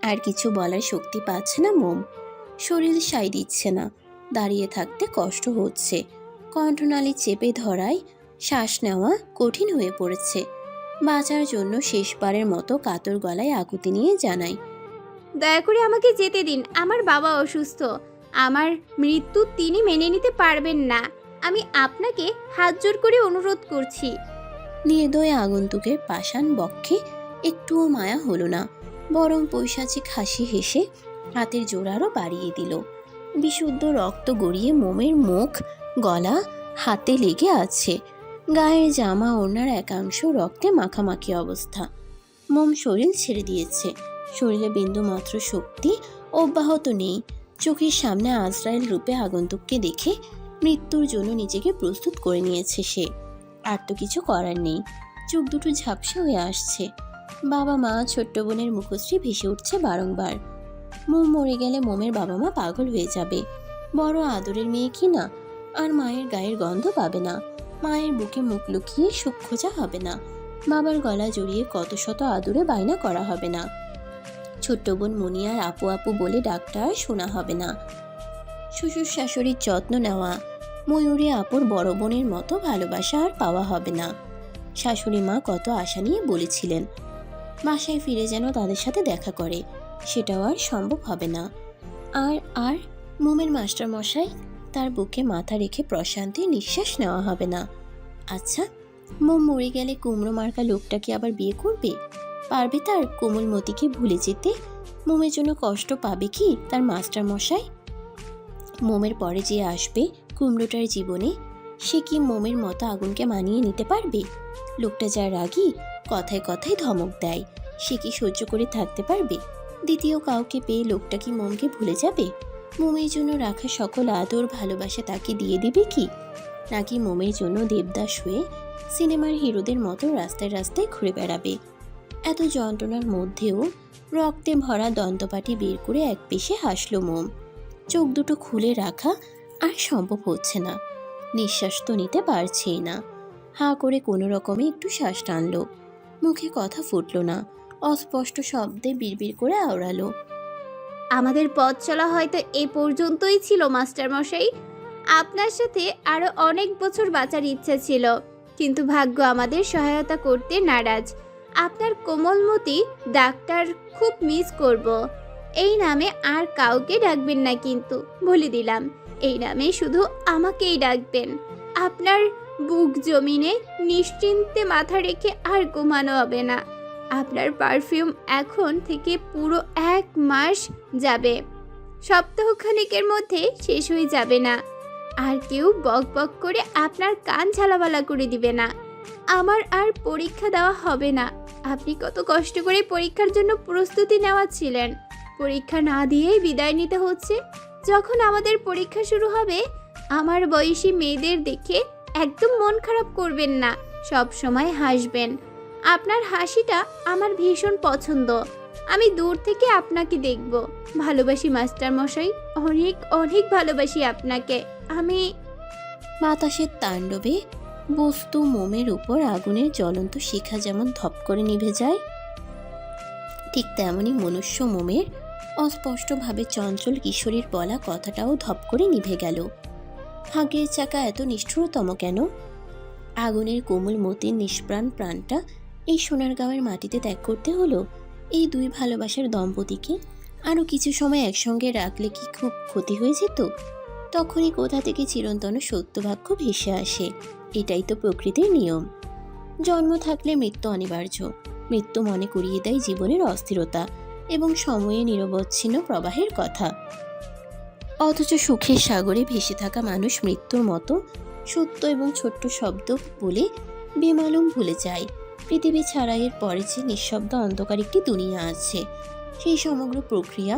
আর কিছু বলার শক্তি পাচ্ছে না মোম। শরীর সায় দিচ্ছে না, দাঁড়িয়ে থাকতে কষ্ট হচ্ছে। কণ্ঠনালী চেপে ধরায় শ্বাস নেওয়া কঠিন হয়ে পড়েছে। বাঁচার জন্য শেষবারের মতো কাতর গলায় আকুতি নিয়ে জানাই, দয়া করে আমাকে যেতে দিন। আমার বাবা অসুস্থ। আমার মৃত্যু তিনি মেনে নিতে পারবেন না। আমি আপনাকে হাত জোর করে অনুরোধ করছি। নির্দয় আগন্তুকের পাষাণ বক্ষে একটুও মায়া হলো না, বরং পৈশাচিক হাসি হেসে হাতের জোর আরও বাড়িয়ে দিল। বিশুদ্ধ রক্ত গড়িয়ে মোমের মুখ, গলা, হাতে লেগে আছে। গায়ের জামা ওড়নার একাংশ রক্তে মাখামাখি অবস্থা। মোম শরীর ছেড়ে দিয়েছে। শরীরে বিন্দুমাত্র শক্তি অব্যাহত নেই। চোখের সামনে আজরাইল রূপে আগন্তুককে দেখে মৃত্যুর জন্য নিজেকে প্রস্তুত করে নিয়েছে সে। আর তো কিছু করার নেই। চোখ দুটো ঝাপসা হয়ে আসছে। বাবা মা ছোট্ট বোনের মুখশ্রী ভেসে উঠছে বারংবার। মোম মরে গেলে মোমের বাবা মা পাগল হয়ে যাবে। বড় আদরের মেয়ে কি না, আর মায়ের গায়ের গন্ধ পাবে না। মায়ের বুকে মুখ লুকিয়ে সুখ খোঁজা হবে না। বাবার গলা জড়িয়ে কত শত আদরে বায়না করা হবে না। ছোট্ট বোন মুনিয়ার আপু আপু বলে ডাক্তার শোনা হবে না। শ্বশুর শাশুড়ির যত্ন নেওয়া, ময়ূরী আপুর বড় বোনের মতো ভালোবাসা আর পাওয়া হবে না। শাশুড়ি মা কত আশা নিয়ে বলেছিলেন বাসায় ফিরে যেন তাদের সাথে দেখা করে, সেটাও আর সম্ভব হবে না। আর আর মোমের মাস্টার মশাই, তার বুকে মাথা রেখে প্রশান্তির নিঃশ্বাস নেওয়া হবে না। আচ্ছা, মোম মরে গেলে কুমড়ো মার্কা লোকটা কি আবার বিয়ে করবে? পারবে তার কোমলমতিকে ভুলে যেতে? মোমের জন্য কষ্ট পাবে কি তার মাস্টার মশাই? মোমের পরে যে আসবে কুমড়োটার জীবনে, সে কি মোমের মতো আগুনকে মানিয়ে নিতে পারবে? লোকটা যা রাগী, কথায় কথায় ধমক দেয়, সে কি সহ্য করে থাকতে পারবে? দ্বিতীয় কাউকে পেয়ে লোকটা কি মোমকে ভুলে যাবে? মোমের জন্য রাখা সকল আদর ভালোবাসা তাকে দিয়ে দিবে কি? নাকি মোমের জন্য দেবদাস হয়ে সিনেমার হিরোদের মতো রাস্তায় রাস্তায় ঘুরে বেড়াবে? এত যন্ত্রণার মধ্যেও রক্তে ভরা দন্তপাটি বের করে এক পেশে হাসল মোম। চোখ দুটো খুলে রাখা আর সম্ভব হচ্ছে না। নিঃশ্বাস তো নিতে পারছেই না। হাঁ করে কোনো রকমে একটু শ্বাস টানল। মুখে কথা ফুটল না, অস্পষ্ট শব্দে বিড়বিড় করে আওড়ালো, আমাদের পথ চলা হয়তো এ পর্যন্তই ছিল মাস্টার মশাই। আপনার সাথে আরো অনেক বছর বাঁচার ইচ্ছা ছিল, কিন্তু ভাগ্য আমাদের সহায়তা করতে নারাজ। আপনার কোমলমতি ডাক্তার খুব মিস করব। এই নামে আর কাউকে ডাকবেন না, কিন্তু বলে দিলাম, এই নামে শুধু আমাকেই ডাকবেন। আপনার বুক জমিনে নিশ্চিন্তে মাথা রেখে আর ঘুমানো হবে না। আপনার পারফিউম এখন থেকে পুরো 1 মাস যাবে, সপ্তাহখানেকের মধ্যে শেষ হয়ে যাবে না। আর কেউ বক বক করে আপনার কান ঝালাবালা করে দিবে না। আমার আর পরীক্ষা দেওয়া হবে না। আপনি কত কষ্ট করে পরীক্ষার জন্য প্রস্তুতি নেওয়াচ্ছিলেন, পরীক্ষা না দিয়েই বিদায় নিতে হচ্ছে। যখন আমাদের পরীক্ষা শুরু হবে, আমার বয়সী মেয়েদের দেখে একদম মন খারাপ করবেন না, সব সময় হাসবেন। আপনার হাসিটা আমার ভীষণ পছন্দ। আমি দূর থেকে আপনাকে দেখব। ভালোবাসি মাস্টার মশাই, অনেক অনেক ভালোবাসি আপনাকে আমি। বাতাসের তাণ্ডবে বস্তু মোমের উপর আগুনের জ্বলন্ত শিখা যেমন ধপ করে নিভে যায়, ঠিক তেমনই মনুষ্য মোমের অস্পষ্টভাবে চঞ্চল কিশোরীর বলা কথাটাও ধপ করে নিভে গেল। ভাগ্যের চাকা এত নিষ্ঠুরতম কেন? আগুনের কোমল মতির নিষ্প্রাণ প্রাণটা এই সোনারগাঁওয়ের মাটিতে ত্যাগ করতে হলো এই দুই ভালোবাসার দম্পতিকে। আরও কিছু সময় একসঙ্গে রাখলে কি খুব ক্ষতি হয়ে যেত? তখনই কোথা থেকে চিরন্তন সত্যভাগ্য ভেসে আসে। এটাই তো প্রকৃতির নিয়ম। জন্ম থাকলে মৃত্যু অনিবার্য। মৃত্যু মনে করিয়ে দেয় জীবনের অস্থিরতা এবং সময়ে নিরবচ্ছিন্ন প্রবাহের কথা। অথচ সুখের সাগরে ভেসে থাকা মানুষ মৃত্যুর মতো সত্য এবং ছোট্ট শব্দ বলে বেমালুম ভুলে যায় পৃথিবী ছাড়াইয়ের পরে যে নিঃশব্দ অন্ধকার একটি দুনিয়া আছে। সেই সমগ্র প্রক্রিয়া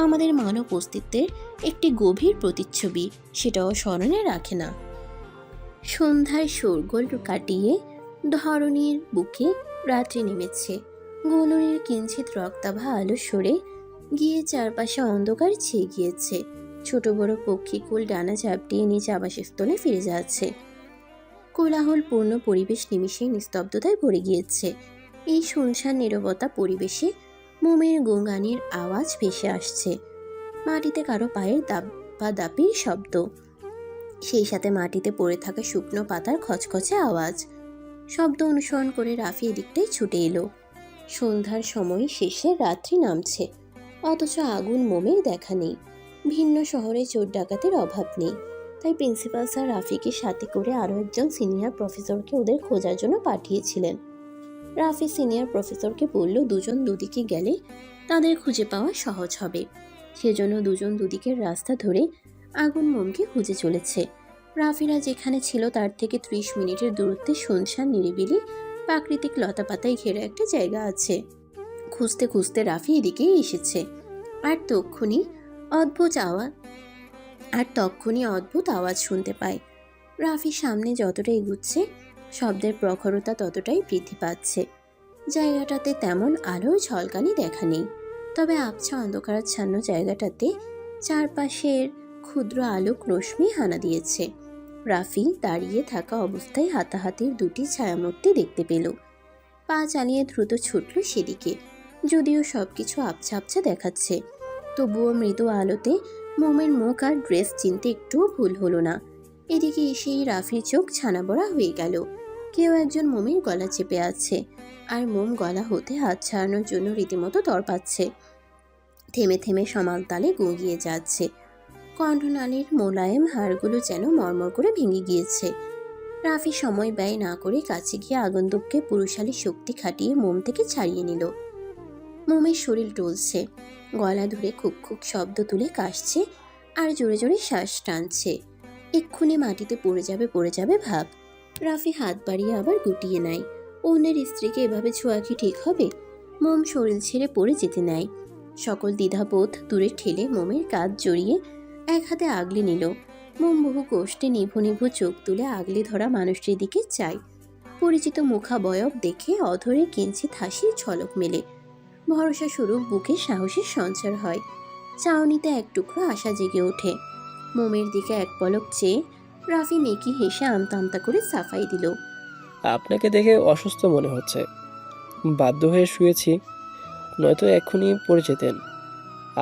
আমাদের মানব অস্তিত্বের একটি গভীর প্রতিচ্ছবি, সেটাও স্মরণে রাখে না। সন্ধ্যায় শোরগোল কাটিয়ে ধরণীর বুকে রাত্রি নেমেছে। গোলনের কিঞ্চিত রক্তাভা আলো সরে গিয়ে চারপাশে অন্ধকার ছেয়ে গিয়েছে। ছোট বড় পক্ষীকুল ডানা ঝাপটিয়ে নিজ আবাসস্থলে ফিরে যাচ্ছে। কোলাহলপূর্ণ পরিবেশ নিমিষেই নিস্তব্ধতায় ভরে গিয়েছে। এই শুনশান নীরবতা পরিবেশে মোমের গোঙানির আওয়াজ ভেসে আসছে, মাটিতে কারো পায়ের দাপাদাপির শব্দ, সেই সাথে মাটিতে পড়ে থাকা শুকনো পাতার খচখচে আওয়াজ। শব্দ অনুসরণ করে রাফি এদিকটাই ছুটে এলো। সন্ধ্যার সময় শেষে রাত্রি নামছে, অথচ আগুন মোমের দেখা নেই। ভিন্ন শহরে চোর ডাকাতের অভাব নেই, তাই প্রিন্সিপাল স্যার রাফিকে সাথে করে আরও একজন সিনিয়র প্রফেসরকে ওদের খোঁজার জন্য পাঠিয়েছিলেন। রাফি সিনিয়র প্রফেসরকে বলল দুজন দুদিকে গেলে তাদের খুঁজে পাওয়া সহজ হবে। সেজন্য দুজন দুদিকের রাস্তা ধরে আগুন মোমকে খুঁজে চলেছে। রাফিরা যেখানে ছিল তার থেকে 30 মিনিটের দূরত্বে শুনশান নিরিবিলি প্রাকৃতিক লতাপাতায় ঘেরা একটা জায়গা আছে। খুঁজতে খুঁজতে রাফি এদিকেই এসেছে, আর তক্ষুনি অদ্ভুত আওয়াজ শুনতে পায়। রাফি সামনে যতটা এগুচ্ছে শব্দের প্রখরতা ততটাই বৃদ্ধি পাচ্ছে। জায়গাটাতে তেমন আলোর ঝলকানি দেখা নেই, তবে আবছা অন্ধকারাচ্ছন্ন জায়গাটাতে চারপাশের ক্ষুদ্র আলোক রশ্মি হানা দিয়েছে। রাফি দাঁড়িয়ে থাকা অবস্থায় হাতাহাতির দুটি ছায়ামূর্তি দেখতে পেল। পা চালিয়ে দ্রুত ছুটল সেদিকে। যদিও সবকিছু আবছা আবছা দেখাচ্ছে, তবুও মৃদু আলোতে মোমের মুখ আর ড্রেস চিনতে একটুও ভুল হলো না। এদিকে এসেই রাফির চোখ ছানাবড়া হয়ে গেল। কেউ একজন মোমের গলা চেপে আছে, আর মোম গলা হতে হাত ছাড়ানোর জন্য রীতিমতো তড়পাচ্ছে। থেমে থেমে সমান তালে গড়িয়ে যাচ্ছে। কণ্ঠনালীর মোলায়েম হাড়গুলো যেন মরমর করে ভেঙে গিয়েছে। রাফি সময় ব্যয় না করে কাছে গিয়ে আগন্তুককে পুরুষালী শক্তি খাটিয়ে মোম থেকে ছাড়িয়ে নিল। মোমের শরীর টলছে, গলা ধরে খুক খুক শব্দ তুলে কাশছে আর জোরে জোরে শ্বাস টানছে। এক্ষুনি মাটিতে পড়ে যাবে ভাব। রাফি হাত বাড়িয়ে আবার গুটিয়ে নেয়। অন্যের স্ত্রীকে এভাবে ছোঁয়া কি ঠিক হবে? মোম শরীর ছেড়ে পড়ে যেতে নেয়। সকল দ্বিধাবোধ দূরে ঠেলে মোমের কাঁধ জড়িয়ে এক হাতে আগলে নিল। মোম বহু কষ্টে নিভু নিভু চোখ তুলে আগলে ধরা মানুষটির দিকে চায়। পরিচিত মুখাবয়ব দেখে অধরে কিঞ্চিত হাসির ঝলক মেলে। ভরসা স্বরূপ বুকে সাহসের সঞ্চার হয়। চাউনিতে এক টুকরো আশা জেগে ওঠে। মোমের দিকে এক পলক চেয়ে রাফি মেকি হেসে আমতা আমতা করে সাফাই দিল। আপনাকে দেখে অসুস্থ মনে হচ্ছে, বাধ্য হয়ে শুয়েছি, নয়তো এক্ষুনি পড়ে যেতেন।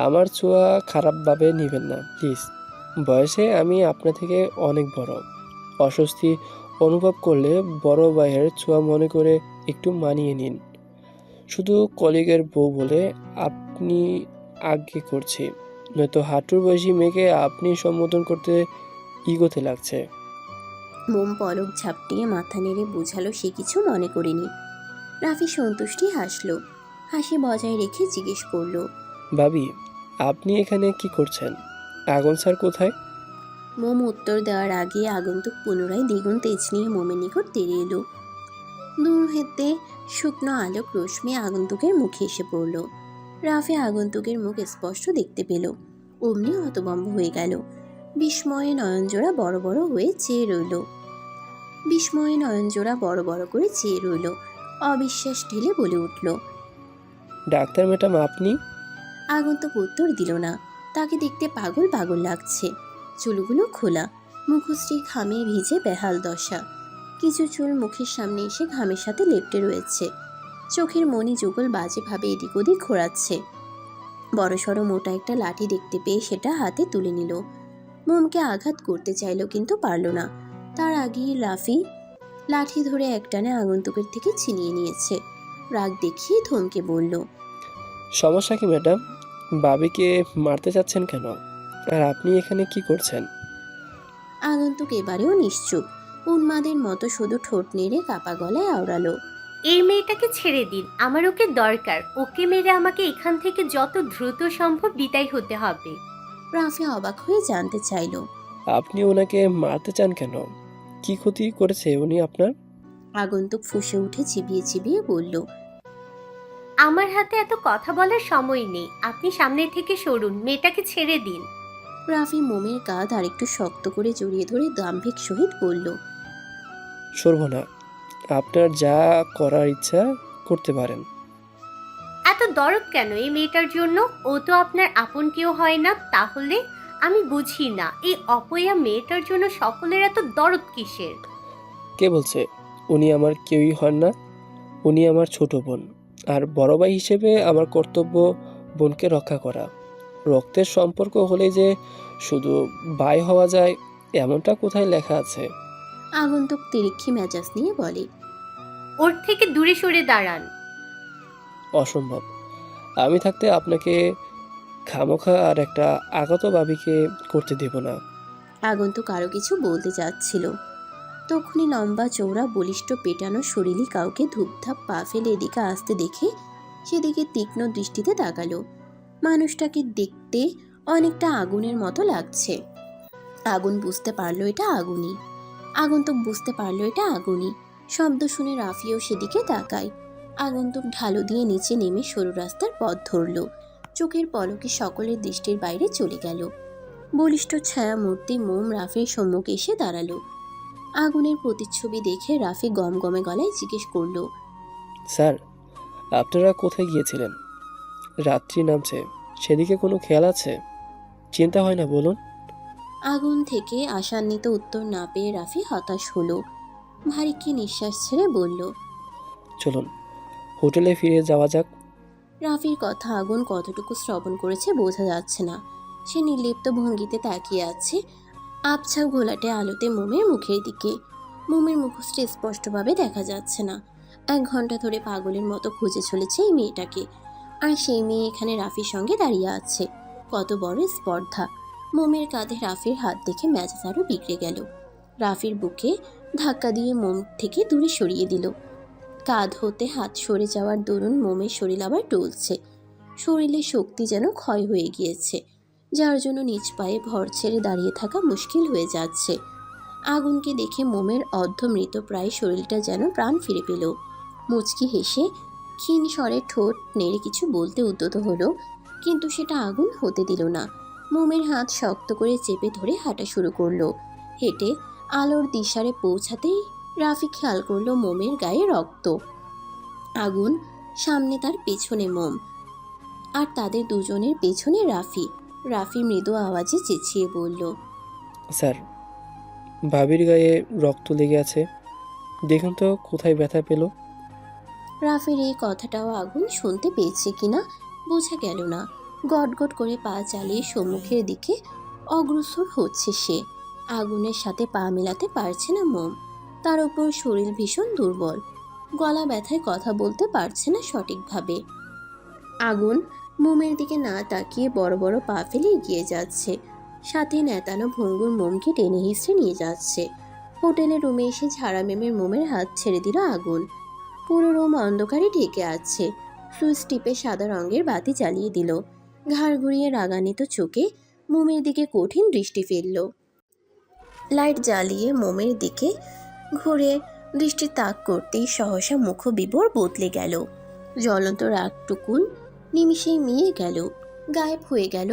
আমার ছোঁয়া খারাপভাবে নেবেন না প্লিজ। বয়সে আমি আপনার থেকে অনেক বড়। অস্বস্তি অনুভব করলে বড় ভাইয়ের ছোঁয়া মনে করে একটু মানিয়ে নিন। শুধু কলিগের বউ বলে আপনি আজ্ঞে করছি, নয়তো হাঁটুর বয়সী মেয়েকে আপনি সম্বোধন করতে ইগোতে লাগছে। মোম পলক ঝাপটিয়ে মাথা নেড়ে বুঝালো সে কিছু মনে করেনি। রাফি সন্তুষ্টি হাসলো। হাসি বজায় রেখে জিজ্ঞেস করলো, ভাবি আপনি এখানে কি করছেন? আগুন স্যার কোথায়? মোম উত্তর দেওয়ার আগে আগন্তুক পুনরায় দ্বিগুণ তেজ নিয়ে মোমের নিকট তেড়ে এলো। দূর হতে শুকনো আলোক রশ্মি আগন্তুকের মুখে এসে পড়ল। রাফি আগন্তুকের মুখ স্পষ্ট দেখতে পেল। অমনি হতভম্ব হয়ে গেল। বিস্ময়ে নয়নজোড়া বড় বড় করে চেয়ে রইল। অবিশ্বাস ঢেলে বলে উঠল, ডাক্তার ম্যাডাম আপনি? আগন্তুক উত্তর দিল না। তাকে দেখতে পাগল পাগল লাগছে। চুলগুলো খোলা, মুখশ্রী ঘামে ভিজে বেহাল দশা। কিছু চুল মুখের সামনে এসে ঘামের সাথে লেপ্টে রয়েছে। চোখের মনি যুগল বাজেভাবে এদিক ওদিক ঘোরাচ্ছে। বড়সড় মোটা একটা লাঠি দেখতে পেয়ে সেটা হাতে তুলে নিল। মোমকে আঘাত করতে চাইল, কিন্তু পারল না। তার আগেই রাফি লাঠি ধরে একটানে আগন্তুকের থেকে ছিনিয়ে নিয়েছে। রাগ দেখিয়ে ধমকে বলল, সমস্যা কি ম্যাডাম? বাবিকে মারতে চাচ্ছেন কেন? আর আপনি এখানে কি করছেন? আগন্তুক এবারেও নিশ্চুপ। উন্মাদের মতো শুধু ঠোঁট নেড়ে কাপা গলায় আওড়ালো, এই মেয়েটাকে ছেড়ে দিন, আমার ওকে দরকার। ওকে মেরে আমাকে এখান থেকে যত দ্রুত সম্ভব বিদায় হতে হবে। রাফি অবাক হয়ে জানতে চাইল, আপনি ওনাকে মারতে চান কেন? কি ক্ষতি করেছে উনি আপনার? আগন্তুক ফুঁসে উঠে চিবিয়ে চিবিয়ে বলল, আমার হাতে এত কথা বলার সময় নেই, আপনি সামনে থেকে সরুন, মেয়েটাকে ছেড়ে দিন। রাফি মোমের কাঁধ আরেকটু শক্ত করে জড়িয়ে ধরে দাম্ভিক সহিত বলল, সরব না। আপনার যা করার ইচ্ছা করতে পারেন। এত দরদ কেন এই মেয়েটার জন্য? ও তো আপনার আপন কেউ হয় না। তাহলে আমি বুঝি না, এই অপয়া মেয়েটার জন্য সকলের এত দরদ কিসের? কে বলছে উনি আমার কেউই হন না? উনি আমার ছোট বোন। আর বড় ভাই হিসেবে আমার কর্তব্য বোনকে রক্ষা করা। রক্তের সম্পর্ক হলে যে শুধু ভাই হওয়া যায় এমনটা কোথায় লেখা আছে? আগন্তুক তিরিক্ষি মেজাজ নিয়ে বলে। ওর থেকে দূরে সরে দাঁড়ান। অসম্ভব। আমি থাকতে আপনাকে খামোখা আর একটা আগত ভাবিকে করতে দেব না। আগন্তুক আরও কিছু বলতে যাচ্ছিল, তখনই লম্বা চৌড়া বলিষ্ঠ পেটানো শরীরী কাউকে ধূপধাপ পা ফেলে এদিকে আসতে দেখে সেদিকে তীক্ষ্ণ দৃষ্টিতে তাকালো। মানুষটাকে দেখতে অনেকটা আগুনের মতো লাগছে। আগুন বুঝতে পারলো এটা আগুনই। আগন্তুক বুঝতে পারলো এটা আগুনই। শব্দ শুনে রাফিও সেদিকে তাকায়। আগন্তুক ঢালু দিয়ে নিচে নেমে সরু রাস্তার পথ ধরল। চোখের পলকে সকলের দৃষ্টির বাইরে চলে গেল। বলিষ্ঠ ছায়া মূর্তি মোম রাফির সম্মুখে এসে দাঁড়ালো। আগুনের প্রতিচ্ছবি দেখে রাফি গমগমে গলায় জিজ্ঞেস করলো, স্যার, আপনারা কোথায় গিয়েছিলেন? রাত্রি নামছে, সেদিকে কোনো খেয়াল আছে? চিন্তা হয় না বলুন? আগুন থেকে আশান্বিত উত্তর না পেয়ে রাফি হতাশ হলো। ভারী নিঃশ্বাস ছেড়ে বলল, চলুন হোটেলে ফিরে যাওয়া যাক। রাফির কথা আগুন কতটুকু শ্রবণ করেছে বোঝা যাচ্ছে না। সে নির্লিপ্ত ভঙ্গিতে তাকিয়ে আছে আবছা ঘোলাটে আলোতে মোমের মুখের দিকে। মোমের মুখশ্রী স্পষ্টভাবে দেখা যাচ্ছে না। 1 ঘন্টা ধরে পাগলের মতো খুঁজে চলেছে এই মেয়েটাকে, আর সেই মেয়ে এখানে রাফির সঙ্গে দাঁড়িয়ে আছে। কত বড় স্পর্ধা! মোমের কাঁধে রাফির হাত দেখে মেজাজ আরও বিগড়ে গেল। রাফির বুকে ধাক্কা দিয়ে মোম থেকে দূরে সরিয়ে দিল। কাঁধ হতে হাত সরে যাওয়ার দরুন মোমের শরীর আবার টলছে। শরীরের শক্তি যেন ক্ষয় হয়ে গিয়েছে, যার জন্য নিজ পায়ে ভর ছেড়ে দাঁড়িয়ে থাকা মুশকিল হয়ে যাচ্ছে। আগুনকে দেখে মোমের মৃতপ্রায় শরীরটা যেন প্রাণ ফিরে পেল। মুচকি হেসে ক্ষীণ স্বরে ঠোঁট নেড়ে কিছু বলতে উদ্যত হলো, কিন্তু সেটা আগুন হতে দিল না। মোমের হাত শক্ত করে চেপে ধরে হাঁটা শুরু করলো। হেঁটে আলোর দিশারে পৌঁছাতেই রাফি খেয়াল করলো মোমের গায়ে রক্ত। আগুন সামনে, তার পেছনে মোম, আর তাদের দুজনের পেছনে রাফি। রাফি মৃদু আওয়াজে চেঁচিয়ে বলল, স্যার, ভাবির গায়ে রক্ত লেগে আছে, দেখুন তো কোথায় ব্যথা পেল। রাফির এই কথাটাও আগুন শুনতে পেয়েছে কিনা বোঝা গেল না। গটগট করে পা চালিয়ে সম্মুখের দিকে অগ্রসর হচ্ছে সে। আগুনের সাথে পা মেলাতে পারছে না মোম। তার উপর শরীর ভীষণ দুর্বল, গলা ব্যথায় কথা বলতে পারছে না সঠিকভাবে। আগুন মোমের দিকে না তাকিয়ে বড় বড় পা ফেলে এগিয়ে যাচ্ছে। সাথে নেতানো ভঙ্গুর মোমকে টেনে হিসড়ে নিয়ে যাচ্ছে। হোটেলের রুমে এসে ঝাড়া মেমের মোমের হাত ছেড়ে দিল আগুন। পুরো রুম অন্ধকারে ঢেকে আছে। সুইচ টিপে সাদা রঙের বাতি জ্বালিয়ে দিল। ঘাড় ঘুরিয়ে রাগান্বিত চোখে মোমের দিকে কঠিন দৃষ্টি ফেলল। লাইট জ্বালিয়ে মোমের দিকে ঘুরে দৃষ্টি তাক করতেই সহসা মুখ বিবর বদলে গেল। জ্বলন্ত রাগটুকুন নিমিষেই মিয়ে গেল, গায়েব হয়ে গেল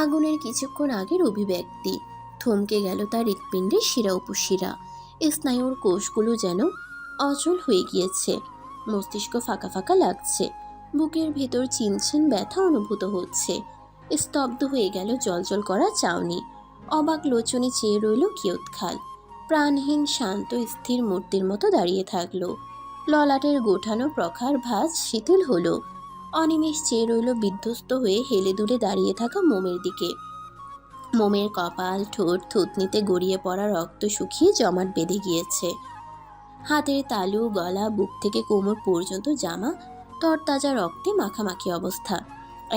আগুনের কিছুক্ষণ আগের অভিব্যক্তি। থমকে গেল তার হৃৎপিণ্ডের শিরা উপশিরা। স্নায়ুর কোষগুলো যেন অচল হয়ে গিয়েছে। মস্তিষ্ক ফাঁকা ফাঁকা লাগছে। বুকের ভেতর চিনচিন ব্যথা অনুভূত হচ্ছে। স্তব্ধ হয়ে গেল জলজল করা চাউনি। অবাক লোচনে চেয়ে রইল কিয়ৎকাল। প্রাণহীন শান্ত স্থির মূর্তির মতো দাঁড়িয়ে থাকলো। ললাটের গোঠানো প্রখার ভাঁজ শিথিল হলো। অনিমেষ চেয়ে রইল বিধ্বস্ত হয়ে হেলে দুলে দাঁড়িয়ে থাকা মোমের দিকে। মোমের কপাল, ঠোঁট, থুতনিতে গড়িয়ে পড়া রক্ত শুকিয়ে জমাট বেঁধে গিয়েছে। হাতের তালু, গলা, বুক থেকে কোমর পর্যন্ত জামা তরতাজা রক্তে মাখামাখি অবস্থা।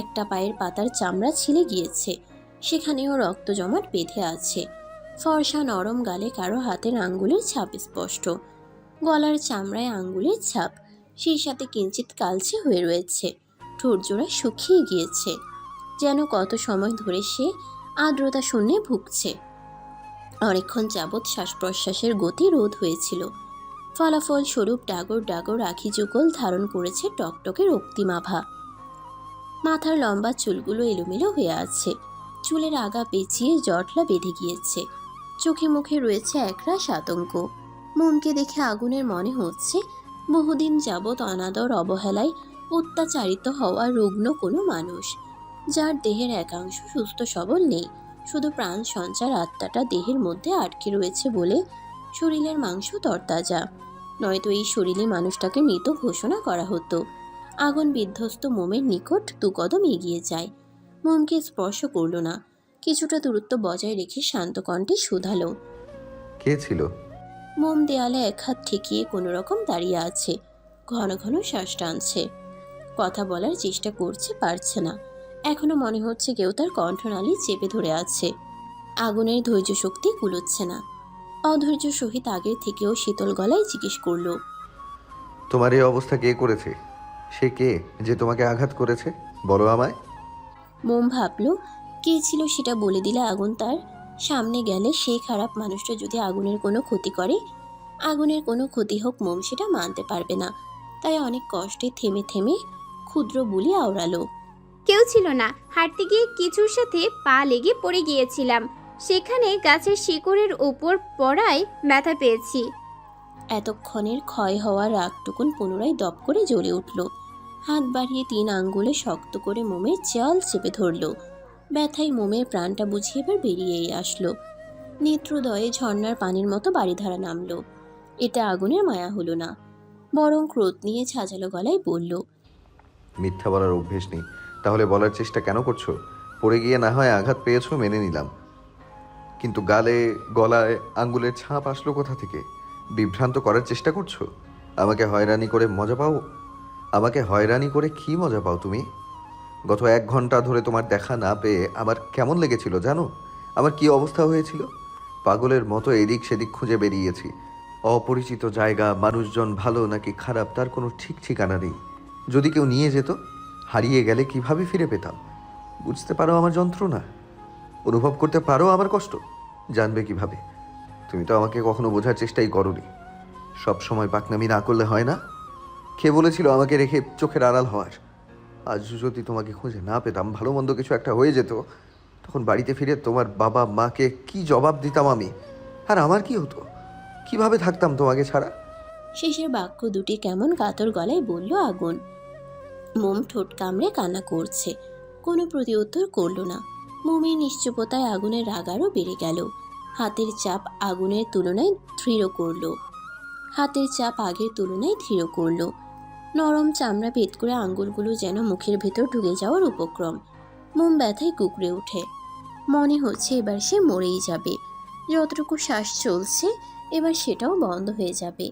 একটা পায়ের পাতার চামড়া ছিলে গিয়েছে, সেখানেও রক্ত জমাট বেঁধে আছে। ফর্সা নরম গালে কারো হাতের আঙ্গুলের ছাপ স্পষ্ট। গলার চামড়ায় আঙ্গুলের ছাপ, সেই সাথে কিঞ্চিত কালচে হয়ে রয়েছে। ঠোঁটজোড়া শুকিয়ে গিয়েছে, যেন কত সময় ধরে সে আর্দ্রতা শূন্যে ভুগছে। অনেকক্ষণ যাবৎ শ্বাস প্রশ্বাসের গতি রোধ হয়েছিল। ফলাফল স্বরূপ ডাগর ডাগর আখি যুগল ধারণ করেছে টকটকে রক্তিমাভা। মাথার লম্বা চুলগুলো এলোমেলো হয়ে আছে। চুলের আগা পেঁচিয়ে জটলা বেঁধে গিয়েছে। চোখে মুখে রয়েছে একরাশ আতঙ্ক। মনকে দেখে আগুনের মনে হচ্ছে বহুদিন যাবৎ অনাদর অবহেলায় অত্যাচারিত হওয়া রুগ্ন কোনো মানুষ, যার দেহের একাংশ সুস্থ সবল নেই। শুধু প্রাণ সঞ্চার আত্মাটা দেহের মধ্যে আটকে রয়েছে বলে শরীরের মাংস তরতাজা। নয়তো এই শরীরে মানুষটাকে মৃত ঘোষণা করা হতো। আগুন বিধ্বস্ত মোমের নিকট দু কদম এগিয়ে যায়। মোমকে স্পর্শ করল না, কিছুটা দূরত্ব বজায় রেখে শান্ত কণ্ঠে শুধালো। কে ছিল? মোম দেয়ালে এক হাত ঠেকিয়ে কোনো রকম দাঁড়িয়ে আছে, ঘন ঘন শ্বাস টানছে। কথা বলার চেষ্টা করছে, পারছে না। এখনো মনে হচ্ছে কেউ তার কণ্ঠনালী চেপে ধরে আছে। আগুনের ধৈর্য শক্তি কুলোচ্ছে না। অধৈর্য সহিত আগের থেকেও শীতল গলায় জিজ্ঞেস করলো। তোমার এই অবস্থা কে করেছে? সে কে যে তোমাকে আঘাত করেছে? বলো আমায়। মোম ভাবল, কে ছিল সেটা বলে দিলে আগুন তার সামনে গেলে সেই খারাপ মানুষটা যদি আগুনের কোনো ক্ষতি করে, আগুনের কোনো ক্ষতি হোক, মোম সেটা মানতে পারবে না। তাই অনেক কষ্টে থেমে থেমে ক্ষুদ্র বুলি আওড়ালো। কেউ ছিল না, হাঁটতে গিয়ে কিছুর সাথে পা লেগে পড়ে গিয়েছিলাম, সেখানে গাছের শিকড়ের উপর পড়ায় ব্যথা পেয়েছি। এতক্ষণের ক্ষয় হওয়া রাগটুকুন পুনরায় দপ করে জ্বলে উঠল। হাত বাড়িয়ে 3 আঙ্গুলে শক্ত করে মোমের চাল চেপে ধরল। ব্যথায় মোমের প্রাণটা বুঝিয়ে এবার বেরিয়েই আসলো। নেত্রদয়ে ঝর্ণার পানির মতো বাড়িধারা নামলো। এটা আগুনের মায়া হলো না, বরং ক্রোধ নিয়ে ঝাঁঝালো গলায় বলল। মিথ্যা বলার অভ্যেস নেই, তাহলে বলার চেষ্টা কেন করছো? পড়ে গিয়ে না হয় আঘাত পেয়েছো, মেনে নিলাম, কিন্তু গালে গলায় আঙ্গুলের ছাপ আসলো কোথা থেকে? বিভ্রান্ত করার চেষ্টা করছো। আমাকে হয়রানি করে মজা পাও? আমাকে হয়রানি করে কি মজা পাও তুমি? গত 1 ঘন্টা ধরে তোমার দেখা না পেয়ে আমার কেমন লেগেছিল জানো? আমার কি অবস্থা হয়েছিল? পাগলের মতো এদিক সেদিক খুঁজে বেরিয়েছি। অপরিচিত জায়গা, মানুষজন ভালো নাকি খারাপ তার কোনো ঠিক ঠিকানা নেই। যদি কেউ নিয়ে যেত, হারিয়ে গেলে কিভাবে ফিরে পেতাম? বুঝতে পারো আমার যন্ত্রণা? অনুভব করতে পারো আমার কষ্ট? জানবে কিভাবে? তুমি তো আমাকে কখনো বোঝার চেষ্টাই করোনি। সব সময় পাকনামি না করলে হয় না? কে বলেছিল আমাকে রেখে চোখের আড়াল হওয়ার? আজ যদি তোমাকে খুঁজে না পেতাম, ভালো মন্দ কিছু একটা হয়ে যেত, তখন বাড়িতে ফিরে তোমার বাবা মাকে কি জবাব দিতাম আমি? আর আমার কি হতো? কিভাবে থাকতাম তোমাকে ছাড়া? শেষের বাক্য দুটি কেমন কাতর গলায় বলল আগুন। মোম ঠোঁট কামড়ে কান্না করছে, কোনো প্রতিউত্তর করল না। মোমের নিশ্চুপতায় আগুনের রাগ আরও বেড়ে গেল। হাতের চাপ আগুনের তুলনায় দৃঢ় করল। হাতের চাপ আগের তুলনায় দৃঢ় করল। নরম চামড়া ভেদ করে আঙ্গুলগুলো যেন মুখের ভেতর ঢুকে যাওয়ার উপক্রম। মোম ব্যথায় কুকড়ে ওঠে। মনে হচ্ছে এবার সে মরেই যাবে। যতটুকু শ্বাস চলছে এবার সেটাও বন্ধ হয়ে যাবে।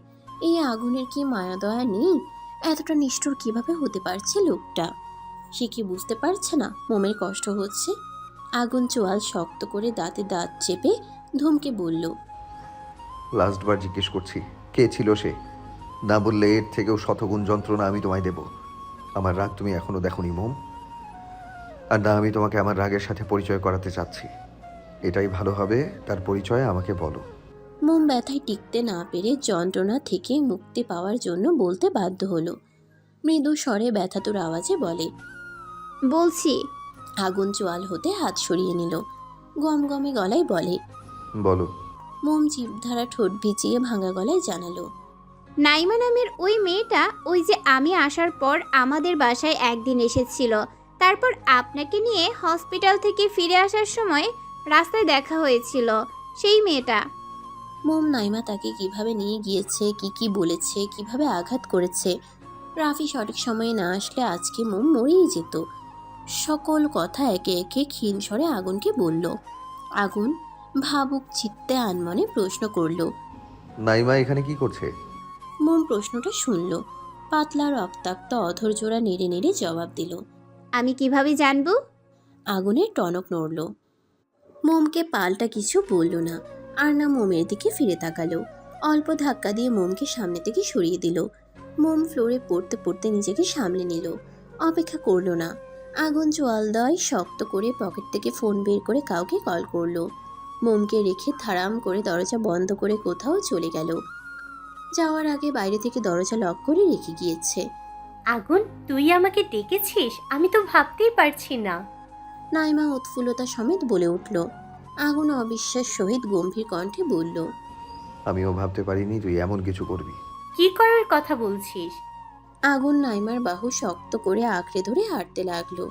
এই আগুনের কি মায়া দয়া নেই? এতটা নিষ্ঠুর কিভাবে হতে পারছে লোকটা? সে কি বুঝতে পারছে না মোমের কষ্ট হচ্ছে? আগুন চোয়াল শক্ত করে দাঁতে দাঁত চেপে ধমকে বলল। লাস্টবার জিজ্ঞেস করছি, কে ছিল সে? না বললে এর থেকেও শতগুণ যন্ত্রণা আমি তোমায় দেব। আমার রাগ তুমি এখনো দেখোনি মোম, আর না আমি তোমাকে আমার রাগের সাথে পরিচয় করাতে চাচ্ছি। এটাই ভালো হবে, তার পরিচয় আমাকে বলো। মোম ব্যথায় টিকতে না পেরে যন্ত্রণা থেকে মুক্তি পাওয়ার জন্য বলতে বাধ্য হলো। মৃদু স্বরে ব্যথাতুর আওয়াজে বলে। বলছি। আগুন চোয়াল হতে হাত সরিয়ে নিল। গমগমে গলায় বলে। বলো। মোম জিভধারা ঠোঁট ভিজিয়ে ভাঙা গলায় জানালো। নাইমা নামের ওই মেয়েটা, ওই যে আমি আসার পর আমাদের বাসায় একদিন এসেছিল, তারপর আপনাকে নিয়ে হসপিটাল থেকে ফিরে আসার সময় রাস্তায় দেখা হয়েছিল, সেই মেয়েটা। মোম নাইমা তাকে কিভাবে নিয়ে গিয়েছে, কি কি বলেছে, কিভাবে আঘাত করেছে, রাফি সঠিক সময়ে না আসলে আজকে মোম মরেই যেত। সকল কথা একে একে ক্ষীণ স্বরে আগুনকে বলল। আগুন ভাবুক চিত্তে আনমনে প্রশ্ন করল। নাইমা এখানে কি করছে? মোম প্রশ্নটা শুনল। পাতলা রক্তাক্ত অধৈর্যরা নেড়ে নেড়ে জবাব দিল। আমি কিভাবে জানবো? আগুনের টনক নড়ল। মোমকে পাল্টা কিছু বলল না, আর না মোমের দিকে ফিরে তাকালো। অল্প ধাক্কা দিয়ে মোমকে সামনে থেকে সরিয়ে দিল। মোম ফ্লোরে পড়তে পড়তে নিজেকে সামলে নিল। অপেক্ষা করল না। আগুন চোয়াল দেওয়ায় শক্ত করে পকেট থেকে ফোন বের করে কাউকে কল করলো। মোমকে রেখে থারাম করে দরজা বন্ধ করে কোথাও চলে গেল। যাওয়ার আগে বাইরে থেকে দরজা লক করে রেখে গিয়েছে। আগুন, তুই আমাকে ডেকেছিস? আমি তো ভাবতেই পারছি না। নাইমা উৎফুল্লতা সমেত বলে উঠল। আগুন অবিশ্বাস সহিত গম্ভীর কণ্ঠে বলল। আমিও ভাবতে পারিনি তুই এমন কিছু করবি। কি করার কথা বলছিস? আগুন নাইমার বাহু শক্ত করে আঁকড়ে ধরে হাঁটতে লাগলো।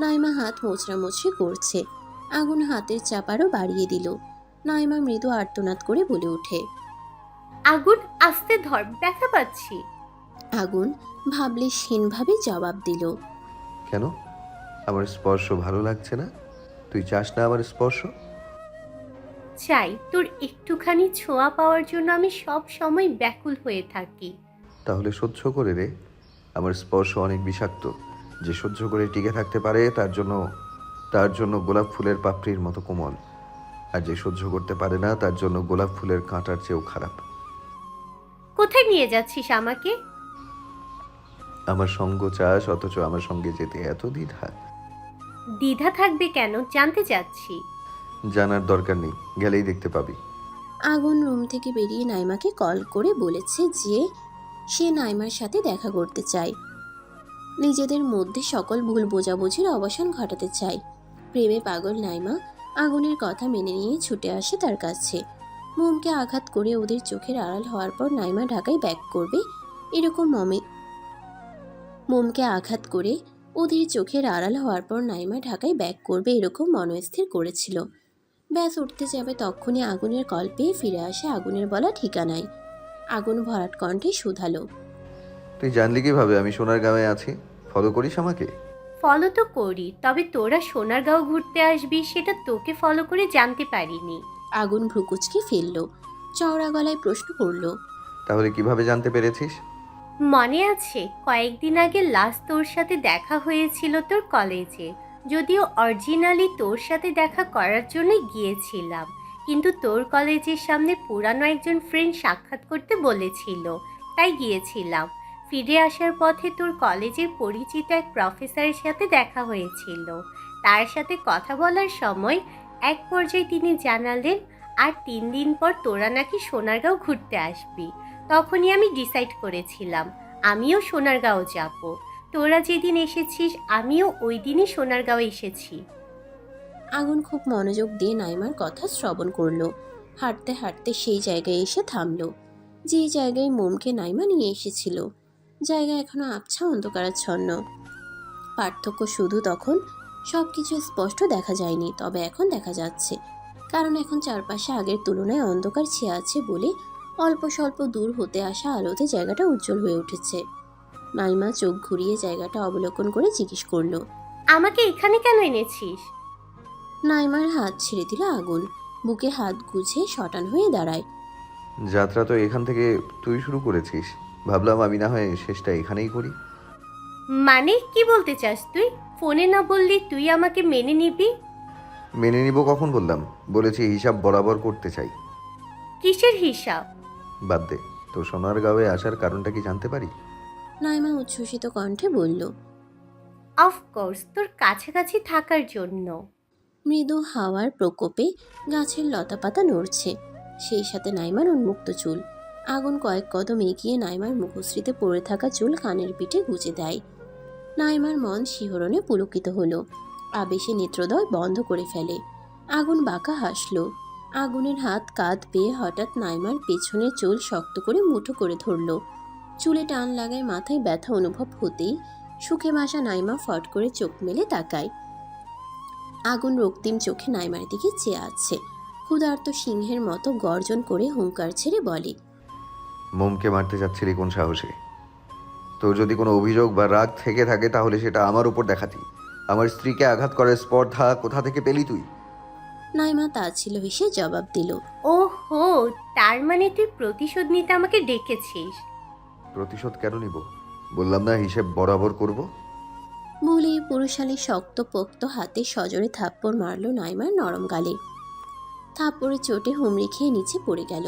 নাইমা হাত মোচড়ামুচড়ি করছে। আগুন হাতের চাপ আরও বাড়িয়ে দিল। নাইমা মৃদু আর্তনাদ করে বলে ওঠে। আগুন, আস্তে ধর, ব্যথা পাচ্ছি। আগুন ভাবলেশহীনভাবে জবাব দিল, কেন? আমার স্পর্শ ভালো লাগছে না? তুই চাস না আমার স্পর্শ? চাই, তোর একটুখানি ছোঁয়া পাওয়ার জন্য আমি সব সময় ব্যাকুল হয়ে থাকি। তাহলে সহ্য করে রে। আমার স্পর্শ অনেক বিষাক্ত। যে সহ্য করে টিকে থাকতে পারে তার জন্য গোলাপ ফুলের পাপড়ির মতো কোমল, আর যে সহ্য করতে পারে না তার জন্য গোলাপ ফুলের কাঁটার চেয়েও খারাপ। কোথায় নিয়ে যাচ্ছিস আমাকে? আমার সঙ্গ চাস, অথচ আমার সঙ্গে যেতে এত দ্বিধা? দ্বিধা থাকবে কেন, জানতে চাচ্ছি। জানার দরকার নেই, গেলেই দেখতে পাবি। আগুন রুম থেকে বেরিয়ে নাইমাকে কল করে বলেছে যে সে নাইমার সাথে দেখা করতে চায়, নিজেদের মধ্যে সকল ভুল বোঝাবুঝির অবসান ঘটাতে চায়। প্রেমে পাগল নাইমা আগুনের কথা মেনে নিয়ে ছুটে আসে তার কাছে। মোমকে আঘাত করে ওদের চোখের আড়াল হওয়ার পর নাইমা ঢাকায় ব্যাক করবে এরকম মোমকে আঘাত করে ওদের চোখের আড়াল হওয়ার পর নাইমা ঢাকায় ব্যাক করবে এরকম মনস্থির করেছিল। ব্যাস উঠতে যাবে তখনই আগুনের কল পেয়ে ফিরে আসে আগুনের বলা ঠিকানায়। আগুন ভরাট কণ্ঠে শুধালো, তুই জানলি কিভাবে আমি সোনারগাঁওয়ে আছি? ফলো করিস আমাকে? ফলো তো করি, তবে তোরা সোনারগাঁও ঘুরতে আসবি সেটা তোকে ফলো করে জানতে পারিনি। আগুন ভ্রুকুচকে ফেলল, চওড়া গলায় প্রশ্ন করল, তাহলে কিভাবে জানতে পেরেছিস? মনে আছে কয়েকদিন আগে লাস্ট তোর সাথে দেখা হয়েছিল তোর কলেজে। যদিও অরিজিনালি তোর সাথে দেখা করার জন্য গিয়েছিলাম, কিন্তু তোর কলেজের সামনে পুরানো একজন ফ্রেন্ড সাক্ষাৎ করতে বলেছিল, তাই গিয়েছিলাম। ফিরে আসার পথে তোর কলেজের পরিচিত এক প্রফেসরের সাথে দেখা হয়েছিল। তার সাথে কথা বলার সময় এক পর্যায়ে তিনি জানালেন আর 3 দিন পর তোরা নাকি সোনারগাঁও ঘুরতে আসবি। তখনই আমি ডিসাইড করেছিলাম আমিও সোনারগাঁও যাব। তোরা যেদিন এসেছিস আমিও ওই দিনই সোনারগাঁও এসেছি। আগুন খুব মনোযোগ দিয়ে নাইমার কথা শ্রবণ করলো। হাঁটতে হাঁটতে সেই জায়গায় এসে থামলো যে জায়গায় মোমকে নাইমা নিয়ে এসেছিল। জায়গা এখনো আবছা অন্ধকারাচ্ছন্ন। পার্থক্য শুধু তখন সব কিছু স্পষ্ট দেখা যায়নি, তবে এখন দেখা যাচ্ছে, কারণ এখন চারপাশে আগের তুলনায় অন্ধকার ছেয়ে আছে বলে অল্প স্বল্প দূর হতে আসা আলোতে জায়গাটা উজ্জ্বল হয়ে উঠেছে। নাইমা চোখ ঘুরিয়ে জায়গাটা অবলোকন করে জিজ্ঞেস করলো, আমাকে এখানে কেন এনেছিস? নাইমার হাত ছেড়ে দিল আগুন, বুকে হাত গুজে শটান হয়ে দাঁড়ায়। যাত্রা তো এখান থেকে তুই শুরু করেছিস, ভাবলাম আমি না হয় শেষটা এখানেই করি। মানে কি বলতে চাস তুই? ফোনে না বললি তুই আমাকে মেনে নিবি? মেনে নিব কখন বললাম? বলেছি হিসাব বরাবর করতে চাই। কিসের হিসাব? বাদ দে, তো সোনারগাঁওয়ে আসার কারণটা কি জানতে পারি? নাইমা উচ্ছ্বসিত কণ্ঠে বলল, অফকোর্স তোর কাছাকাছি থাকার জন্য। মৃদু হাওয়ার প্রকোপে গাছের লতাপাতা নড়ছে, সেই সাথে নাইমার উন্মুক্ত চুল। আগুন কয়েক কদম এগিয়ে নাইমার মুখশ্রীতে পড়ে থাকা চুল কানের পিঠে গুজে দেয়। নাইমার মন শিহরণে পুলকিত হলো, আবেশে নেত্রদয় বন্ধ করে ফেলে। আগুন বাঁকা হাসল। আগুনের হাত কাঁধ পেয়ে হঠাৎ নাইমার পেছনের চুল শক্ত করে মুঠো করে ধরল। চুলে টান লাগায় মাথায় ব্যথা অনুভব হতেই সুখে ভাসা নাইমা ফট করে চোখ মেলে তাকায়। আগুন রক্তিম চোখে নাইমার দিকে চেয়ে আছে, ক্ষুধার্ত সিংহের মতো গর্জন করে হুঙ্কার ছেড়ে বলে, মোমকে মারতে যাচ্ছিলি কোন সাহসে? তোর যদি কোনো অভিযোগ বা রাগ থেকে থাকে তাহলে সেটা আমার উপর দেখাতি। আমার স্ত্রীকে আঘাত করার স্পর্ধা কোথা থেকে পেলি তুই? নাইমা তা ছিল হেসে জবাব দিল, ওহো, তার মানে তুই প্রতিশোধ নিতে আমাকে ডেকেছিস? প্রতিশোধ কেন নিব? বললাম না হিসেব বরাবর করব। বলে পুরুষালী শক্ত পোক্ত হাতে সজোরে থাপ্পড় মারল নাইমার নরম গালে। থাপ্পড়ে চোটে হুমড়ি খেয়ে নিচে পড়ে গেল।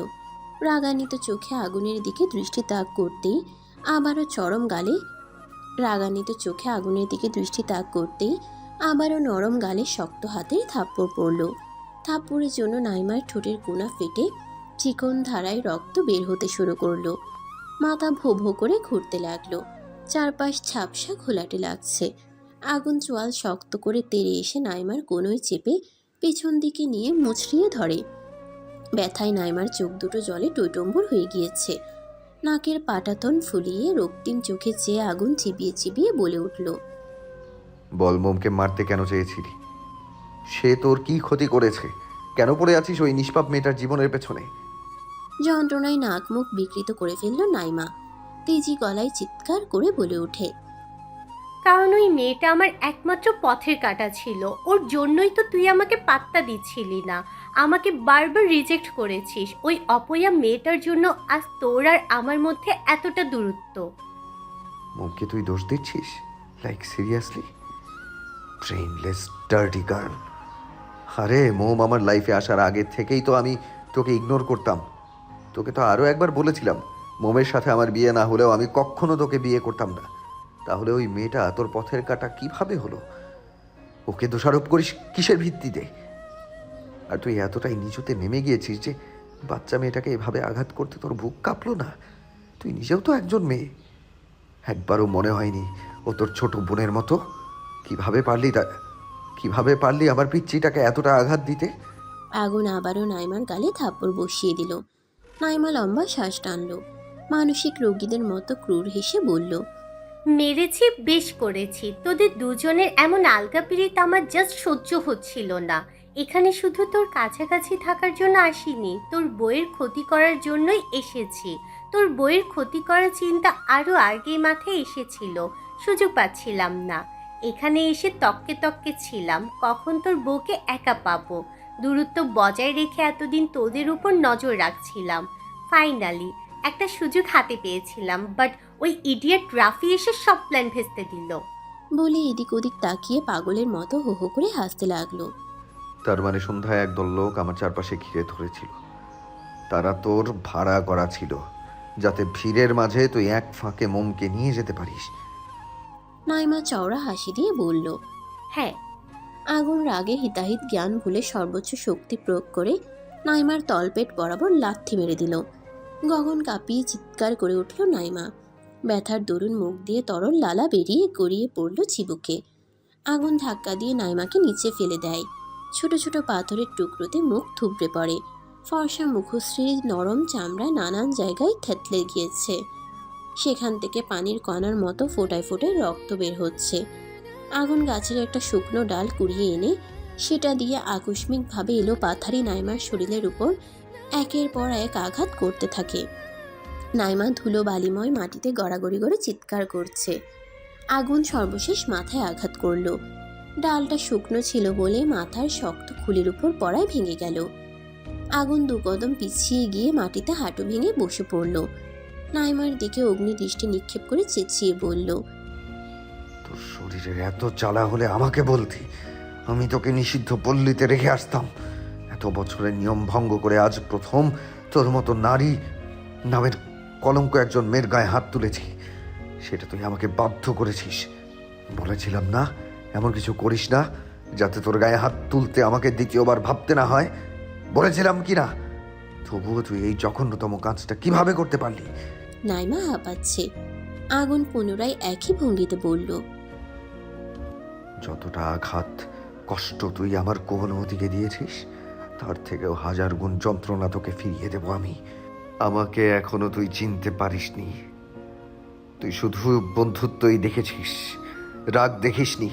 রাগান্বিত চোখে আগুনের দিকে দৃষ্টি তাক করতেই আবারও চরম গালে রাগান্বিত চোখে আগুনের দিকে দৃষ্টি তাক করতেই আবারও নরম গালে শক্ত হাতের থাপ্পড় পড়ল। থাপ্পড়ের জন্য নাইমার ঠোঁটের কোণা ফেটে চিকন ধারায় রক্ত বের হতে শুরু করলো। মাথা ভো ভো করে ঘুরতে লাগলো, চারপাশ ঝাপসা ঘোলাটে লাগছে। আগুন চোয়াল শক্ত করে তেড়ে এসে নাইমার কোনোই চেপে পেছন দিকে নিয়ে মুচড়িয়ে ধরে। ব্যথায় নাইমার চোখ দুটো জলে টইটম্বুর হয়ে গিয়েছে। নাকের পাটাতন ফুলিয়ে রক্তিম চোখে চেয়ে আগুন চিবিয়ে চিবিয়ে বলে উঠল, বল, মোমকে মারতে কেন চেয়েছিলি? সে তোর কি ক্ষতি করেছে? কেন পড়ে আছিস ওই নিষ্পাপ মেয়েটার জীবনের পেছনে? যন্ত্রণায় নাক মুখ বিকৃত করে ফেলল নাইমা। তেজি গলায় চিৎকার করে বলে ওঠে। কারণ ওই মেয়েটা আমার একমাত্র পথের কাঁটা ছিল, ওর জন্যই তো তুই আমাকে পাত্তা দিচ্ছিলি না, আমাকে বারবার রিজেক্ট করেছিস। ওই অপয়া মেয়েটার জন্য আজ তোর আর আমার মধ্যে এতটা দূরত্ব। মোমকে তুই দোষ দিচ্ছিস? Like seriously? Brainless dirty girl. আরে মোম আমার লাইফে আসার আগে থেকেই তো আমি তোকে ইগনোর করতাম। তোকে তো আরও একবার বলেছিলাম মোমের সাথে আমার বিয়ে না হলেও আমি কখনো তোকে বিয়ে করতাম না। তাহলে ওই মেয়েটা তোর পথের কাঁটা কিভাবে হলো? ওকে দোষারোপ করিস কিসের ভিত্তিতে? আর তুই এতটাই নিচুতে নেমে গিয়েছিস যে বাচ্চা মেয়েটাকে এভাবে আঘাত করতে তোর বুক কাঁপলো না? তুই নিজেও তো একজন মেয়ে। একবারও মনে হয়নি ও তোর ছোট বোনের মতো? কিভাবে পারলি আমার পিচ্চিটাকে এতটা আঘাত দিতে? আগুন আবারও নাইমার গালে থাপ্পড় বসিয়ে দিল। নাইমা লম্বা শ্বাস টানল, মানসিক রোগীদের মতো ক্রূর হেসে বলল, মেরেছি, বেশ করেছি। তোদের দুজনের এমন আলগা পিরিত আমার জাস্ট সহ্য হচ্ছিল না। এখানে শুধু তোর কাছাকাছি থাকার জন্য আসিনি, তোর বইয়ের ক্ষতি করার জন্যই এসেছি। তোর বইয়ের ক্ষতি করার চিন্তা আরও আগেই মাথায় এসেছিল, সুযোগ পাচ্ছিলাম না। এখানে এসে তককে তককে ছিলাম কখন তোর বউকে একা পাবো। দূরত্ব বজায় রেখে এতদিন তোদের উপর নজর রাখছিলাম। ফাইনালি একটা সুযোগ হাতে পেয়েছিলাম, বাট ওই ইডিয়েট রাফি এসে সব প্ল্যান ভেস্তে দিল। বলে এদিক ওদিক তাকিয়ে পাগলের মতো হো হো করে হাসতে লাগলো। তার মানে সন্ধ্যায় একদল লোক আমার চারপাশে ঘিরে ধরেছিল। তারা তোর ভাড়া করা ছিল, যাতে ভিড়ের মাঝে তুই এক ফাঁকে মোমকে নিয়ে যেতে পারিস। নাইমা চওড়া হাসি দিয়ে বলল। হ্যাঁ। আগুন রাগে হিতাহিত জ্ঞান ভুলে সর্বোচ্চ শক্তি প্রয়োগ করে নাইমার তলপেট বরাবর লাথি মেরে দিল। গগন কাঁপিয়ে চিৎকার করে উঠল নাইমা। ব্যথার দরুন মুখ দিয়ে তরল লালা বেরিয়ে গড়িয়ে পড়ল চিবুকে। আগুন ধাক্কা দিয়ে নাইমাকে নিচে ফেলে দেয়। ছোট ছোট পাথরের টুকরোতে মুখ থুবড়ে পড়ে। ফর্সা মুখশ্রীর নরম চামড়া নানান জায়গায় থেতলে গিয়েছে। সেখান থেকে পানির কণার মতো ফোটায় ফোটায় রক্ত বের হচ্ছে। আগুন গাছের একটা শুকনো ডাল কুড়িয়ে এনে সেটা দিয়ে আকস্মিকভাবে এলো পাথারি নাইমার শরীরের উপর একের পর এক আঘাত করতে থাকে। নাইমা ধুলো বালিময় মাটিতে গড়াগড়ি করে চিৎকার করছে। আগুন সর্বশেষ মাথায় আঘাত করল। ডালটা শুকনো ছিল বলে মাথার শক্ত খুলির উপর পড়ায় ভেঙে গেল। আগুন দু কদম পিছিয়ে গিয়ে মাটিতে হাঁটু ভেঙে বসে পড়ল। নাইমার দিকে অগ্নিদৃষ্টি নিক্ষেপ করে চেঁচিয়ে বলল, তোর শরীরের এত জ্বালা হলে আমাকে বলতি, আমি তোকে নিষিদ্ধ পল্লীতে রেখে আসতাম। এত বছরের নিয়ম ভঙ্গ করে আজ প্রথম তোর মতো নারী নামের কলঙ্ক একজন মেয়ের গায়ে হাত তুলেছি। সেটা তুই আমাকে বাধ্য করেছিস। বলেছিলাম না এমন কিছু করিস না যাতে তোর গায়ে হাত তুলতে আমাকে দ্বিতীয়বার ভাবতে না হয়? বলেছিলাম কি না? তবুও তুই এই জঘন্যতম কাজটা কিভাবে করতে পারলি? নাইমা হাঁপাচ্ছে। আগুন পুনরায় একই ভঙ্গিতে বলল, যতটা আঘাত কষ্ট তুই আমার কোমলমতিকে দিয়েছিস, তার থেকেও 1000 গুণ যন্ত্রণা তোকে ফিরিয়ে দেব আমি। আমাকে এখনো তুই চিনতে পারিসনি। তুই শুধু বন্ধুত্বই দেখেছিস, রাগ দেখিসনি।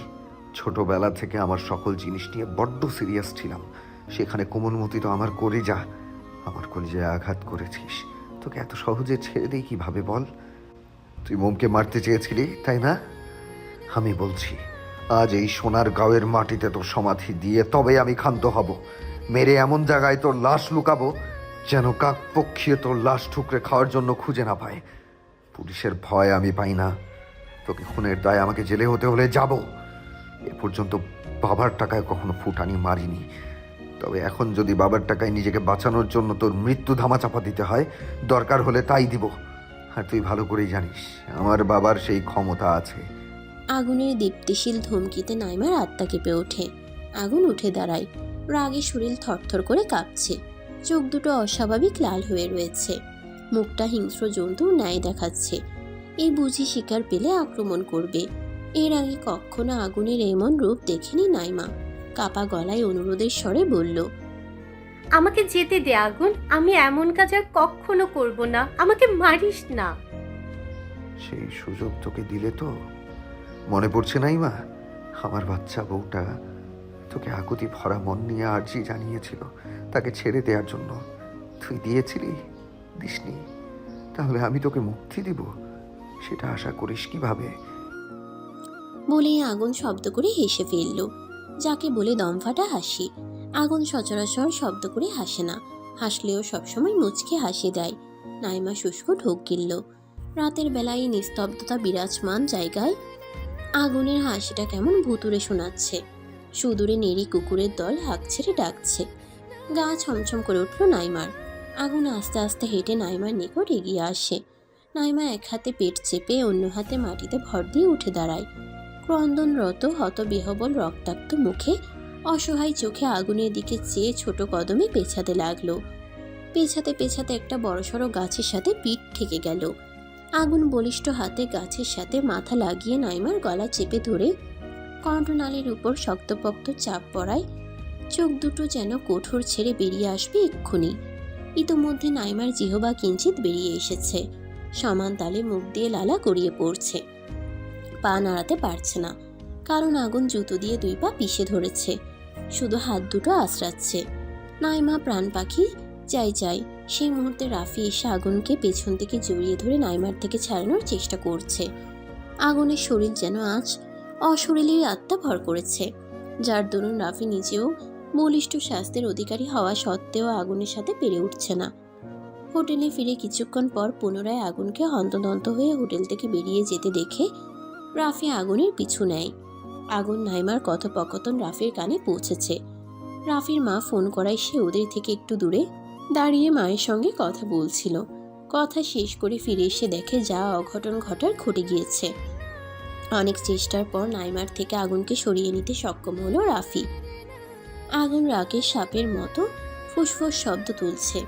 ছোটবেলা থেকে আমার সকল জিনিস নিয়ে বড্ড সিরিয়াস ছিলাম। সেখানে কোমলমতি তো আমার কলিজায় আঘাত করেছিস। তোকে এত সহজে ছেড়ে দিই কিভাবে বল? তুই মোমকে মারতে চেয়েছিলি, তাই না? আমি বলছি, আজ এই সোনার গাঁয়ের মাটিতে তোর সমাধি দিয়ে তবে আমি ক্ষান্ত হব। মেরে এমন জায়গায় তোর লাশ লুকাবো যেন কাক পক্ষীয় তোর লাশ ঠুকরে খাওয়ার জন্য খুঁজে না পায়। পুলিশের ভয় আমি পাই না। তোকে খুনের দায় আমাকে জেলে হতে হলে যাব। এ পর্যন্ত বাবার টাকায় কখনো ফুটানি মারিনি। তবে এখন যদি বাবার টাকায় নিজেকে বাঁচানোর জন্য তোর মৃত্যু ধামাচাপা দিতে হয়, দরকার হলে তাই দিব। আর তুই ভালো করেই জানিস আমার বাবার সেই ক্ষমতা আছে। আগুনের দীপ্তিশীল ধমকিতে নাইমার আত্মা কেঁপে ওঠে। আগুন উঠে দাঁড়ায়। রাগে শরীর থরথর করে কাঁপছে। চোখ দুটো অস্বাভাবিক লাল হয়ে রয়েছে। মুখটা হিংস্র জন্তুর ন্যায় দেখাচ্ছে। এই বুঝি শিকার পেলে আক্রমণ করবে। এর আগে কখনো আগুনের এমন রূপ দেখেনি নাইমা। কাপা গলায় অনুরোধের স্বরে বলল, আমাকে যেতে দে আগুন, আমি এমন কাজ আর কখনো করব না, আমাকে মারিস না। সেই সুযোগ তোকে দিলে তো মনে পড়ছে নাই মা? আমার বাচ্চা বউটা তোকে আকুতি ভরা মন নিয়ে আর্জি জানিয়েছিল তাকে ছেড়ে দেওয়ার জন্য। তুই দিয়েছিলি? দিসনি? তাহলে আমি তোকে মুক্তি দিব? সেটা আশা করিস কিভাবে? বলেই আগুন শব্দ করে হেসে ফেলল, যাকে বলে দমফাটা হাসি। আগুন সচরাচর শব্দ করে হাসে না, হাসলেও সবসময় মুচকে হাসি দেয়। নাইমা শুষ্ক ঢোক গিলল। রাতের বেলায় নিস্তব্ধতা বিরাজমান জায়গায় আগুনের হাসিটা কেমন ভুতুরে শোনাচ্ছে। সুদূরে নেড়ি কুকুরের দল হাঁক ছেড়ে ডাকছে। গা ছমছম করে উঠল নাইমার। আগুন আস্তে আস্তে হেঁটে নাইমার নিকট এগিয়ে আসে। নাইমা এক হাতে পেট চেপে অন্য হাতে মাটিতে ভর দিয়ে উঠে দাঁড়ায়। ক্রন্দনরত হতবিহবল রক্তাক্ত মুখে অসহায় চোখে আগুনের দিকে চেয়ে ছোট কদমে পেছাতে লাগলো। পেছাতে পেছাতে একটা বড়সড় গাছের সাথে পিঠ ঠেকে গেল। আগুন বলিষ্ঠ হাতে গাছের সাথে মাথা লাগিয়ে নাইমার গলা চেপে ধরে কণ্ঠনালীর উপর শক্তপোক্ত চাপ পড়ায়। চোখ দুটো যেন কোঠর ছেড়ে বেরিয়ে আসবে এক্ষুনি। ইতোমধ্যে নাইমার জিহবা কিঞ্চিত বেরিয়ে এসেছে। সমান তালে মুখ দিয়ে লালা গড়িয়ে পড়ছে। পা নাড়াতে পারছে না, কারণ আগুন জুতো দিয়ে 2 পা পিষে ধরেছে। শুধু হাত দুটো আঁচড়াচ্ছে। নাইমা প্রাণ পাখি চাই চাই। সেই মুহূর্তে রাফি এসে আগুনকে পেছন থেকে জড়িয়ে ধরে নাইমার থেকে ছাড়ানোর চেষ্টা করছে। আগুনের শরীর যেন আজ অশরীরী আত্মা ভর করেছে, যার দরুন রাফি নিজেও বলিষ্ঠ স্বাস্থ্যের অধিকারী হওয়া সত্ত্বেও আগুনের সাথে পেরে উঠছে না। হোটেলে ফিরে কিছুক্ষণ পর পুনরায় আগুনকে হন্তদন্ত হয়ে হোটেল থেকে বেরিয়ে যেতে দেখে রাফি আগুনের পিছু নেয়। আগুন নাইমার কথোপকথন রাফির কানে পৌঁছেছে। রাফির মা ফোন করায় সে ওদের থেকে একটু দূরে দাঁড়িয়ে মায়ের সঙ্গে কথা বলছিল। কথা শেষ করে ফিরে এসে দেখে যা অঘটন ঘটার ঘটে গিয়েছে। অনেক চেষ্টার পর নাইমার থেকে আগুনকে সরিয়ে নিতে সক্ষম হলো রাফি। আগুন রাগের সাপের মতো ফুসফুস শব্দ তুলছে।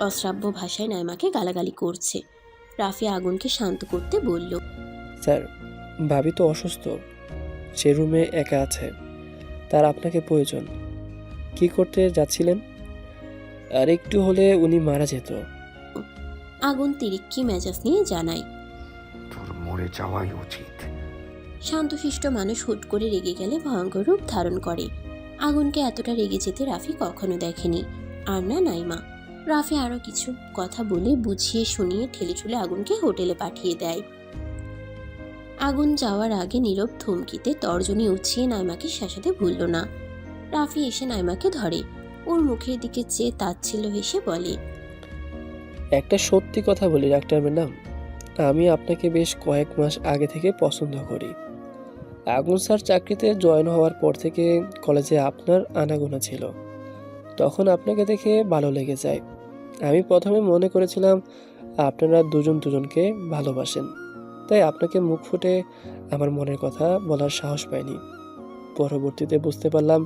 অশ্রাব্য ভাষায় নাইমাকে গালাগালি করছে। রাফি আগুনকে শান্ত করতে বলল, স্যার, ভাবি তো অসুস্থ, সে রুমে একা আছে, তার আপনাকে প্রয়োজন। কি করতে যাচ্ছিলেন? আর একটু হলে উনি মারা যেত। আগুন তিরিক্ষি মেজাজ নিয়ে জানায়। তোর মরে যাওয়াই উচিত। শান্তশিষ্ট মানুষ হুট করে রেগে গেলে ভয়ঙ্কর রূপ ধারণ করে। আগুনকে এতটা রেগে যেতে রাফি কখনো দেখেনি, আর না নাইমা। রাফি আরো কিছু কথা বলে বুঝিয়ে শুনিয়ে ঠেলে ঠুলে আগুনকে হোটেলে পাঠিয়ে দেয়। আগুন যাওয়ার আগে নীরব ধমকিতে তর্জনী উঠিয়ে নাইমাকে শাসাতে ভুলল না। রাফি এসে নাইমাকে ধরে, ওর মুখের দিকে চেয়ে তাচ্ছিল্য হেসে বলে, একটা সত্যি কথা বলি ডাক্তার ম্যাডাম, আমি আপনাকে বেশ কয়েক মাস আগে থেকে পছন্দ করি। আগুন স্যার চাকরিতে জয়েন হওয়ার পর থেকে কলেজে আপনার আনাগোনা ছিল। তখন আপনাকে দেখে ভালো লেগে যায়। আমি প্রথমে মনে করেছিলাম আপনারা দুজন দুজনকে ভালোবাসেন, তাই আপনাকে মুখ ফুটে আমার মনের কথা বলার সাহস পাইনি। পরবর্তীতে বুঝতে পারলাম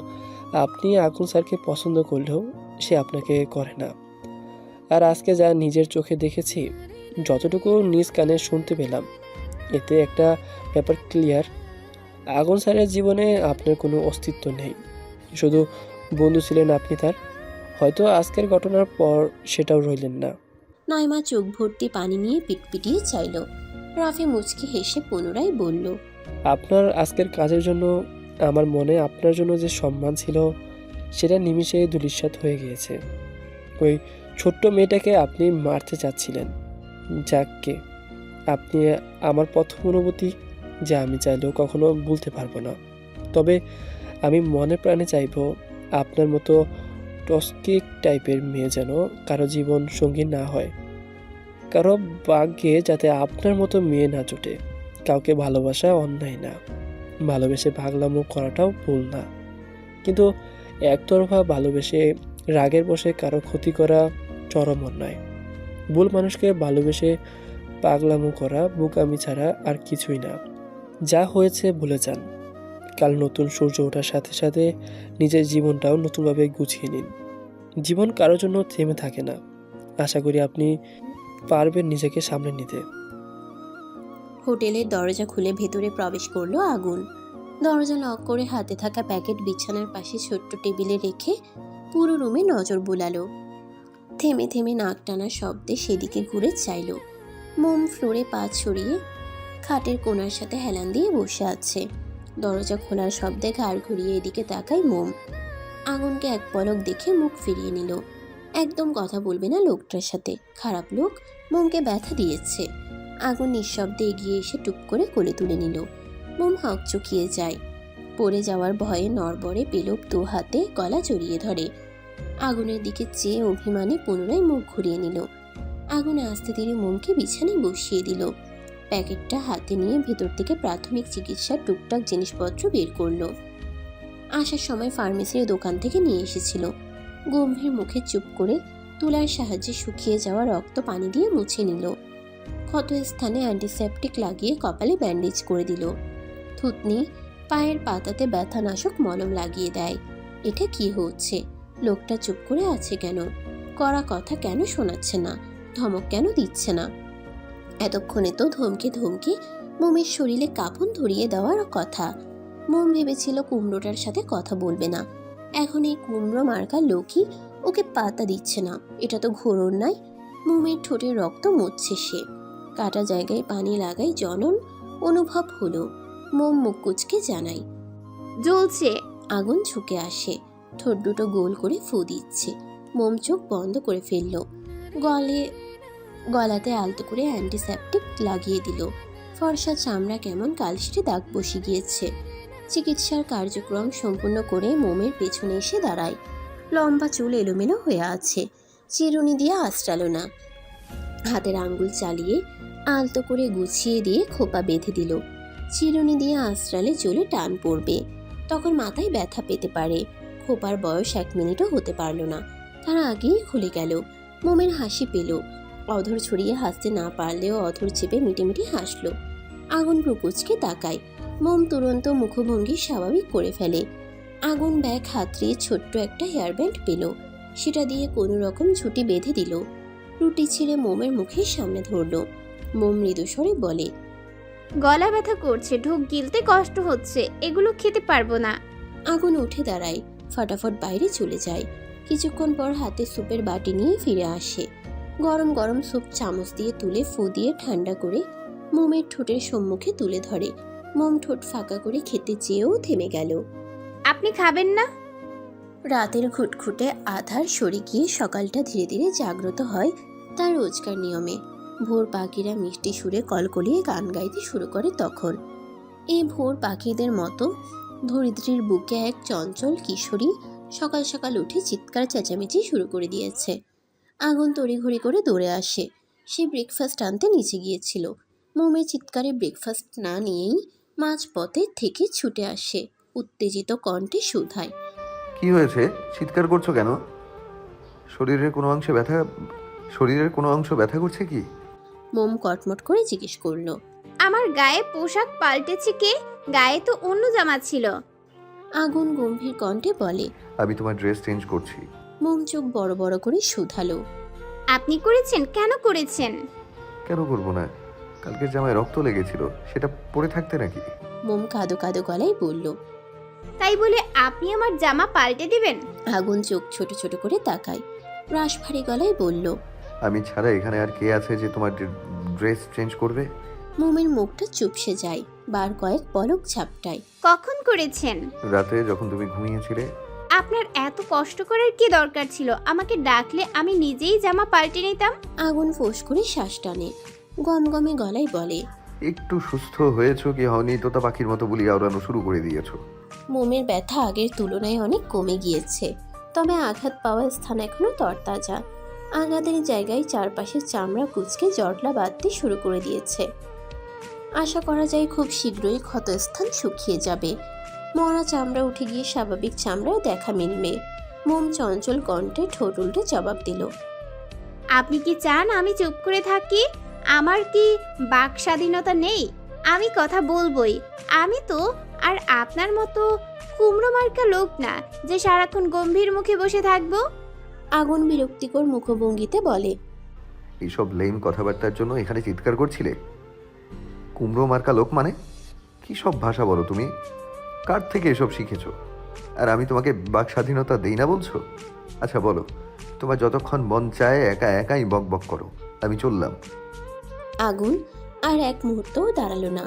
আপনি আগুন স্যারকে পছন্দ করলেও সে আপনাকে করে না। আর আজকে যা নিজের চোখে দেখেছি, যতটুকু নিজ কানে শুনতে পেলাম, এতে একটা ব্যাপার ক্লিয়ার। আগুন স্যারের জীবনে আপনার কোনো অস্তিত্ব নেই, শুধু বন্ধু ছিলেন আপনি তার। হয়তো আজকের ঘটনার পর সেটাও রইলেন না। নাইমা চোখ ভর্তি পানি নিয়ে পিটপিটিয়ে চাইল। রাফি মুচকি হেসে পুনরায় বলল, আপনার আজকের কাজের জন্য আমার মনে আপনার জন্য যে সম্মান ছিল, সেটা নিমিষে ধূলিসাৎ হয়ে গিয়েছে। ওই ছোট্ট মেয়েটাকে আপনি মারতে চাচ্ছিলেন। যাককে, আপনি আমার প্রথম অনুভূতি, যা আমি চাইলেও কখনো ভুলতে পারবো না। তবে আমি মনে প্রাণে চাইব আপনার মতো টস্কিক টাইপের মেয়ে যেন কারো জীবন সঙ্গী না হয়। কারো ভাগ্যে যাতে আপনার মতো মেয়ে না জোটে। কাউকে ভালোবাসা অন্যায় না, ভালোবেসে পাগলামো করাটাও ভুল না, কিন্তু একতরফা ভালোবেসে রাগের বশে কারো ক্ষতি করা চরম অন্যায়। ভুল মানুষকে ভালোবেসে পাগলামো করা বোকামি ছাড়া আর কিছুই না। যা হয়েছে ভুলে যান। কাল নতুন সূর্য ওঠার সাথে সাথে নিজের জীবনটাও নতুনভাবে গুছিয়ে নিন। জীবন কারোর জন্য থেমে থাকে না। আশা করি আপনি পারবেন নিজেকে সামলে নিতে। হোটেলের দরজা খুলে ভেতরে প্রবেশ করলো আগুন। দরজা লক করে হাতে থাকা প্যাকেট বিছানার পাশে ছোট্ট টেবিলে রেখে পুরো রুমে নজর বুলালো। থেমে থেমে নাক টানার শব্দে সেদিকে ঘুরে চাইল। মোম ফ্লোরে পা ছড়িয়ে খাটের কোণার সাথে হেলান দিয়ে বসে আছে। দরজা খোলার শব্দে ঘাড় ঘুরিয়ে এদিকে তাকায় মোম। আগুনকে এক পলক দেখে মুখ ফিরিয়ে নিল। একদম কথা বলবে না লোকটার সাথে, খারাপ লোক, মোমকে ব্যথা দিয়েছে। আগুন নিঃশব্দে এগিয়ে এসে টুপ করে কোলে তুলে নিল। মোম হকচকিয়ে যায়। পড়ে যাওয়ার ভয়ে নড়বড়ে পেলব দু হাতে গলা জড়িয়ে ধরে। আগুনের দিকে চেয়ে অভিমানে পুনরায় মুখ ঘুরিয়ে নিল। আগুন আস্তে ধীরে মোমকে বিছানায় বসিয়ে দিল। প্যাকেটটা হাতে নিয়ে ভেতর থেকে প্রাথমিক চিকিৎসার টুকটাক জিনিসপত্র বের করলো। আসার সময় ফার্মেসির দোকান থেকে নিয়ে এসেছিল। গম্ভীর মুখে চুপ করে তুলার সাহায্যে শুকিয়ে যাওয়া রক্ত পানি দিয়ে মুছে নিল। ক্ষত স্থানে অ্যান্টিসেপটিক লাগিয়ে কপালে ব্যান্ডেজ করে দিল। থুতনি পায়ের পাতাতে ব্যথানাশক মলম লাগিয়ে দেয়। এটা কি হচ্ছে? লোকটা চুপ করে আছে কেন? কড়া কথা কেন শোনাচ্ছে না? ধমক কেন দিচ্ছে না? এতক্ষণে তো ধমকে ধমকে মোমের শরীরে কাঁপন ধরিয়ে দেওয়ার কথা। মোম ভেবেছিল কুমড়োটার সাথে কথা বলবে না। এখন এই কুমড়ো মার্কা লোকই ওকে পাতা দিচ্ছে না। এটা তো ঘোর অন্যায়। মোমের ঠোঁটের রক্ত মুছছে সে। কাটা জায়গায় পানি লাগাই জনন অনুভব হলো। মোম মুখ কুচকে জানায়, জ্বলছে। আগুন ঝুঁকে আসে। ঠোঁট দুটো গোল করে ফু দিচ্ছে। মোম চোখ বন্ধ করে ফেলল। গলাতে আলতো করে অ্যান্টিসেপটিক লাগিয়ে দিল। ফর্সা চামড়া কেমন কালশিটে দাগ বসে গিয়েছে। চিকিৎসার কার্যক্রম সম্পূর্ণ করে মোমের পেছনে এসে দাঁড়ায়। লম্বা চুল এলোমেলো হয়ে আছে। চিরুনি দিয়ে আঁচড়ালো না। হাতের আঙ্গুল চালিয়ে আলতো করে গুছিয়ে দিয়ে খোপা বেঁধে দিল। চিরুনি দিয়ে আঁচড়ালে চুলে টান পড়বে, তখন মাথায় ব্যথা পেতে পারে। খোপার বয়স 1 মিনিটও হতে পারল না, তার আগেই খুলে গেল। মোমের হাসি পেল। অধর ছড়িয়ে হাসতে না পারলেও অধর চেপে মিটিমিটি হাসলো। আগুন প্রকুচকে তাকায়। মোম তুরন্ত মুখভঙ্গি স্বাভাবিক করে ফেলে। আগুন ব্যাগ হাতড়িয়ে ছোট্ট একটা হেয়ারব্যান্ড পেল। সেটা দিয়ে কোনো রকম ঝুঁটি বেঁধে দিল। রুটি ছিঁড়ে মোমের মুখের সামনে ধরল। মোম মৃদু স্বরে বলে, গলা ব্যথা করছে, ঢোক গিলতে কষ্ট হচ্ছে, এগুলো খেতে পারবো না। আগুন উঠে দাঁড়ায়। ফটাফট বাইরে চলে যায়। কিছুক্ষণ পর হাতে স্যুপের বাটি নিয়ে ফিরে আসে। গরম গরম স্যুপ চামচ দিয়ে তুলে ফু দিয়ে ঠান্ডা করে মোমের ঠোঁটের সম্মুখে তুলে ধরে। মোম ঠোঁট ফাঁকা করে খেতে চেয়েও থেমে গেল। আপনি খাবেন না? রাতের ঘুটঘুটে আধার সরে গিয়ে সকালটা ধীরে ধীরে জাগ্রত হয় তার রোজকার নিয়মে। ভোর পাখিরা মিষ্টি সুরে কলকলিয়ে গান গাইতে শুরু করে তখন। এই ভোর পাখিদের মতো ধরিত্রীর বুকে এক চঞ্চল কিশোরী সকাল সকাল উঠে চিৎকার চেঁচামেচি শুরু করে দিয়েছে। আগুন তড়িঘড়ি করে দৌড়ে আসে। সে ব্রেকফাস্ট আনতে নিচে গিয়েছিল। মোমের চিৎকারে ব্রেকফাস্ট না নিয়েই মাঝপথে থেকে ছুটে আসে। উত্তেজিত কণ্ঠে শুধায়, কি হয়েছে? চিৎকার করছো কেন? শরীরের কোনো অংশ ব্যথা করছে কি? মোম কটমট করে জিজ্ঞেস করলো। আমার গায়ে পোশাক পাল্টেছে কে? গায়ে তো অন্য জামা ছিল। আগুন গম্ভীর কণ্ঠে বলে। আমি তোমার ড্রেস চেঞ্জ করছি। মোম চোখ বড় বড় করে শুধালো। আপনি করেছেন? কেন করেছেন? কেন করবো না? কালকের জামায় রক্ত লেগেছিল, সেটা পরে থাকতে নাকি? মোম কাঁদো কাঁদো গলায় বলল। তাই বলে আপনি আমার জামা পাল্টে দিবেন? আগুন চোখ ছোট ছোট করে তাকায়। রাশ ভারী গলায় বলল, আমি ছাড়া এখানে আর কে আছে যে তোমার ড্রেস চেঞ্জ করবে? মোমের মুখটা চুপসে যায়। বার কয়েক পলক ঝাপটায়। কখন করেছেন? রাতে যখন তুমি ঘুমিয়েছিলে। আপনার এত কষ্ট করার কি দরকার ছিল? আমাকে ডাকলে আমি নিজেই জামা পাল্টে নিতাম। আগুন ফোঁস করে শ্বাস টানে। গমগমে গলায় বলে, একটু সুস্থ হয়েছো কি হয়নি তোতা পাখির মতো বলি আওড়ানো শুরু করে দিয়েছো। মোমের ব্যথা আগের তুলনায় অনেক কমে গিয়েছে, তবে আঘাত পাওয়া স্থান এখনো তরতাজা। আঘাতের জায়গায় চারপাশের চামড়া কুঁচকে জটলা বাঁধতে শুরু করে দিয়েছে। আশা করা যায় খুব শীঘ্রই ক্ষতস্থান শুকিয়ে যাবে। মরা চামড়া উঠে গিয়ে স্বাভাবিক চামড়ায় দেখা মিলবে। মোম চঞ্চল কণ্ঠে ঠোঁট উল্টে জবাব দিল, আপনি কি চান আমি চুপ করে থাকি? আমার কি বাক স্বাধীনতা নেই? আমি কথা বলবই। আমি তো আর আপনার মতো কুমড়ো মার্কা লোক না যে সারাক্ষণ গম্ভীর মুখে বসে থাকবো। আগুন বিরক্তিকর মুখভঙ্গিতে বলে, এইসব লেম কথাবার্তার জন্য এখানে চিৎকার করছিলে? কুমড়ো মার্কা লোক মানে কি সব ভাষা বলো তুমি? কার থেকে এসব শিখেছো? আর আমি তোমাকে বাক স্বাধীনতা দেই না বলছো? আচ্ছা বলো, তোমার যতক্ষণ মন চায় একা একাই বক বক করো, আমি চললাম। আগুন আর এক মুহূর্তও দাঁড়ালো না।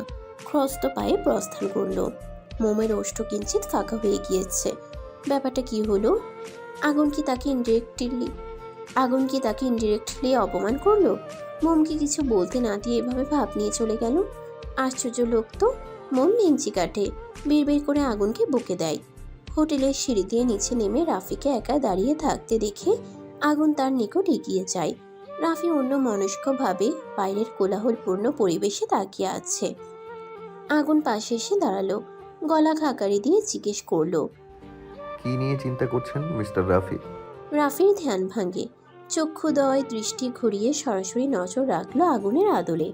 খ্রস্ত পায়ে প্রস্থান করলো। মোমের ওষ্ঠ কিঞ্চিত ফাঁকা হয়ে গিয়েছে। ব্যাপারটা কি হলো? আগুন কি তাকে ইনডিরেক্টলি অপমান করলো? মোমকে কিছু বলতে না দিয়ে এভাবে ভাব নিয়ে চলে গেল। আশ্চর্য লোক তো। মোম নেংচি কাটে, বিড়বিড় করে আগুনকে বকে দেয়। হোটেলের সিঁড়ি দিয়ে নিচে নেমে রাফিকে একা দাঁড়িয়ে থাকতে দেখে আগুন তার নিকট এগিয়ে যায়। রাফি অন্য মনস্কভাবে বাইরের কোলাহলপূর্ণ পরিবেশে তাকিয়ে আছে। আগুন পাশে এসে দাঁড়ালো, গলা খাকারি দিয়ে জিজ্ঞেস করলো, কি নিয়ে চিন্তা করছেন মিস্টার রাফি? রাফির ধ্যান ভাঙে, চক্ষুদয় দৃষ্টি ঘুরিয়ে সরাসরি নজর রাখলো আগুনের আদলে।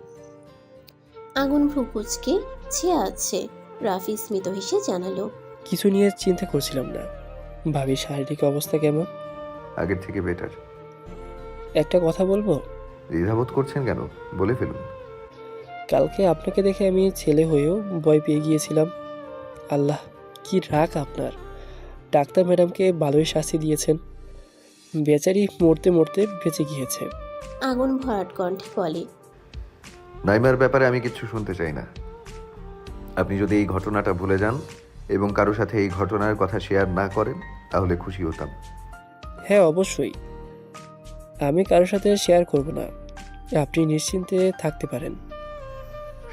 আগুন ভ্রুকুচকে চেয়ে আছে। রাফি স্মিত হেসে জানালো, কিছু নিয়ে চিন্তা করছিলাম না। ভাবির শারীরিক অবস্থা কেমন? আগের থেকে বেটার। একটা কথা বলবো? দ্বিধাবোধ করছেন কেন? বলে ফেলুন। কালকে আপনাকে দেখে আমি ছেলে হয়েও ভয় পেয়ে গিয়েছিলাম। আল্লাহ, কি রাগ আপনার! ডাক্তার ম্যাডামকে ভালোই শাস্তি দিয়েছেন। বেচারি মরতে মরতে বেঁচে গিয়েছে। আগুন ভরাট কণ্ঠে বলে, নাইমার ব্যাপারে আমি কিচ্ছু শুনতে চাই না। আপনি যদি এই ঘটনাটা ভুলে যান এবং কারো সাথে এই ঘটনার কথা শেয়ার না করেন তাহলে খুশি হতাম। হ্যাঁ, অবশ্যই। আমি কারোর সাথে শেয়ার করব না। আপনি নিশ্চিন্তে থাকতে পারেন।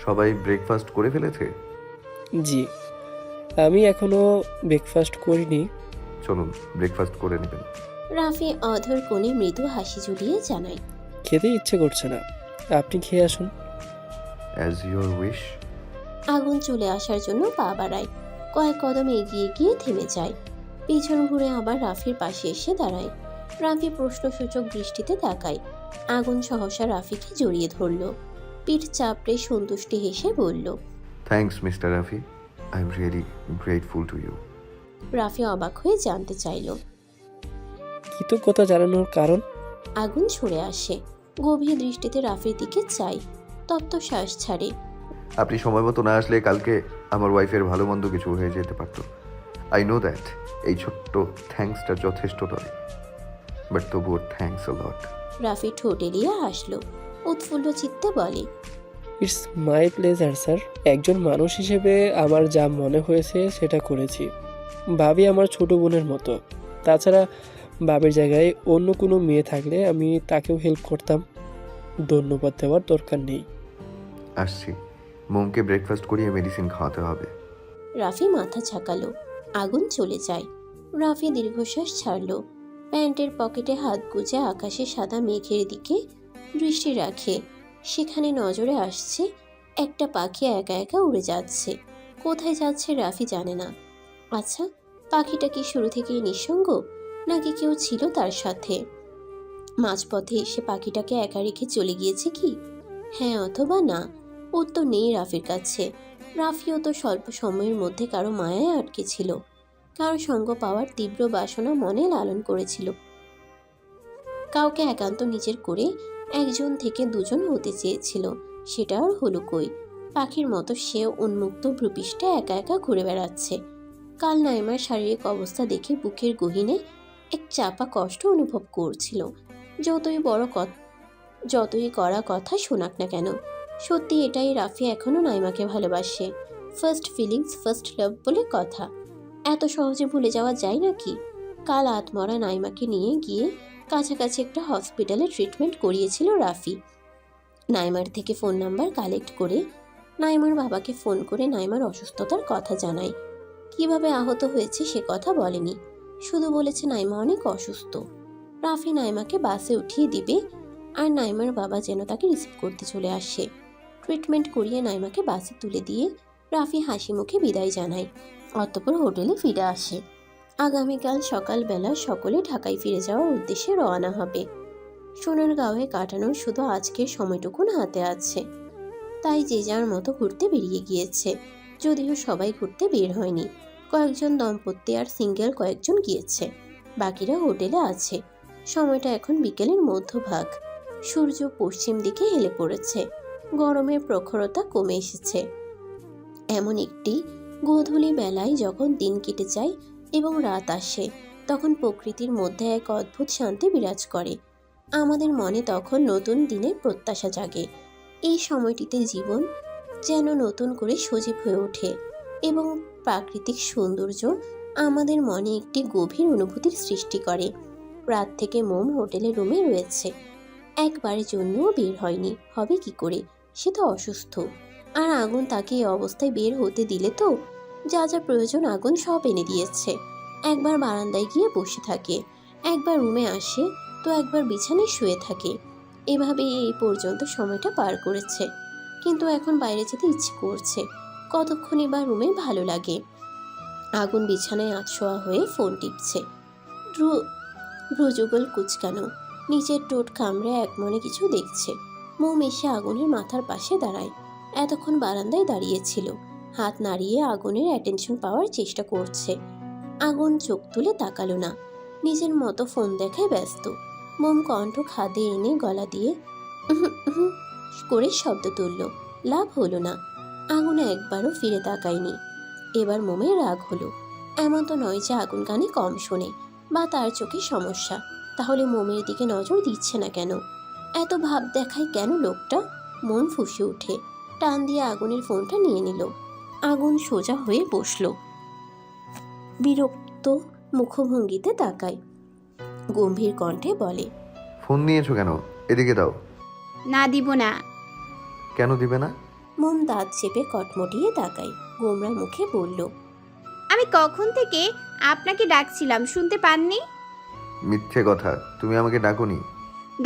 সবাই ব্রেকফাস্ট করে ফেলেছে? জি, আমি এখনো ব্রেকফাস্ট করিনি। চলুন ব্রেকফাস্ট করে নেবেন। রাফি অধর কোণে মৃদু হাসি ঝুলিয়ে জানায়, খেতে ইচ্ছে করছে না, আপনি খেয়ে আসুন। As your wish. আগুন চলে আসার জন্য পা বাড়ায়, কয়েক কদম এগিয়ে গিয়ে থেমে যায়। পিছন ঘুরে আবার রাফির পাশে এসে দাঁড়ায়। রাফি প্রশ্নসূচক দৃষ্টিতে তাকায়। আগুন সহসা রাফিকে জড়িয়ে ধরল, পিঠ চাপড়ে সন্তুষ্টি হেসে বলল, thanks mister Rafi, I am really grateful to you. Rafi অবাক হয়ে জানতে চাইল। কৃতজ্ঞতা জানানোর কারণ? আগুন ছুড়ে আসে, গভীর দৃষ্টিতে রাফির দিকে চাই, তপ্ত শ্বাস ছাড়ে। আপনি সময় মতো না আসলে কালকে আমার ওয়াইফের ভালো মন্দ কিছু হয়ে যেতে পারতো। আই নো দ্যাট এই ছোট্ট থ্যাঙ্কসটা যথেষ্ট নয়, বাট তবুও থ্যাঙ্কস আ লট। রাফি ঠোঁট এলিয়ে হাসলো, উৎফুল্ল চিত্তে বলে, ইটস মাই প্লেজার স্যার। একজন মানুষ হিসেবে আমার যা মনে হয়েছে সেটা করেছি। ভাবি আমার ছোট বোনের মতো। তাছাড়া বাবের জায়গায় অন্য কোনো মেয়ে থাকলে আমি তাকেও হেল্প করতাম। ধন্যবাদ দেওয়ার দরকার নেই। আসছি, মোমকে ব্রেকফাস্ট করিয়ে মেডিসিন খাওয়াতে হবে। রাফি মাথা ঝাঁকালো, আগুন চলে যায়। রাফি দীর্ঘশ্বাস ছাড়লো, প্যান্টের পকেটে হাত গুজে আকাশে সাদা মেঘের দিকে দৃষ্টি রাখে। সেখানে নজরে আসছে একটা পাখি একা একা উড়ে যাচ্ছে। কোথায় যাচ্ছে রাফি জানে না। আচ্ছা, পাখিটা কি শুরু থেকেই নিঃসঙ্গ, নাকি কেউ ছিল তার সাথে? মাঝপথে এসে পাখিটাকে একা রেখে চলে গিয়েছে কি? হ্যাঁ অথবা না, উত্তর নেই রাফির কাছে। রাফিও তো স্বল্প সময়ের মধ্যে কারো মায়ায় আটকে ছিল, কারো সঙ্গ পাওয়ার তীব্র বাসনা মনে লালন করেছিল। কাউকে একান্ত নিজের করে একজন থেকে দুজন হতে চেয়েছিল, সেটা আর হলো কই। পাখির মতো সেও উন্মুক্ত ভ্রূপৃষ্ঠে একা একা ঘুরে বেড়াচ্ছে। কাল নাইমার শারীরিক অবস্থা দেখে বুকের গহীনে এক চাপা কষ্ট অনুভব করছিল। যতই করা কথা শোনাক না কেন, সত্যি এটাই, রাফি এখনো নাইমাকে ভালোবাসে। ফার্স্ট ফিলিংস ফার্স্ট লাভ বলে কথা, এত সহজে ভুলে যাওয়া যায় নাকি? কাল আতমরা নাইমাকে নিয়ে গিয়ে কাছাকাছি একটা হসপিটালে ট্রিটমেন্ট করিয়েছিল রাফি। নাইমার থেকে ফোন নাম্বার কালেক্ট করে নাইমার বাবাকে ফোন করে নাইমার অসুস্থতার কথা জানায়। কিভাবে আহত হয়েছে সে কথা বলেনি, শুধু বলেছে নাইমা অনেক অসুস্থ। রাফি নাইমাকে বাসে উঠিয়ে দিবে আর নাইমার বাবা যেন তাকে রিসিভ করতে চলে আসে। ট্রিটমেন্ট করিয়ে নাইমাকে বাসে তুলে দিয়ে রাফি হাসি মুখে বিদায় জানায়। অতঃপর হোটেলে ফিরে আসে। আগামীকাল সকালবেলা সকলে ঢাকায় ফিরে যাওয়ার উদ্দেশ্যে রওনা হবে। সোনারগাঁওয়ে কাটানোর শুধু আজকের সময়টুকুন হাতে আছে, তাই যে যার মতো ঘুরতে বেরিয়ে গিয়েছে। যদিও সবাই ঘুরতে বের হয়নি, কয়েকজন দম্পতি আর সিঙ্গেল কয়েকজন গিয়েছে, বাকিরা হোটেলে আছে। সময়টা এখন বিকেলের মধ্যভাগ। সূর্য পশ্চিম দিকে হেলে পড়েছে, গরমের প্রখরতা কমে এসেছে। এমন একটি গোধূলি বেলায় যখন দিন কেটে যায় এবং রাত আসে, তখন প্রকৃতির মধ্যে এক অদ্ভুত শান্তি বিরাজ করে। আমাদের মনে তখন নতুন দিনের প্রত্যাশা জাগে। এই সময়টিতে জীবন যেন নতুন করে সজীব হয়ে ওঠে এবং প্রাকৃতিক সৌন্দর্য আমাদের মনে একটি গভীর অনুভূতির সৃষ্টি করে। রাত থেকে মোম হোটেলের রুমে রয়েছে। একবারের জন্যও বের হয়নি, হবে কি করে? সে তো অসুস্থ। আর আগুন তাকে এই অবস্থায় বের হতে দিলে তো? যা যা প্রয়োজন আগুন সব এনে দিয়েছে। একবার বারান্দায় গিয়ে বসে থাকে, একবার রুমে আসে, তো একবার বিছানায় শুয়ে থাকে। এভাবেই এই পর্যন্ত সময়টা পার করেছে। কিন্তু এখন বাইরে যেতে ইচ্ছে করছে। কতক্ষণই বা রুমে ভালো লাগে। আগুন বিছানায় আতশোয়া হয়ে ফোন টিপছে। ভ্রুযুগল কুচকানো, নিচের ঠোঁট কামড়ে একমনে কিছু দেখছে। মোম এসে আগুনের মাথার পাশে দাঁড়ায়। এতক্ষণ বারান্দায় দাঁড়িয়েছিল, হাত নাড়িয়ে আগুনের অ্যাটেনশন পাওয়ার চেষ্টা করছে। আগুন চোখ তুলে তাকালো না, নিজের মতো ফোন দেখায় ব্যস্ত। মোম কণ্ঠ খাদে এনে গলা দিয়ে উহুম উহুম করে শব্দ তুলল। লাভ হলো না। আগুন একবারও ফিরে তাকায়নি। এবার মোমের রাগ হলো। এমন তো নয় যে আগুন কানে কম শোনে বা তার চোখে সমস্যা। তাহলে মোমের দিকে নজর দিচ্ছে না কেন? এত ভাব দেখায় কেন লোকটা? মন ফুঁসে ওঠে। টান দিয়ে আগুনের ফোনটা নিয়ে নিল। আগুন সোজা হয়ে বসলো, বিরক্ত মুখভঙ্গিতে তাকায়। গম্ভীর কণ্ঠে বলে, ফোন নিয়েছো কেন? এদিকে দাও। না দিব না। কেন দিবে না? মোম দাঁত চেপে কটমটিয়ে তাকায়। গোমরা মুখে বলল, আমি কখন থেকে আপনাকে ডাকছিলাম, শুনতে পাননি? মিথ্যে কথা, তুমি আমাকে ডাকোনি।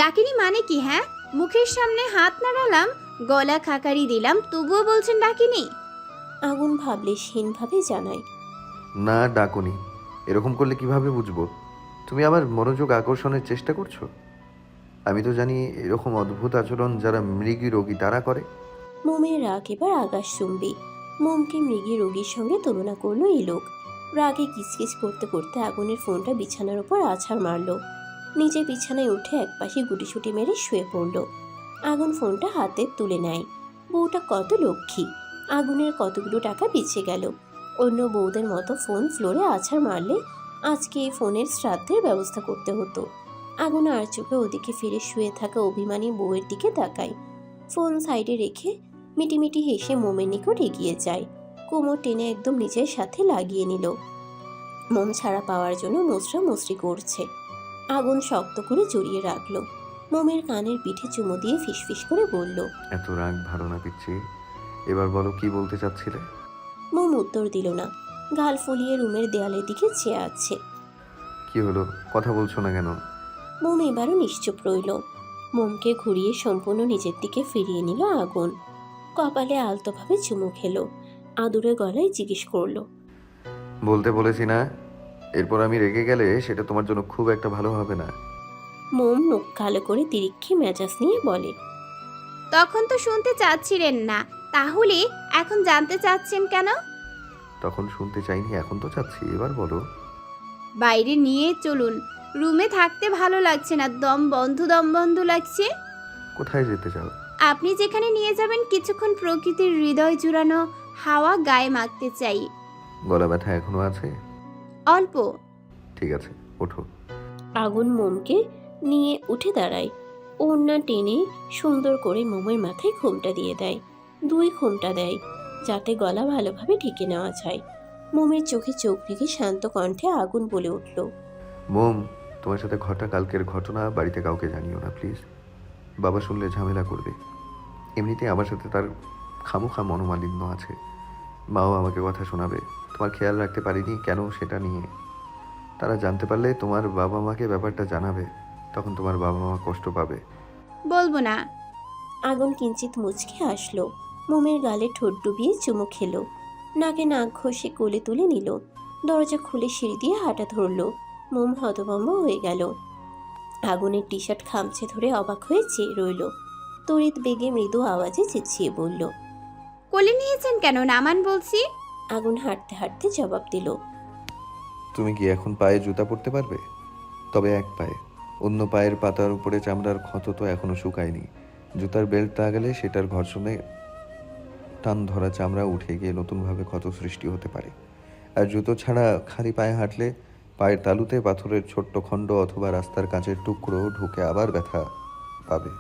ডাকিনি মানে কি? হ্যাঁ, মুখের সামনে হাত নাড়ালাম, গলা খাকারি দিলাম, তবুও বলছেন ডাকিনি? আগুন ভাবলেশহীনভাবে জানায়, না, ডাকোনি। এরকম করলে কিভাবে বুঝবো? তুমি আমার মনোযোগ আকর্ষণের চেষ্টা করছো। আমি তো জানি এরকম অদ্ভুত আচরণ যারা মৃগী রোগী তারা করে। মোমের রাগ এবার আকাশচুম্বী। মোমকে মৃগী রোগীর সঙ্গে তুলনা করলো এই লোক। রাগে কিচকিচ করতে করতে আগুনের ফোনটা বিছানার উপর আছাড় মারল। নিজে বিছানায় উঠে একপাশে গুটিসুটি মেরে শুয়ে পড়ল। আগুন ফোনটা হাতে তুলে নেয়। বউটা কত লক্ষ্মী। আগুনের কতগুলো টাকা বেঁচে গেল। অন্য বউদের মতো ফোন ফ্লোরে আছাড় মারলে আজকে এই ফোনের শ্রাদ্ধের ব্যবস্থা করতে হতো। আগুন আর চোখে ওদিকে ফিরে শুয়ে থাকা অভিমানী বউয়ের দিকে তাকায়। ফোন সাইডে রেখে মিটিমিটি হেসে মোমের নিকট এগিয়ে যায়। কোমর টেনে একদম নিজের সাথে লাগিয়ে নিল। মোম ছাড়া পাওয়ার জন্য মুচড়ামুচড়ি করছে। আগুন শক্ত করে জড়িয়ে রাখলো। মোমের কানের পিঠে চুমু দিয়ে ফিসফিস করে বলল, এত রাগ ভালো না পিচ্ছি। এবার বলো কি বলতে চাচ্ছিলে? মোম উত্তর দিল না। গাল ফুলিয়ে রুমের দেয়ালের দিকে চেয়ে আছে। কি হলো, কথা বলছো না কেন? মোম এবারও নিশ্চুপ রইল। মোমকে ঘুরিয়ে সম্পূর্ণ নিজের দিকে ফিরিয়ে নিল আগুন। কপালে আলতোভাবে চুমু খেলো। আদুরে গলায় জিজ্ঞেস করলো, বলতে বলেছি না? এরপর আমি রেগে গেলে সেটা তোমার জন্য খুব একটা ভালো হবে না। মোম মুখ কালো করে তিরিক্ষি মেজাজ নিয়ে বলে, তখন তো শুনতে চাচ্ছিলেন না, তাহলে এখন জানতে চাচ্ছেন কেন? তখন শুনতে চাইনি, এখন তো চাচ্ছি। এবার বলো। বাইরে নিয়ে চলুন, রুমে থাকতে ভালো লাগছে না, দম বন্ধ লাগছে। কোথায় যেতে চাও? আপনি যেখানে নিয়ে যাবেন কিছুক্ষণ প্রকৃতির হৃদয় জুড়ানো হাওয়া গায়ে মাখতে চাই। গলা ব্যথা এখনো আছে? অল্প। ঠিক আছে, ওঠো। আগুন মোমকে নিয়ে উঠে দাঁড়ায়। ওড়না টেনে সুন্দর করে মোমের মাথায় ঘোমটা দিয়ে দেয়। 2 ঘোমটা দেয়, যাতে গলা ভালোভাবে ঢেকে নেওয়া যায়। মোমের চোখে চোখ রেখে শান্ত কণ্ঠে আগুন বলে উঠল, মোম, তোমার সাথে ঘটা কালকের ঘটনা বাড়িতে কাউকে জানিও না প্লিজ। বাবা শুনলে ঝামেলা করবে। এমনিতেই আমার সাথে তার খামোখা মনোমালিন্য আছে। মাও আমাকে কথা শোনাবে। তোমার খেয়াল রাখতে পারিনি কেন সেটা নিয়ে। তারা জানতে পারলে তোমার বাবা মাকে ব্যাপারটা জানাবে। তখন তোমার বাবা মা কষ্ট পাবে। বলবো না। আগুন কিঞ্চিত মুচকে আসলো। মোমের গালে ঠোঁট ডুবিয়ে চুমু খেলো। নাকে নাক ঘষে কোলে তুলে নিল। দরজা খুলে সিঁড়ি দিয়ে হাঁটা ধরল। মোম হতভম্ব হয়ে গেল। আগুনের টি শার্ট খামচে ধরে অবাক হয়ে চেয়ে রইল। তড়িৎ বেগে মৃদু আওয়াজে চেঁচিয়ে বলল, কোলে নিয়েছেন কেন? নামান বলছি। আগুন হাঁটতে হাঁটতে জবাব দিল, তুমি কি এখন পায়ে জুতা পরতে পারবে? তবে এক পায়ে। অন্য পায়ের পাতার উপরে চামড়ার ক্ষত তো এখনো শুকায়নি। জুতার বেল্ট লাগালে সেটার ঘর্ষণে টান ধরা চামড়া উঠে গিয়ে নতুনভাবে ক্ষত সৃষ্টি হতে পারে। আর জুতো ছাড়া খালি পায়ে হাঁটলে পায়ের তালুতে পাথরের ছোট্ট খণ্ড অথবা রাস্তার কাঁচের টুকরো ঢুকে আবার ব্যথা পাবে।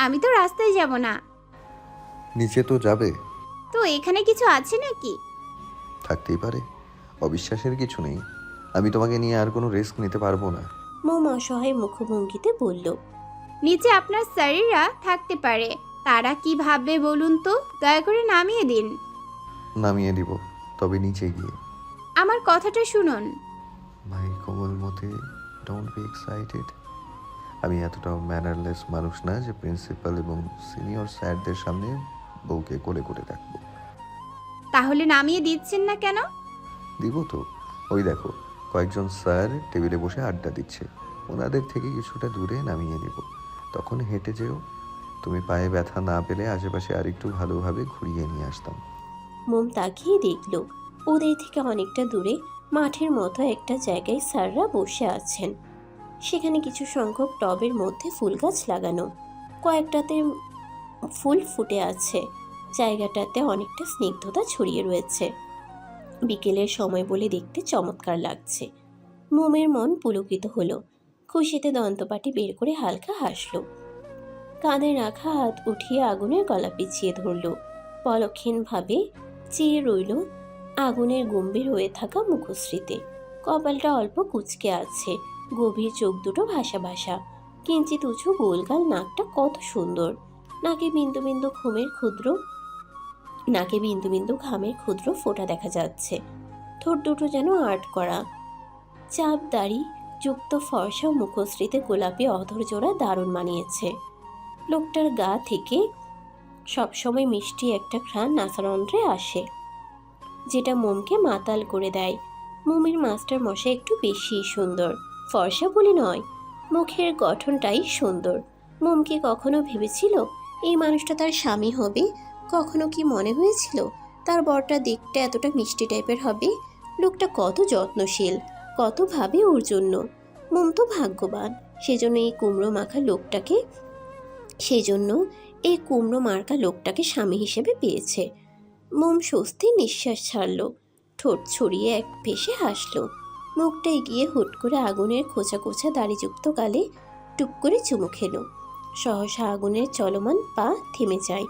আমি তো রাস্তায় যাব না। নিচে তো যাবে। তো এখানে কিছু আছে নাকি? থাকতেই পারে, অবিশ্বাসের কিছু নেই। আমি তোমাকে নিয়ে আর কোনো রিস্ক নিতে পারবো না। মোম অসহায় মুখভঙ্গিতে বলল, নিচে আপনার স্যারেরা থাকতে পারে, তারা কি ভাববে বলুন তো? দয়া করে নামিয়ে দিন। নামিয়ে দিব, তবে নিচে গিয়ে। আমার কথাটা শুনুন। মাই কোমলমতি, ডোন্ট বি এক্সাইটেড। আমি এতটাও ম্যানারলেস মানুষ না যে প্রিন্সিপাল এবং সিনিয়র স্যারদের সামনে বউকে কোলে করে রাখবো। তাহলে নামিয়ে দিচ্ছেন না কেন? দিব তো। ওই দেখো, কয়েকজন স্যার টেবিলে বসে আড্ডা দিচ্ছে, ওনাদের থেকে কিছুটা দূরে নামিয়ে দিব। তখন হেঁটে যেও, তুমি পায়ে ব্যথা না পেলে আশেপাশে আরেকটু ভালোভাবে ঘুরিয়ে নিয়ে আসতাম। মোম তাকিয়ে দেখল ওদের থেকে অনেকটা দূরে মাঠের মতো একটা জায়গায় স্যাররা বসে আছেন। সেখানে কিছু সংখ্যক টবের মধ্যে ফুল গাছ লাগানো, কয়েকটাতে ফুল ফুটে আছে। জায়গাটাতে অনেকটা স্নিগ্ধতা ছড়িয়ে রয়েছে। বিকেলের সময় বলে দেখতে চমৎকার লাগছে। মোমের মন পুলকিত হলো, খুশিতে দন্তপাটি বের করে হালকা হাসলো। কাঁধে রাখা হাত উঠিয়ে আগুনের গলা পিছিয়ে ধরল, পলক্ষীনভাবে চেয়ে রইল আগুনের গম্ভীর হয়ে থাকা মুখশ্রীতে। কপালটা অল্প কুঁচকে আছে, গভীর চোখ দুটো ভাসা ভাসা, কিঞ্চিত উঁচু গোলগাল নাকটা কত সুন্দর। নাকে বিন্দু বিন্দু ঘামের ক্ষুদ্র ফোঁটা দেখা যাচ্ছে। ঠোঁট দুটো যেন আর্ট করা। চাপ দাড়ি যুক্ত ফর্সা মুখশ্রীতে গোলাপি অধর জোড়া দারুণ মানিয়েছে। লোকটার গা থেকে সবসময় মিষ্টি একটা ঘ্রাণ নাসারন্ধ্রে আসে, যেটা মোমকে মাতাল করে দেয়। মোমের মাস্টার মশাই একটু বেশি সুন্দর, ফর্সা বলে নয়, মুখের গঠনটাই সুন্দর। মোম কি কখনো ভেবেছিল এই মানুষটা তার স্বামী হবে? কখনো কি মনে হয়েছিল তার বরটা দেখতে এতটা মিষ্টি টাইপের হবে? লোকটা কত যত্নশীল, কত ভাবে ওর জন্য। মোম তো ভাগ্যবান, সেজন্য এই কুমড়ো মার্কা লোকটাকে স্বামী হিসেবে পেয়েছে। মোম স্বস্তির নিঃশ্বাস ছাড়ল, ঠোঁট ছড়িয়ে এক ভেসে হাসলো। মুখটা এগিয়ে হুট করে আগুনের খোঁচা খোঁচা দাড়িযুক্ত গালে টুপ করে চুমু খেলো। সহসা আগুনের চলমান পা থেমে যায়।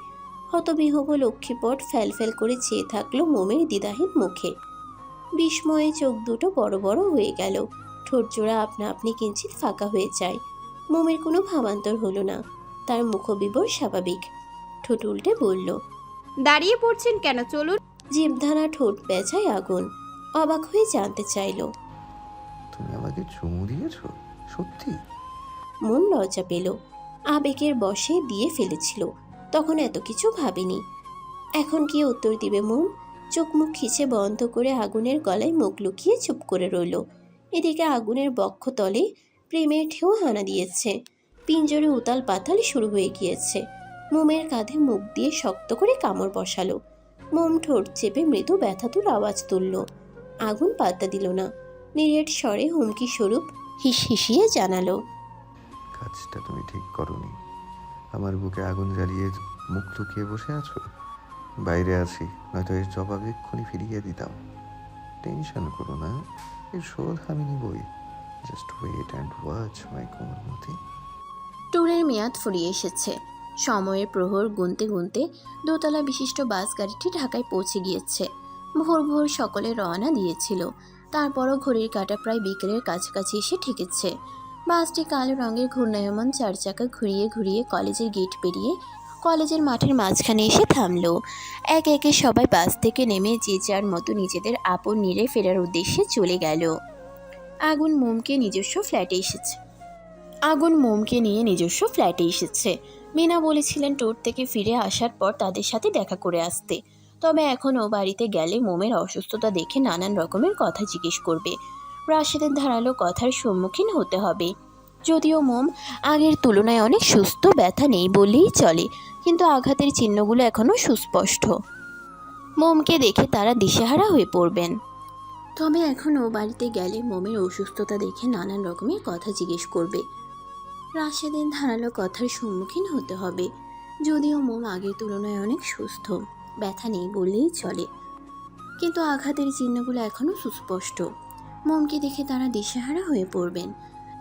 হতবিহব লক্ষ্মীপট ফ্যাল করে চেয়ে থাকলো মোমের দ্বিধাহীন মুখে। বিস্ময়ে চোখ দুটো বড় বড় হয়ে গেল, ঠোঁট জোড়া আপনা আপনি কিঞ্চিত ফাঁকা হয়ে যায়। মোমের কোনো ভাবান্তর হলো না, তার মুখবিবর স্বাভাবিক। ঠোঁট উল্টে বলল, দাঁড়িয়ে পড়ছেন কেন, চলুন। জিভধারা ঠোঁট বেজায় আগুন, অবাক হয়ে জানতে চাইল, তুমি আমাকে চুমু দিয়েছো সত্যি? মন লজ্জা পেল, আবেগের বশে দিয়ে ফেলেছিল। তখন এত কিছু ভাবেনি। এখন কি উত্তর দিবে মোম? চোখ মুখ খিচে বন্ধ করে আগুনের গলায় মুখ লুকিয়ে চুপ করে রইল। এদিকে আগুনের বক্ষতলে প্রেমের ঢেউ হানা দিয়েছে, পিঞ্জরে উতাল পাতাল শুরু হয়ে গিয়েছে। মোমের কাঁধে মুখ দিয়ে শক্ত করে কামড় বসালো। মোম ঠোঁট চেপে মৃদু ব্যথাতুর আওয়াজ তুলল। আগুন পাত্তা দিল না, নিরেট স্বরে হুমকি স্বরূপ হিসিয়ে জানালো, কাজটা তুমি ঠিক করনি। আমার বুকে আগুন জ্বালিয়ে মুখ লুকিয়ে বসে আছো। বাইরে আছি, নয়তো এর জবাব এক্ষুনি ফিরিয়ে দিতাম। টেনশন করো না, এর শোধ আমি নিবই। Just wait and watch my কোমলমতি। ট্যুরের মেয়াদ ফুরিয়ে এসেছে। সময়ের প্রহর গুনতে গুনতে দোতলা বিশিষ্ট বাস গাড়িটি ঢাকায় পৌঁছে গিয়েছে। ভোর ভোর সকলে রওনা দিয়েছিল, তারপরও ঘড়ির কাঁটা প্রায় বিকেলের কাছাকাছি এসে ঠেকেছে। বাসটি কালো রঙের ঘূর্ণায়মান চার চাকা ঘুরিয়ে ঘুরিয়ে কলেজের গেট পেরিয়ে কলেজের মাঠের মাঝখানে এসে থামলো। একে একে সবাই বাস থেকে নেমে যে যার মতো নিজেদের আপন নিরে ফেরার উদ্দেশ্যে চলে গেল। আগুন মোমকে নিয়ে নিজস্ব ফ্ল্যাটে এসেছে। মিনা বলেছিলেন ট্যুর থেকে ফিরে আসার পর তাদের সাথে দেখা করে আসতে, তবে এখনও বাড়িতে গেলে মোমের অসুস্থতা দেখে নানান রকমের কথা জিজ্ঞেস করবে। রাশেদের ধারালো কথার সম্মুখীন হতে হবে। যদিও মোম আগের তুলনায় অনেক সুস্থ, ব্যথা নেই বললেই চলে, কিন্তু আঘাতের চিহ্নগুলো এখনও সুস্পষ্ট। মোমকে দেখে তারা দিশেহারা হয়ে পড়বেন। তবে এখনও বাড়িতে গেলে মোমের অসুস্থতা দেখে নানান রকমের কথা জিজ্ঞেস করবে। রাশেদের ধারালো কথার সম্মুখীন হতে হবে। যদিও মোম আগের তুলনায় অনেক সুস্থ, ব্যথা নেই বললেই চলে, কিন্তু আঘাতের চিহ্নগুলো এখনও সুস্পষ্ট। মোমকে দেখে তারা দিশেহারা হয়ে পড়বেন।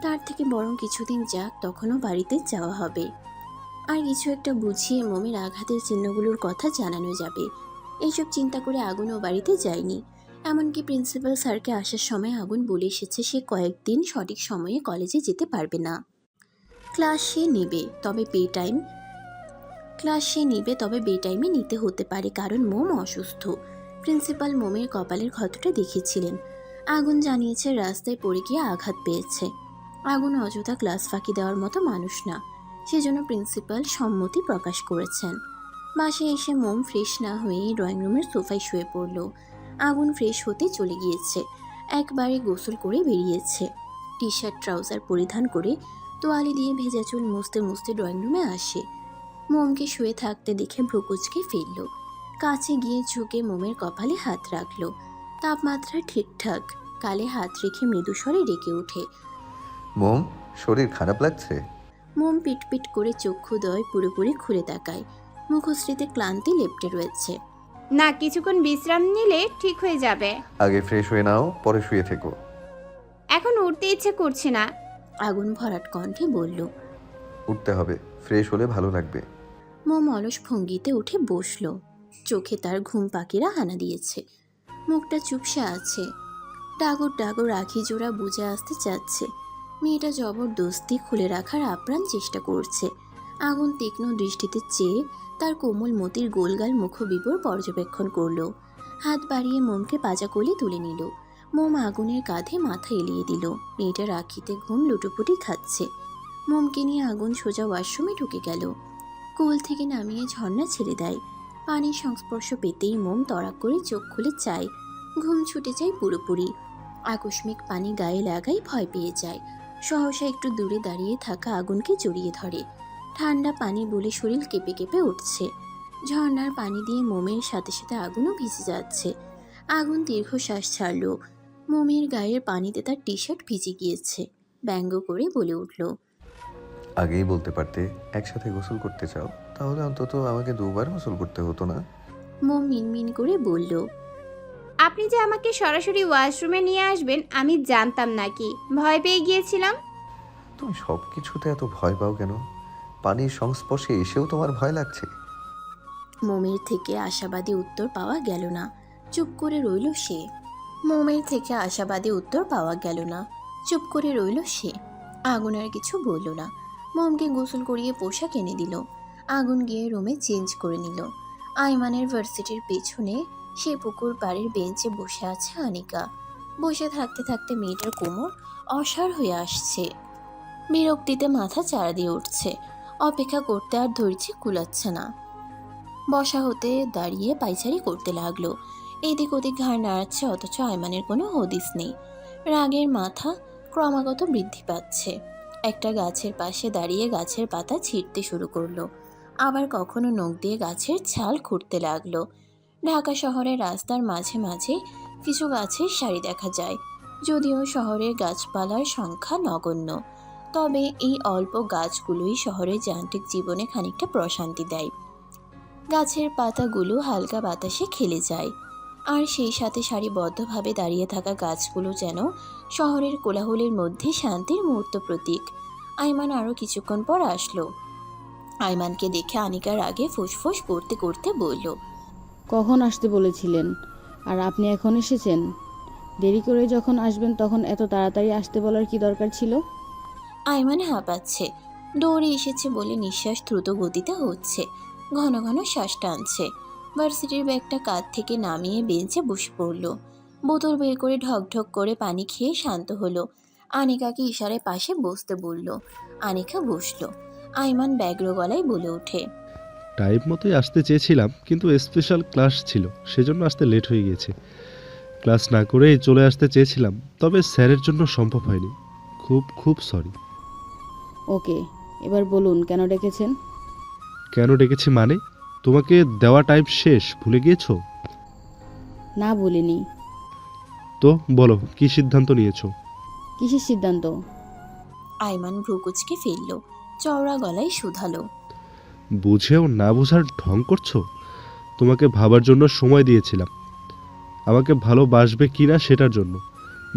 তার থেকে বরং কিছুদিন যাক, তখনও বাড়িতে যাওয়া হবে, আর কিছু একটা বুঝিয়ে মোমের আঘাতের চিহ্নগুলোর কথা জানানো যাবে। এইসব চিন্তা করে আগুনও বাড়িতে যায়নি। এমনকি প্রিন্সিপাল স্যারকে আসার সময় আগুন বলে এসেছে সে কয়েকদিন সঠিক সময়ে কলেজে যেতে পারবে না। ক্লাস সে নেবে তবে বে টাইমে নিতে হতে পারে, কারণ মোম অসুস্থ। প্রিন্সিপাল মোমের কপালের ক্ষতটা দেখেছিলেন। আগুন জানিয়েছে রাস্তায় পড়ে গিয়ে আঘাত পেয়েছে। আগুন অযথা ক্লাস ফাঁকি দেওয়ার মতো মানুষ না, সেজন্য প্রিন্সিপাল সম্মতি প্রকাশ করেছেন। বাসায় এসে মোম ফ্রেশ না হয়ে ড্রয়িং রুমের সোফায় শুয়ে পড়ল। আগুন ফ্রেশ হতে চলে গিয়েছে, একবারে গোসল করে বেরিয়েছে। টি শার্ট ট্রাউজার পরিধান করে তোয়ালি দিয়ে ভেজা চুল মুছতে মুছতে ড্রয়িং রুমে আসে। মোমকে শুয়ে থাকতে দেখে ভ্রুকুচকে ফেলল। কাছে গিয়ে ঝুঁকে মোমের কপালে হাত রাখল। তাপমাত্রা ঠিকঠাক। কালে হাত রেখে মৃদুস্বরে ডেকে ওঠে। মোম, শরীর খারাপ লাগছে? মোম পিটপিট করে চক্ষুদ্বয় পুরোপুরি খুলে তাকায়। মুখশ্রীতে ক্লান্তি লেপ্টে রয়েছে। না, কিছুক্ষণ বিশ্রাম নিলে ঠিক হয়ে যাবে। আগে ফ্রেশ হয়ে নাও, পরে শুয়ে থেকো। এখন উঠতে ইচ্ছে করছে না। আগুন ভরাট কণ্ঠে বলল। উঠতে হবে, ফ্রেশ হলে ভালো লাগবে। মোম অলস ভঙ্গিতে উঠে বসল। চোখে তার ঘুম পাখিরা হানা দিয়েছে। মুখটা চুপসে আছে। ডাগর ডাগর আখি জোড়া বুঝে আসতে চাচ্ছে। মেয়েটা জবরদস্তি খুলে রাখার আপ্রাণ চেষ্টা করছে। আগুন তীক্ষ্ণ দৃষ্টিতে চেয়ে তার কোমল মতির গোলগাল মুখবিবর পর্যবেক্ষণ করল। হাত বাড়িয়ে মোমকে পাজা কোলে তুলে নিল। মোম আগুনের কাঁধে মাথা এলিয়ে দিল। মেয়েটার আখিতে ঘুম লুটোপুটি খাচ্ছে। মোমকে নিয়ে আগুন সোজা ওয়াশরুমে ঢুকে গেল। কোল থেকে নামিয়ে ঝর্ণা ছেড়ে দেয়। পানির সংস্পর্শ পেতেই মোম তড়াক করে চোখ খুলে চায়। ঘুম ছুটে যায় পুরোপুরি। আকস্মিক পানি গায়ে লাগাই ভয় পেয়ে যায়। সহসা একটু দূরে দাঁড়িয়ে থাকা আগুনকে জড়িয়ে ধরে। ঠান্ডা পানি বলে শরীর কেঁপে কেঁপে উঠছে। ঝর্ণার পানি দিয়ে মোমের সাথে সাথে আগুনও ভিজে যাচ্ছে। আগুন দীর্ঘশ্বাস ছাড়ল। মোমের গায়ের পানিতে তার টি শার্ট ভিজে গিয়েছে। ব্যঙ্গ করে বলে উঠল। আগেই বলতে পারতে একসাথে গোসল করতে চাও, তাহলে অন্তত আমাকে 2বার গোসল করতে হতো না। মোম মিনমিন করে বলল। আপনি যে আমাকে সরাসরি ওয়াশরুমে নিয়ে আসবেন আমি জানতাম নাকি? ভয় পেয়ে গিয়েছিলাম। তুমি সব কিছুতে এত ভয় পাও কেন? পানির সংস্পর্শে এসেও তোমার ভয় লাগছে? মোমের থেকে আশাবাদী উত্তর পাওয়া গেল না। চুপ করে রইল সে। আগুন আর কিছু বলল না। মোমকে গোসল করিয়ে পোশাক এনে দিল। আগুন গিয়ে রুমে চেঞ্জ করে নিল। আইমানের ভার্সিটির পেছনে সে পুকুর পাড়ের বেঞ্চে বসে আছে আনিকা। বসে থাকতে থাকতে মেয়েটার কোমর অসাড় হয়ে আসছে। বিরক্তিতে মাথা চাড়া দিয়ে উঠছে। অপেক্ষা করতে আর ধৈর্য কুলাচ্ছে না। বসা হতে দাঁড়িয়ে পায়চারি করতে লাগলো। এদিক ওদিক ঘাড় নাড়াচ্ছে, অথচ আয়মানের কোনো হদিস নেই। রাগের মাথা ক্রমাগত বৃদ্ধি পাচ্ছে। একটা গাছের পাশে দাঁড়িয়ে গাছের পাতা ছিঁড়তে শুরু করলো। আবার কখনো নখ দিয়ে গাছের ছাল খুঁড়তে লাগলো। ঢাকা শহরের রাস্তার মাঝে মাঝে কিছু গাছের সারি দেখা যায়, যদিও শহরের গাছপালার সংখ্যা নগণ্য। তবে এই অল্প গাছগুলোই শহরের যান্ত্রিক জীবনে খানিকটা প্রশান্তি দেয়। গাছের পাতাগুলো হালকা বাতাসে খেলে যায়, আর সেই সাথে সারিবদ্ধভাবে দাঁড়িয়ে থাকা গাছগুলো যেন শহরের কোলাহলের মধ্যে শান্তির মুহূর্ত প্রতীক। আইমান আরও কিছুক্ষণ পর আসলো। আইমানকে দেখে আনিকার আগে ফুসফুস করতে করতে বলল। কখন আসতে বলেছিলেন? আর আপনি এখন এসেছেন? দেরি করে যখন আসবেন তখন এত তাড়াতাড়ি আসতে বলার কি দরকার ছিল? আইমান হাঁপাচ্ছে। দৌড়ে এসেছে বলে নিঃশ্বাস দ্রুত গতিতে হচ্ছে। ঘন ঘন শ্বাস টানছে। ভার্সিটির ব্যাগটা কাঁধ থেকে নামিয়ে বেঞ্চে বসে পড়ল। বোতল বের করে ঢকঢক করে পানি খেয়ে শান্ত হলো। আনিকাকে ইশারায় পাশে বসতে বলল। আনিকা বসলো। আইমান ব্যগ্র গলায় বলে ওঠে। টাইম মতোই আসতে চেয়েছিলাম, কিন্তু স্পেশাল ক্লাস ছিল, সেজন্য আসতে লেট হয়ে গিয়েছে। ক্লাস না করেই চলে আসতে চেয়েছিলাম, তবে স্যারের জন্য সম্ভব হয়নি। খুব খুব সরি। ওকে, এবার বলুন কেন ডেকেছেন? কেন ডেকেছি মানে? তোমাকে দেওয়া টাইম শেষ, ভুলে গিয়েছো? না বলিনি। তো বলো, কি সিদ্ধান্ত নিয়েছো? কিসের সিদ্ধান্ত? আইমান ভ্রুকুচকে ফেলল। চওড়া গলায় শুধালো। বুঝেও না বোঝার ঢং করছো? তোমাকে ভাবার জন্য সময় দিয়েছিলাম, আমাকে ভালোবাসবে কি না সেটার জন্য।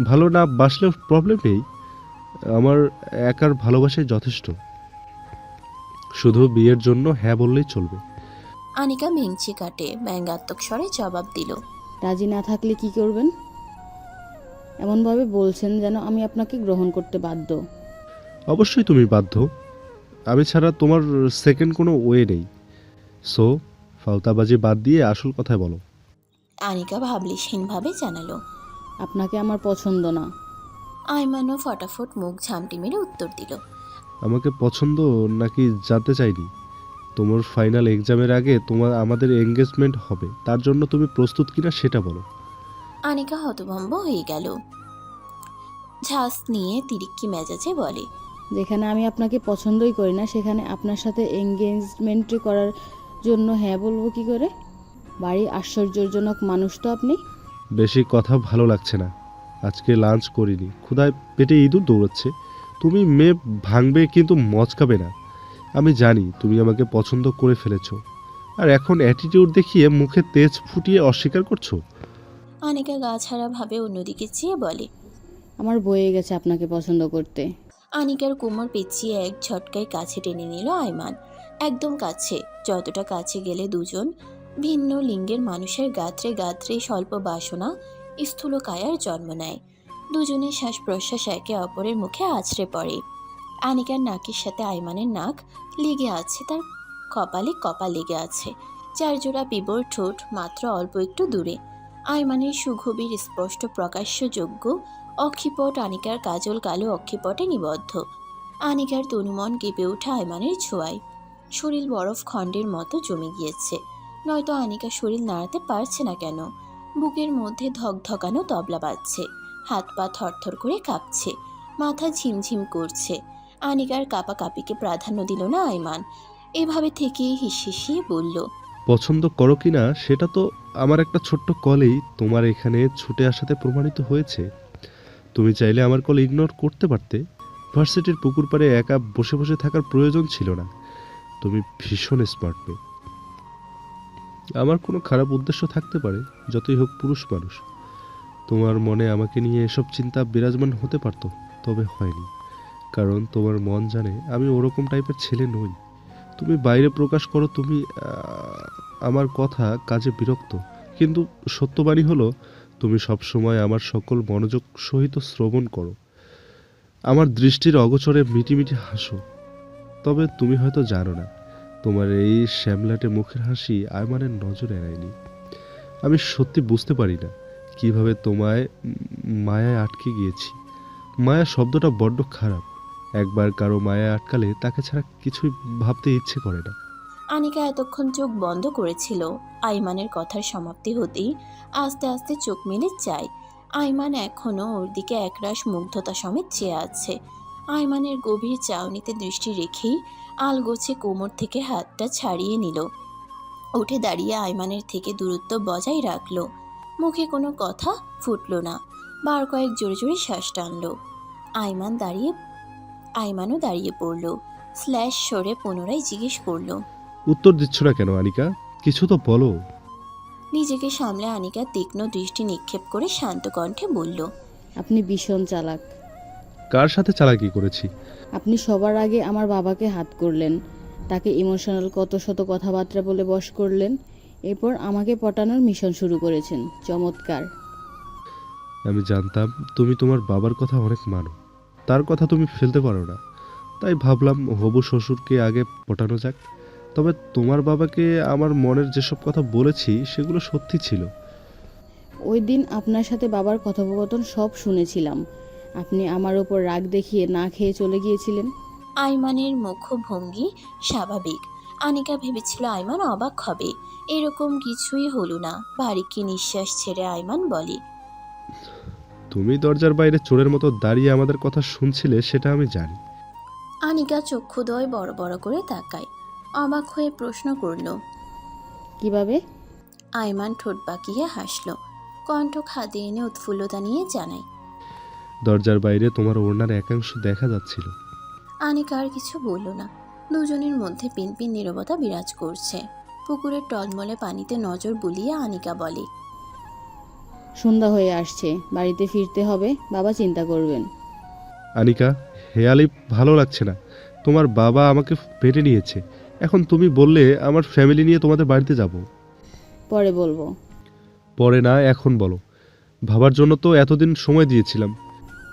ভালো না বাসলেও প্রবলেম নেই, আমার একার ভালোবাসাই যথেষ্ট। শুধু বিয়ের জন্য হ্যাঁ বললেই চলবে। আনিকা ভেঙচি কাটে ব্যঙ্গাত্মক স্বরে জবাব দিল। রাজি না থাকলে কি করবেন? এমনভাবে বলছেন যেন আমি আপনাকে গ্রহণ করতে বাধ্য। অবশ্যই তুমি বাধ্য। আমি ছাড়া তোমার সেকেন্ড কোনো ওয়ে নেই। সো ফালতাবাজি বাদ দিয়ে আসল কথায় বলো। আনিকা ভাবলিসহীনভাবে জানালো। আপনাকে আমার পছন্দ না। আইমানও ফটাফট মুখ ঝামটি মেরে উত্তর দিল। আমাকে পছন্দ নাকি জানতে চাইনি। তোমার ফাইনাল এক্সামের আগে আমাদের এঙ্গেজমেন্ট হবে, তার জন্য তুমি প্রস্তুত কিনা সেটা বলো। আনিকা হতভম্ব হয়ে গেল। ঝাঁস নিয়ে তিরিক্কি মেজাজে বলে। যেখানে আমি আপনাকে পছন্দই করি না সেখানে আপনার সাথে এঙ্গেজমেন্ট করার জন্য হ্যাঁ বলবো কি করে? বাড়ি আশ্চর্যজনক মানুষ তো আপনি। বেশি কথা ভালো লাগছে না। আজকে লাঞ্চ করিনি, ক্ষুধায় পেটে ইঁদুর দৌড়াচ্ছে। তুমি মেয়ে ভাঙবে কিন্তু মচকাবে না। আমি জানি তুমি আমাকে পছন্দ করে ফেলেছো, আর এখন অ্যাটিটিউড দেখিয়ে মুখে তেজ ফুটিয়ে অস্বীকার করছো। আনিকা গা ছাড়া ভাবে অন্যদিকে চেয়ে বলে। আমার বয়ে গেছে আপনাকে পছন্দ করতে। আনিকার কোমর পেঁচিয়ে এক ঝটকায় কাছে টেনে নিল আইমান। একদম কাছে, যতটা কাছে গেলে দুজন ভিন্ন লিঙ্গের মানুষের গাত্রে গাত্রে স্বল্প বাসনা স্থূল কায়ার জন্ম নেয়। দুজনের শ্বাস প্রশ্বাস একে অপরের মুখে আছড়ে পড়ে। আনিকার নাকের সাথে আইমানের নাক লেগে আছে, তার কপালে কপাল লেগে আছে। চার জোড়া পিবর ঠোঁট মাত্র অল্প একটু দূরে। আইমানের সুগভীর স্পষ্ট প্রকাশ্যযোগ্য অক্ষিপট আনিকার কাজল কালো অক্ষিপটে নিবদ্ধ। আনিকার তনুমন কেঁপে ওঠা আইমানের ছোঁয়ায়। শরীর বরফ খণ্ডের মতো জমে গিয়েছে। নয়তো আনিকা শরীর নাড়াতে পারছে না কেন? বুকের মধ্যে ধকধকানো তবলা বাজছে, হাত পা থরথর করে কাঁপছে, মাথা ঝিমঝিম করছে। আনিকার কাঁপাকাঁপিকে প্রাধান্য দিল না আইমান। এভাবে থেকে হিসিয়ে বলল। পছন্দ করো কি না সেটা তো আমার একটা ছোট্ট কলেই তোমার এখানে ছুটে আসাতে প্রমাণিত হয়েছে। তুমি চাইলে আমার কল ইগনোর করতে পারতে। ভার্সিটির পুকুর পাড়ে একা বসে বসে থাকার প্রয়োজন ছিল না। তুমি ভীষণ স্মার্ট মেয়ে। আমার কোনো খারাপ উদ্দেশ্য থাকতে পারে, যতই হোক পুরুষ মানুষ। তোমার মনে আমাকে নিয়ে এসব চিন্তা বিরাজমান হতে পারতো, তবে হয়নি। কারণ তোমার মন জানে আমি ওরকম টাইপের ছেলে নই। তুমি বাইরে প্রকাশ করো তুমি আমার কথা কাজে বিরক্ত, কিন্তু সত্যবাণী হলো তুমি সবসময় আমার সকল মনোযোগ সহিত শ্রবণ করো, আমার দৃষ্টির অগোচরে মিটিমিটি হাসো। তবে তুমি হয়তো জানো না, তোমার এই শ্যামলাটে মুখের হাসি আইমানের নজর এড়ায়নি। আমি সত্যি বুঝতে পারি না কিভাবে তোমায় মায়ায় আটকে গিয়েছি। মায়া শব্দটা বড্ড খারাপ। একবার কারো মায়ায় আটকালে তাকে ছাড়া কিছুই ভাবতে ইচ্ছে করে না। আনিকা এতক্ষণ চোখ বন্ধ করেছিল। আইমানের কথার সমাপ্তি হতেই আস্তে আস্তে চোখ মেলে চায়। আইমান এখনও ওর দিকে একরাশ মুগ্ধতা সমেত চেয়ে আছে। আইমানের গভীর চাউনিতে দৃষ্টি রেখেই আলগোছে কোমর থেকে হাতটা ছাড়িয়ে নিল। উঠে দাঁড়িয়ে আইমানের থেকে দূরত্ব বজায় রাখল। মুখে কোনো কথা ফুটল না। বার কয়েক জোরে জোরে শ্বাস টানল। আইমানও দাঁড়িয়ে পড়ল। স্ল্যাশ সরে পুনরায় জিজ্ঞেস করল। উত্তর দিচ্ছ না কেন আনিকা? কিছু তো বলো। নিজেকে সামলে আনিকা তীক্ষ্ণ দৃষ্টি নিক্ষেপ করে শান্ত কণ্ঠে বলল। আপনি ভীষণ চালাক। কার সাথে চালাকি করেছি? আপনি সবার আগে আমার বাবাকে হাত করলেন, তাকে ইমোশনাল কত শত কথাবার্তা বলে বশ করলেন, এরপর আমাকে পটানোর মিশন শুরু করেছেন। চমৎকার। আমি জানতাম তুমি তোমার বাবার কথা অনেক মানো, তার কথা তুমি ফেলতে পারো না। তাই ভাবলাম হবু শ্বশুরকে আগে পটানো যাক। তবে তোমার বাবাকে আমার মনের যেসব কথা বলেছি সেগুলো সত্যি ছিল। ওই দিন আপনার সাথে বাবার কথোপকথন সব শুনেছিলাম। আপনি আমার ওপর রাগ দেখিয়ে না খেয়ে চলে গিয়েছিলেন। আইমানের মুখভঙ্গি স্বাভাবিক। আনিকা ভেবেছিল আইমান অবাক হবে। এরকম কিছুই হলো না। বারিকি নিঃশ্বাস ছেড়ে আইমান বলে। তুমি দরজার বাইরে চোরের মতো দাঁড়িয়ে আমাদের কথা শুনছিলে সেটা আমি জানি। আনিকা চক্ষুদ্বয় বড় বড় করে তাকায়। অবাক হয়ে প্রশ্ন করল। কিভাবে? আইমান ঠোঁট বাঁকিয়ে হাসল। কণ্ঠ খাদে এনে উৎফুল্লতা নিয়ে জানায়। দরজার বাইরে তোমার ওড়নার একাংশ দেখা যাচ্ছিল। আনিকা আর কিছু বলল না। দুজনের মধ্যে পিনপিন নীরবতা বিরাজ করছে। পুকুরের টলমলে পানিতে নজর বুলিয়ে আনিকা বলে। সন্ধ্যা হয়ে আসছে, বাড়িতে ফিরতে হবে, বাবা চিন্তা করবেন। আনিকা, হেয়ালি ভালো লাগছে না। তোমার বাবা আমাকে পেটে নিয়েছে, এখন তুমি বললে আমার ফ্যামিলি নিয়ে তোমাদের বাড়িতে যাব। পরে বলবো। পরে না, এখন বলো। ভাবার জন্য তো এতদিন সময় দিয়েছিলাম।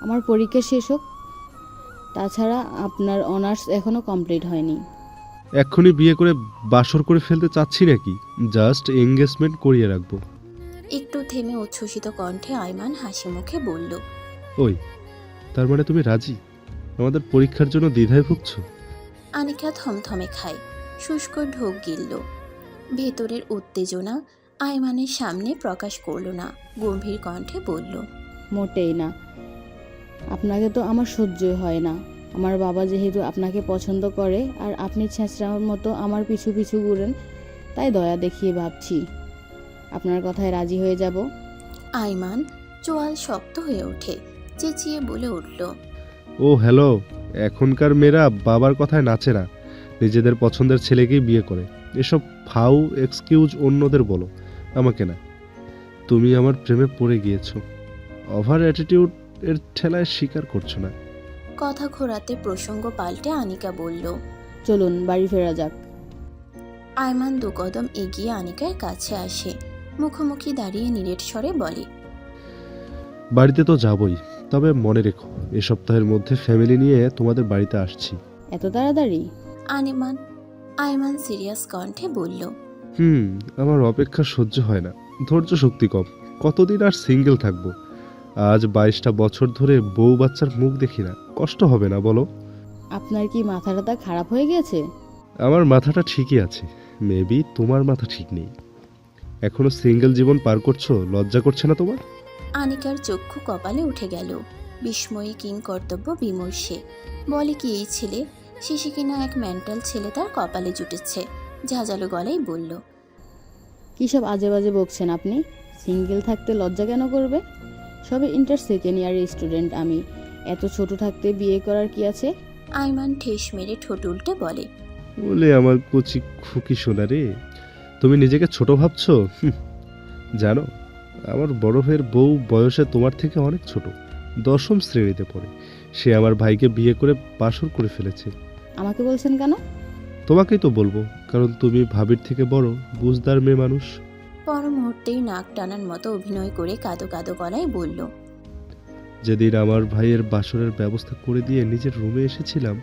আমার পরীক্ষা শেষ হোক, তাছাড়া আপনার অনার্স এখনও কমপ্লিট হয়নি। এক্ষুনি বিয়ে করে বাসর করে ফেলতে চাচ্ছি নাকি, জাস্ট এঙ্গেজমেন্ট করিয়ে রাখবো। একটু থেমে উচ্ছ্বসিত কণ্ঠে আয়মান হাসি মুখে বলল, ওই, তার মানে তুমি রাজি? আমাদের পরীক্ষার জন্য দ্বিধায় ভুগছো? আনিকা থমথমে খায়, শুষ্ক ঢোক গিলল। ভেতরের উত্তেজনা আয়মানের সামনে প্রকাশ করল না, গম্ভীর কণ্ঠে বলল, মোটেই না। আপনাকে তো আমার সহ্যই হয় না। আমার বাবা যেহেতু আপনাকে পছন্দ করে আর আপনি ছেঁচড়ার মতো আমার পিছু পিছু ঘুরেন, তাই দয়া দেখিয়ে ভাবছি আপনার কথায় রাজি হয়ে যাব। আয়মান চোয়াল শক্ত হয়ে ওঠে, চেঁচিয়ে বলে উঠল, ও হ্যালো, এখনকার মেয়েরা বাবার কথায় নাচে না, নিজেদের পছন্দের ছেলেকেই বিয়ে করে। এসব ফাউ এক্সকিউজ অন্যদের বলো, আমাকে না। তুমি আমার প্রেমে পড়ে গিয়েছো, ওভার অ্যাটিটিউড এর ঠেলায় স্বীকার করছো না। কথা ঘোরাতে প্রসঙ্গ পাল্টে আনিকা বলল। চলুন বাড়ি ফেরা যাক। আয়মান দু কদম এগিয়ে আনিকার কাছে আসে, মুখোমুখি দাঁড়িয়ে নিরেট স্বরে বলে, বাড়িতে তো যাবই, তবে মনে রেখো এ সপ্তাহের মধ্যে ফ্যামিলি নিয়ে তোমাদের বাড়িতে আসছি। এত তাড়াতাড়ি? আয়মান সিরিয়াস কণ্ঠে বলল, আমার অপেক্ষা সহ্য হয় না, ধৈর্য শক্তি কম। কতদিন আর সিঙ্গেল থাকবো? আজ 22টা বছর ধরে বউ বাচ্চার মুখ দেখি না, কষ্ট হবে না বলো? আপনার কি মাথাটা খারাপ হয়ে গেছে? আমার মাথাটা ঠিকই আছে, মেবি তোমার মাথা ঠিক নেই। এখনো সিঙ্গেল জীবন পার করছো, লজ্জা করছে না তোমার? আনিকার চক্ষু কপালে উঠে গেল, বিস্ময়ী কিং কর্তব্য বিমর্ষে। বলে কি এই ছেলে, শেষে কিনা এক মেন্টাল ছেলে তার কপালে জুটেছে। ঝাঁঝালো গলায় বলল, কী সব আজে বাজে বকছেন আপনি? সিঙ্গেল থাকতে লজ্জা কেন করবে? সবে ইন্টার সেকেন্ড ইয়ারের স্টুডেন্ট আমি। এত ছোট থাকতে বিয়ে করার কি আছে? আয়মান ঠেস মেরে ঠোঁট উল্টে বলে, বলে আমার কচি খুকি সোনা রে, তুমি নিজেকে ছোট ভাবছো? জানো, আমার বড় ভাইয়ের বউ বয়সে তোমার থেকে অনেক ছোট, 10ম শ্রেণীতে পড়ে। সে আমার ভাইকে বিয়ে করে বাসর করে ফেলেছে। আমাকে বলছেন কেন? তোমাকেই তো বলবো, কারণ তুমি ভাবির থেকে বড়, বুঝদার মেয়ে মানুষ। পর মুহূর্তেই নাক টানার মতো অভিনয় করে কাঁদো কাঁদো গলায় বলল, যেদিন আমার ভাইয়ের বাসরের ব্যবস্থা করে দিয়ে নিজের রুমে এসেছিলাম,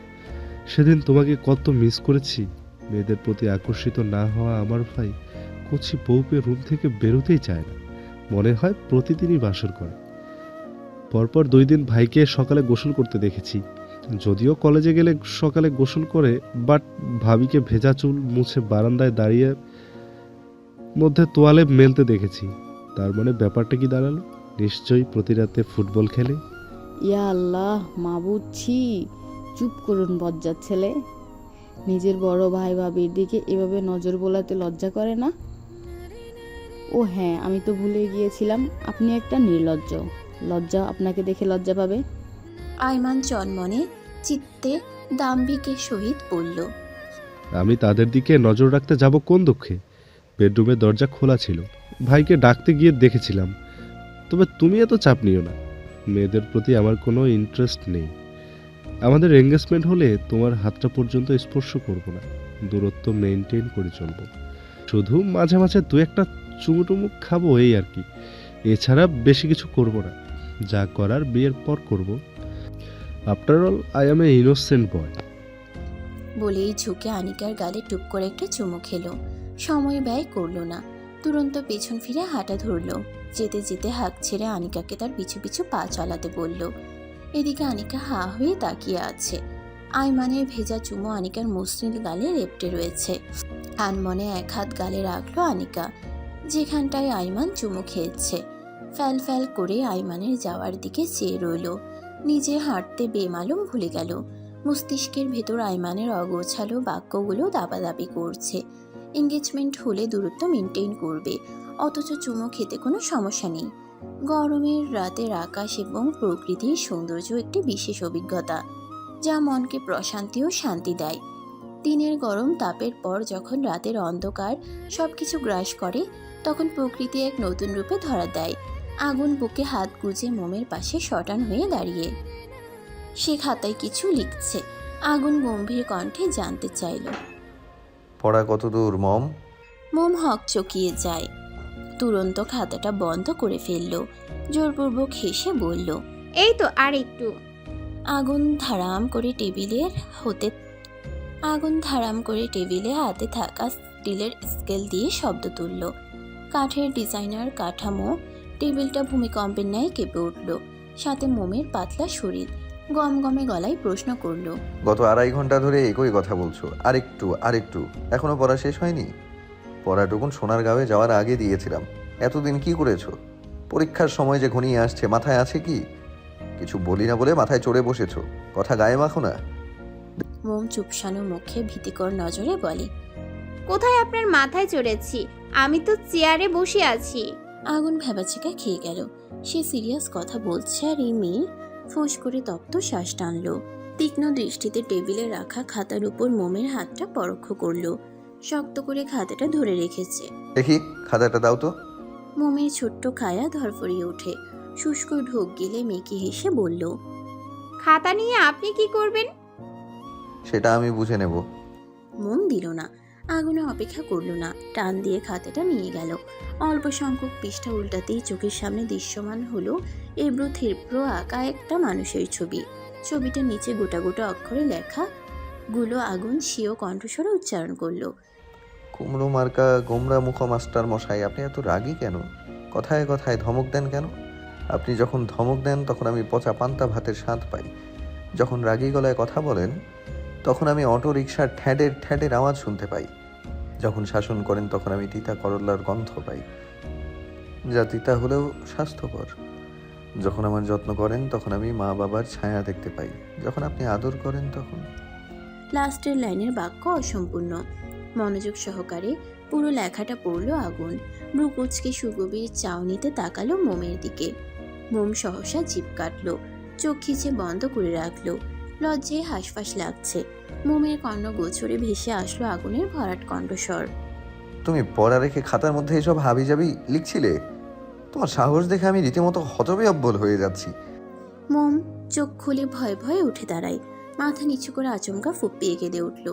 সেদিন তোমাকে কত মিস করেছি। মেয়েদের প্রতি আকর্ষিত না হওয়া আমার ভাই কচি বউ পেয়ে রুম থেকে বেরোতেই চায় না, মনে হয় প্রতিদিনই বাসর করে। পরপর 2 দিন ভাইকে সকালে গোসল করতে দেখেছি, যদিও কলেজে গেলে সকালে গোসল করে, বাট ভাবিকে ভেজা চুল মুছে বারান্দায় দাঁড়িয়ে মধ্যে তোয়ালে মেলতে দেখেছি। তার মানে ব্যাপারটা কি দাঁড়ালো? নিশ্চয়ই প্রতি রাতে ফুটবল খেলে। ইয়া আল্লাহ, মাবুদ, ছি! চুপ করুন বজ্জাত ছেলে। নিজের বড় ভাই ভাবির দিকে এভাবে নজর বোলাতে লজ্জা করে না? ও হ্যাঁ, আমি তো ভুলে গিয়েছিলাম, আপনি একটা নির্লজ্জ। লজ্জা আপনাকে দেখে লজ্জা পাবে। আয়মান চনমনে চিত্তে দাম্ভিকের সহিত বলল, আমি তাদের দিকে নজর রাখতে যাব কোন দুঃখে? বেডরুমের দরজা খোলা ছিল, ভাইকে ডাকতে গিয়ে দেখেছিলাম। তবে তুমি এত চাপ নিও না, মেয়েদের প্রতি আমার কোনো ইন্টারেস্ট নেই। আমাদের এঙ্গেজমেন্ট হলে তোমার হাতটা পর্যন্ত স্পর্শ করব না, দূরত্ব মেনটেন করে চলবো। শুধু মাঝে মাঝে 2-1টা চুমুটুমুক খাবো, এই আর কি। এছাড়া বেশি কিছু করব না, যা করার বিয়ের পর করব। After all I am a innocent boy. বলেই ঝুঁকে আনিকার গালে টুপ করে একটা চুমু খেলো। সময় ব্যয় করলো না, তুরন্ত পেছন ফিরে হাঁটা ধরলো। যেতে যেতে হাঁক ছেড়ে আনিকাকে তার পিছু পিছু পা চালাতে বলল। এদিকে আনিকা হা হয়ে তাকিয়ে আছে। আয়মানের ভেজা চুমু আনিকার মসৃণ গালে লেপ্টে রয়েছে। আনমনে এক হাত গালে রাখলো আনিকা, যেখানটায় আয়মান চুমু খেয়েছে। ফ্যাল ফ্যাল করে আয়মানের যাওয়ার দিকে চেয়ে রইল। নিজে হাঁটতে বেমালুম ভুলে গেল। মস্তিষ্কের ভেতর আয়মানের অগোছালো বাক্যগুলো দাপাদাপি করছে। এঙ্গেজমেন্ট হলে দূরত্ব মেনটেন করবে, অথচ চুমু খেতে কোনো সমস্যা নেই। গরমের রাতের আকাশ এবং প্রকৃতির সৌন্দর্য একটি বিশেষ অভিজ্ঞতা, যা মনকে প্রশান্তি ও শান্তি দেয়। দিনের গরম তাপের পর যখন রাতের অন্ধকার সবকিছু গ্রাস করে, তখন প্রকৃতি এক নতুন রূপে ধরা দেয়। আগুন বুকে হাত গুজে মোমের পাশে শটান হয়ে দাঁড়িয়ে সে খাতায় কিছু লিখছে। আগুন গম্ভীর কণ্ঠে জানতে চাইল, পড়া কত দূর মম? মোম হকচকিয়ে যায়, তুরন্ত খাতাটা বন্ধ করে ফেলল। জোরপূর্বক হেসে বলল, এই তো আর একটু। আগুন ধারাম করে টেবিলে হাতে থাকা স্টিলের স্কেল দিয়ে শব্দ তুলল। কাঠের ডিজাইনার কাঠামো, টেবিলটা ভূমিকম্পের ন্যায় কেঁপে উঠল। সাথে মোমের পাতলা শরীর গমগমে গলায় প্রশ্ন করল, গত 2.5 ঘন্টা ধরে একই কথা বলছো, আরেকটু, এখনো পড়া শেষ হয়নি? পড়াটুকুন সোনারগাঁওয়ে যাওয়ার আগে দিয়েছিলাম। এতদিন কি করেছো? পরীক্ষার সময় যে ঘনিয়ে আসছে, মাথায় আছে কি? কিছু বলি না বলে মাথায় চড়ে বসেছো, কথা গায়ে মাখো না। মোম চুপসানো মুখে ভীতিকর নজরে বলে, কোথায় আপনার মাথায় চড়েছি? আমি তো চেয়ারে বসে আছি। আগুন ভ্যাবাচিকা খেয়ে গেল। সে সিরিয়াস কথা বলছে আর এই মেয়ে ফোঁস করে তপ্ত শ্বাস টানলো। তীক্ষ্ণ দৃষ্টিতে টেবিলে রাখা খাতার উপর মোমের হাতটা পরোক্ষ করলো। শক্ত করে খাতাটা ধরে রেখেছে। দেখি খাতাটা দাও তো। মোমের ছোট্ট কায়া ধরফরিয়ে ওঠে। শুষ্ক ঢোক গিলে মেকি হেসে বলল, খাতা নিয়ে আপনি কি করবেন? সেটা আমি বুঝে নেব। মন দিল না। আগুনে অপেক্ষা করল না, টান দিয়ে খাতাটা নিয়ে গেল। অল্প সংখ্যক পৃষ্ঠা উল্টাতেই চোখের সামনে দৃশ্যমান হলো এবড়ো থেবড়ো আঁকা একটা মানুষের ছবি। ছবিটার নিচে গোটা গোটা অক্ষরে লেখা গুলো আগুন স্বীয় কণ্ঠস্বরে উচ্চারণ করলো। কুমড়ো মার্কা গোমরা মুখ মাস্টার মশাই, আপনি এত রাগী কেন? কথায় কথায় ধমক দেন কেন? আপনি যখন ধমক দেন তখন আমি পচা পান্তা ভাতের স্বাদ পাই। যখন রাগী গলায় কথা বলেন তখন আমি অটো রিকশার ঠ্যাডের আওয়াজ শুনতে পাই। যখন শাসন করেন তখন আমি তিতা করল্লার গন্ধ পাই, যা তিতা হলেও স্বাস্থ্যকর। যখন আমার যত্ন করেন তখন আমি মা বাবার ছায়া দেখতে পাই। যখন আপনি আদর করেন তখন। লাস্টের লাইনের বাক্য অসম্পূর্ণ। মনোযোগ সহকারে পুরো লেখাটা পড়ল আগুন। ব্রুকুচকে সুগভীর চাউনিতে তাকালো মোমের দিকে। মোম সহসা জিভ কাটলো, চোখ খিচে বন্ধ করে রাখলো। লজ্জায় হাঁসফাঁস লাগছে। মোমের কর্ণ গোছরে ভেসে আসলো আগুনের ভরাট কণ্ঠস্বর। তুমি পড়া রেখে খাতার মধ্যে এসব হাবিজাবি লিখছিলে? তোমার সাহস দেখে আমি রীতিমতো হতবিহ্বল হয়ে যাচ্ছি। মোম চোখ খুলে ভয়ে ভয়ে উঠে দাঁড়ায়। মাথা নিচু করে আচমকা ফুঁপিয়ে কেঁদে উঠল।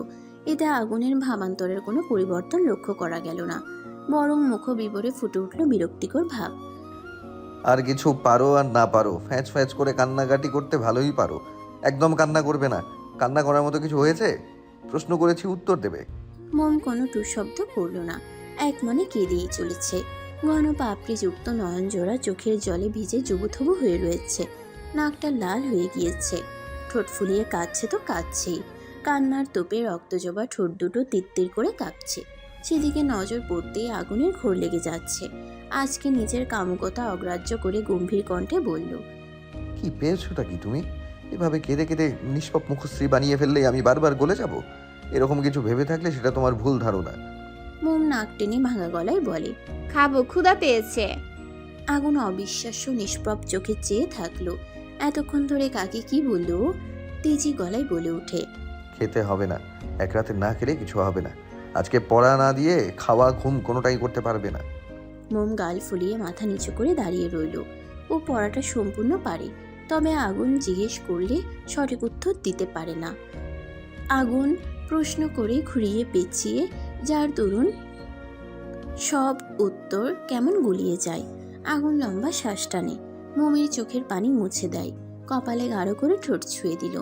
এতে আগুনের ভাবান্তরের কোনো পরিবর্তন লক্ষ্য করা গেল না, বরং মুখ বিবরে ফুটে উঠল বিরক্তিকর ভাব। আর কিছু পারো আর না পারো, ফ্যাঁচ ফ্যাঁচ করে কান্নাকাটি করতে ভালোই পারো। একদম কান্না করবে না। কান্না করার মতো কিছু হয়েছে? প্রশ্ন করেছি, উত্তর দেবে। মোম কোনো টুশব্দ করল না, এক মনে কেঁদেই চলেছে। ঘন পাপড়ি যুক্ত নয়ন জোড়া চোখের জলে ভিজে জুবুথুবু হয়ে রয়েছে। নাকটা লাল হয়ে গিয়েছে। ঠোঁট ফুলিয়ে কাঁদছে তো কাঁদছেই। কান্নার তোপে রক্তজবা ঠোঁট দুটো তিত্তির করে কাঁপছে। সেদিকে নজর পড়তেই আগুনের ঘোর লেগে যাচ্ছে। আজকে নিজের কামুকতা অগ্রাহ্য করে গম্ভীর কণ্ঠে বলল, কি পেয়েছোটা কি তুমি? এভাবে কেঁদে কেঁদে নিষ্পাপ মুখশ্রী বানিয়ে ফেললেই আমি বারবার গলে যাব? এরকম কিছু ভেবে থাকলে সেটা তোমার ভুল ধারণা। মোম নাক টেনে ভাঙা গলায় বলে, খাবো, ক্ষুধা পেয়েছে। আগুন অবিশ্বাস্য নিষ্প্রভ চোখে চেয়ে থাকলো। এতক্ষণ ধরে কাকে কি বললো তেজি গলায় বলে ওঠে, খেতে হবে না। এক রাতে না খেলে কিছু হবে না। আজকে পড়া না দিয়ে খাওয়া ঘুম কোনোটাই করতে পারবে না। মোম গাল ফুলিয়ে মাথা নিচু করে দাঁড়িয়ে রইল। ও পড়াটা সম্পূর্ণ পারে, তবে আগুন জিজ্ঞেস করলে সঠিক উত্তর দিতে পারে না। আগুন প্রশ্ন করে ঘুরিয়ে পেঁচিয়ে যার দরুন সব উত্তর কেমন গুলিয়ে যায়। আগুন লম্বা শ্বাস টানে, মোমের চোখের পানি মুছে দেয়, কপালে গাঢ় করে ঠোঁট ছুঁয়ে দিল।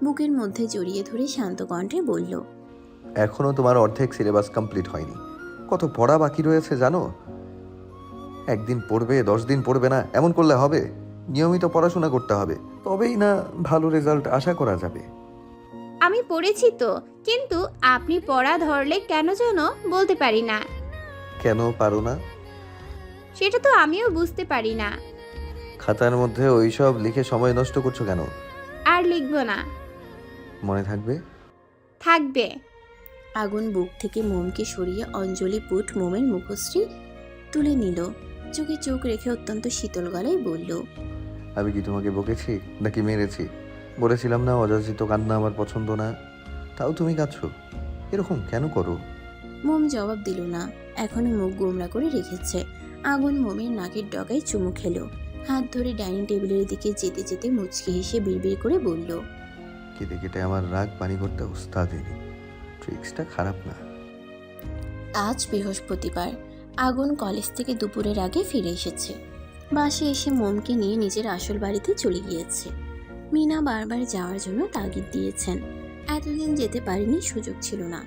বুকের মধ্যে জড়িয়ে ধরে শান্ত কণ্ঠে বলল, এখনো তোমার অর্ধেক সিলেবাস কমপ্লিট হয়নি। কত পড়া বাকি রয়েছে জানো? একদিন পড়বে, 10 দিন পড়বে না, এমন করলে হবে? নিয়মিত পড়াশোনা করতে হবে, তবেই না ভালো রেজাল্ট আশা করা যাবে। আমি পড়েছি তো, কিন্তু আপনি পড়া ধরলে কেন যেন বলতে পারি না। কেন পারো না? সেটা তো আমিও বুঝতে পারি না। খাতার মধ্যে ওইসব লিখে সময় নষ্ট করছো কেন? আর লিখব না। মনে থাকবে? থাকবে। আগুন বুক থেকে মোমকে সরিয়ে অঞ্জলি পুট মোমের মুখশ্রী তুলে নিল। চোখে চোখ রেখে অত্যন্ত শীতল গলায় বলল, আমি কি তোমাকে বকেছি নাকি মেরেছি? বলেছিলাম না অযাচিত কান্না আমার পছন্দ না? তাও তুমি কাঁদছো। এরকম কেন করো? মোম জবাব দিল না, এখনো মুখ গোমরা করে রেখেছে। আগুন মোমের নাকের ডগায় চুমু খেলো। হাত ধরে ডাইনিং টেবিলের দিকে যেতে যেতে মুচকি হেসে বিড়বিড় করে বলল, কেটে কেটে আমার রাগ পানি করতে ওস্তাদেরই। ট্রিক্সটা খারাপ না। আজ বৃহস্পতিবার। আগুন কলেজ থেকে দুপুরের আগে ফিরে এসেছে। বাসে এসে মোমকে নিয়ে নিজের আসল বাড়িতে চলে গিয়েছে। মিনা বারবার যাওয়ার জন্য তাগিদ দিয়েছেন। এতদিন যেতে পারেনি, সুযোগ ছিল না।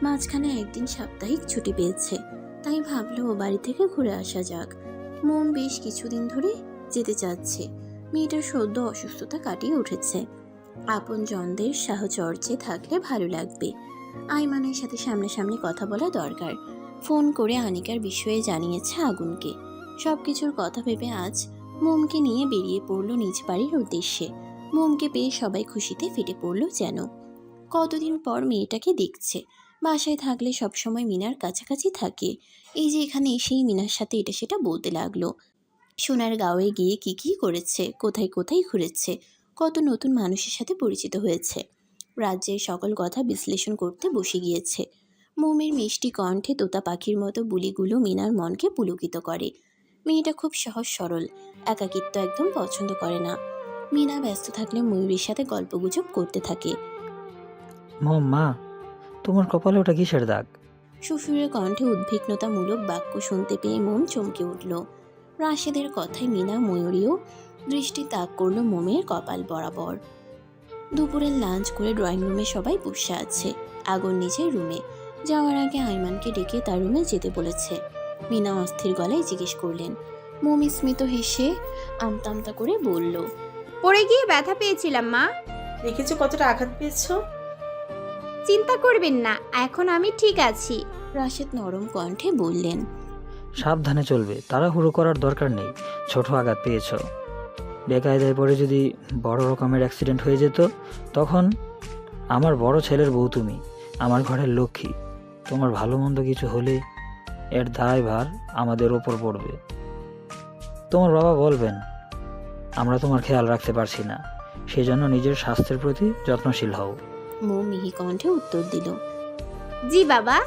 মাঝখানে একদিন সাপ্তাহিক ছুটি পেয়েছে, তাই ভাবলো বাড়ি থেকে ঘুরে আসা যাক। মন বেশ কিছুদিন ধরে যেতে চাচ্ছে। মেয়েটার সদ্য অসুস্থতা কাটিয়ে উঠেছে। আপন জনদের সাহচর্যে থাকলে ভালো লাগবে। আইমানের সাথে সামনাসামনি কথা বলা দরকার। ফোন করে আনিকার বিষয়ে জানিয়েছে আগুনকে। সবকিছুর কথা ভেবে আজ মোমকে নিয়ে বেরিয়ে পড়লো নিজ বাড়ির উদ্দেশ্যে। মোমকে পেয়ে সবাই খুশিতে ফেটে পড়লো যেন। কতদিন পর মেয়েটাকে দেখছে। বাসায় থাকলে সবসময় মিনার কাছাকাছি থাকে। এই যে এখানে এসেই মিনার সাথে এটা সেটা বলতে লাগলো। সোনার গাঁয়ে গিয়ে কি করেছে, কোথায় কোথায় ঘুরেছে, কত নতুন মানুষের সাথে পরিচিত হয়েছে। রাজ্যের সকল কথা বিশ্লেষণ করতে বসে গিয়েছে। মোমের মিষ্টি কণ্ঠে তোতা পাখির মতো বুলিগুলো মিনার মনকে পুলকিত করে। মেয়েটা খুব সহজ সরল, একাকিত্ব একদম পছন্দ করে না। মিনা ব্যস্ত থাকলে ময়ূরীর সাথে গল্পগুজব করতে থাকে। মা, তোমার কপালে ওটা কিসের দাগ? শ্বশুরের কণ্ঠে উদ্বিগ্নতামূলক বাক্য শুনতে পেয়ে মোম চমকে উঠল। রাশেদের কথায় মিনা ময়ূরীও দৃষ্টি তাক করলো মোমের কপাল বরাবর। দুপুরের লাঞ্চ করে ড্রয়িং রুমে সবাই বসে আছে। আগুন নিজের রুমে যাওয়ার আগে আইমানকে ডেকে তার রুমে যেতে বলেছে। মিনা অস্থির গলায় জিজ্ঞেস করলেন। মোম স্মিত হেসে আমতা আমতা করে বলল, পড়ে গিয়ে ব্যথা পেয়েছিলাম মা। দেখেছো কতটা আঘাত পেয়েছো? চিন্তা করবেন না, এখন আমি ঠিক আছি। রাশেদ নরম কণ্ঠে বললেন। সাবধানে চলবে, তাড়াহুড়ো করার দরকার নেই। ছোট আঘাত পেয়েছ, বেকায়দায় পড়ে যদি বড় রকমের অ্যাক্সিডেন্ট হয়ে যেত, তখন আমার বড় ছেলের বউ তুমি, আমার ঘরের লক্ষ্মী। তোমার ভালো মন্দ কিছু হলে এর দায়ভার আমাদের ওপর পড়বে। তোমার বাবা বলবেন আমরা তোমার খেয়াল রাখতে পারছি না, সেই জন্য নিজের স্বাস্থ্যের প্রতি যত্নশীল হও। মোম মিহি কণ্ঠে উত্তর দিল। জি বাবা।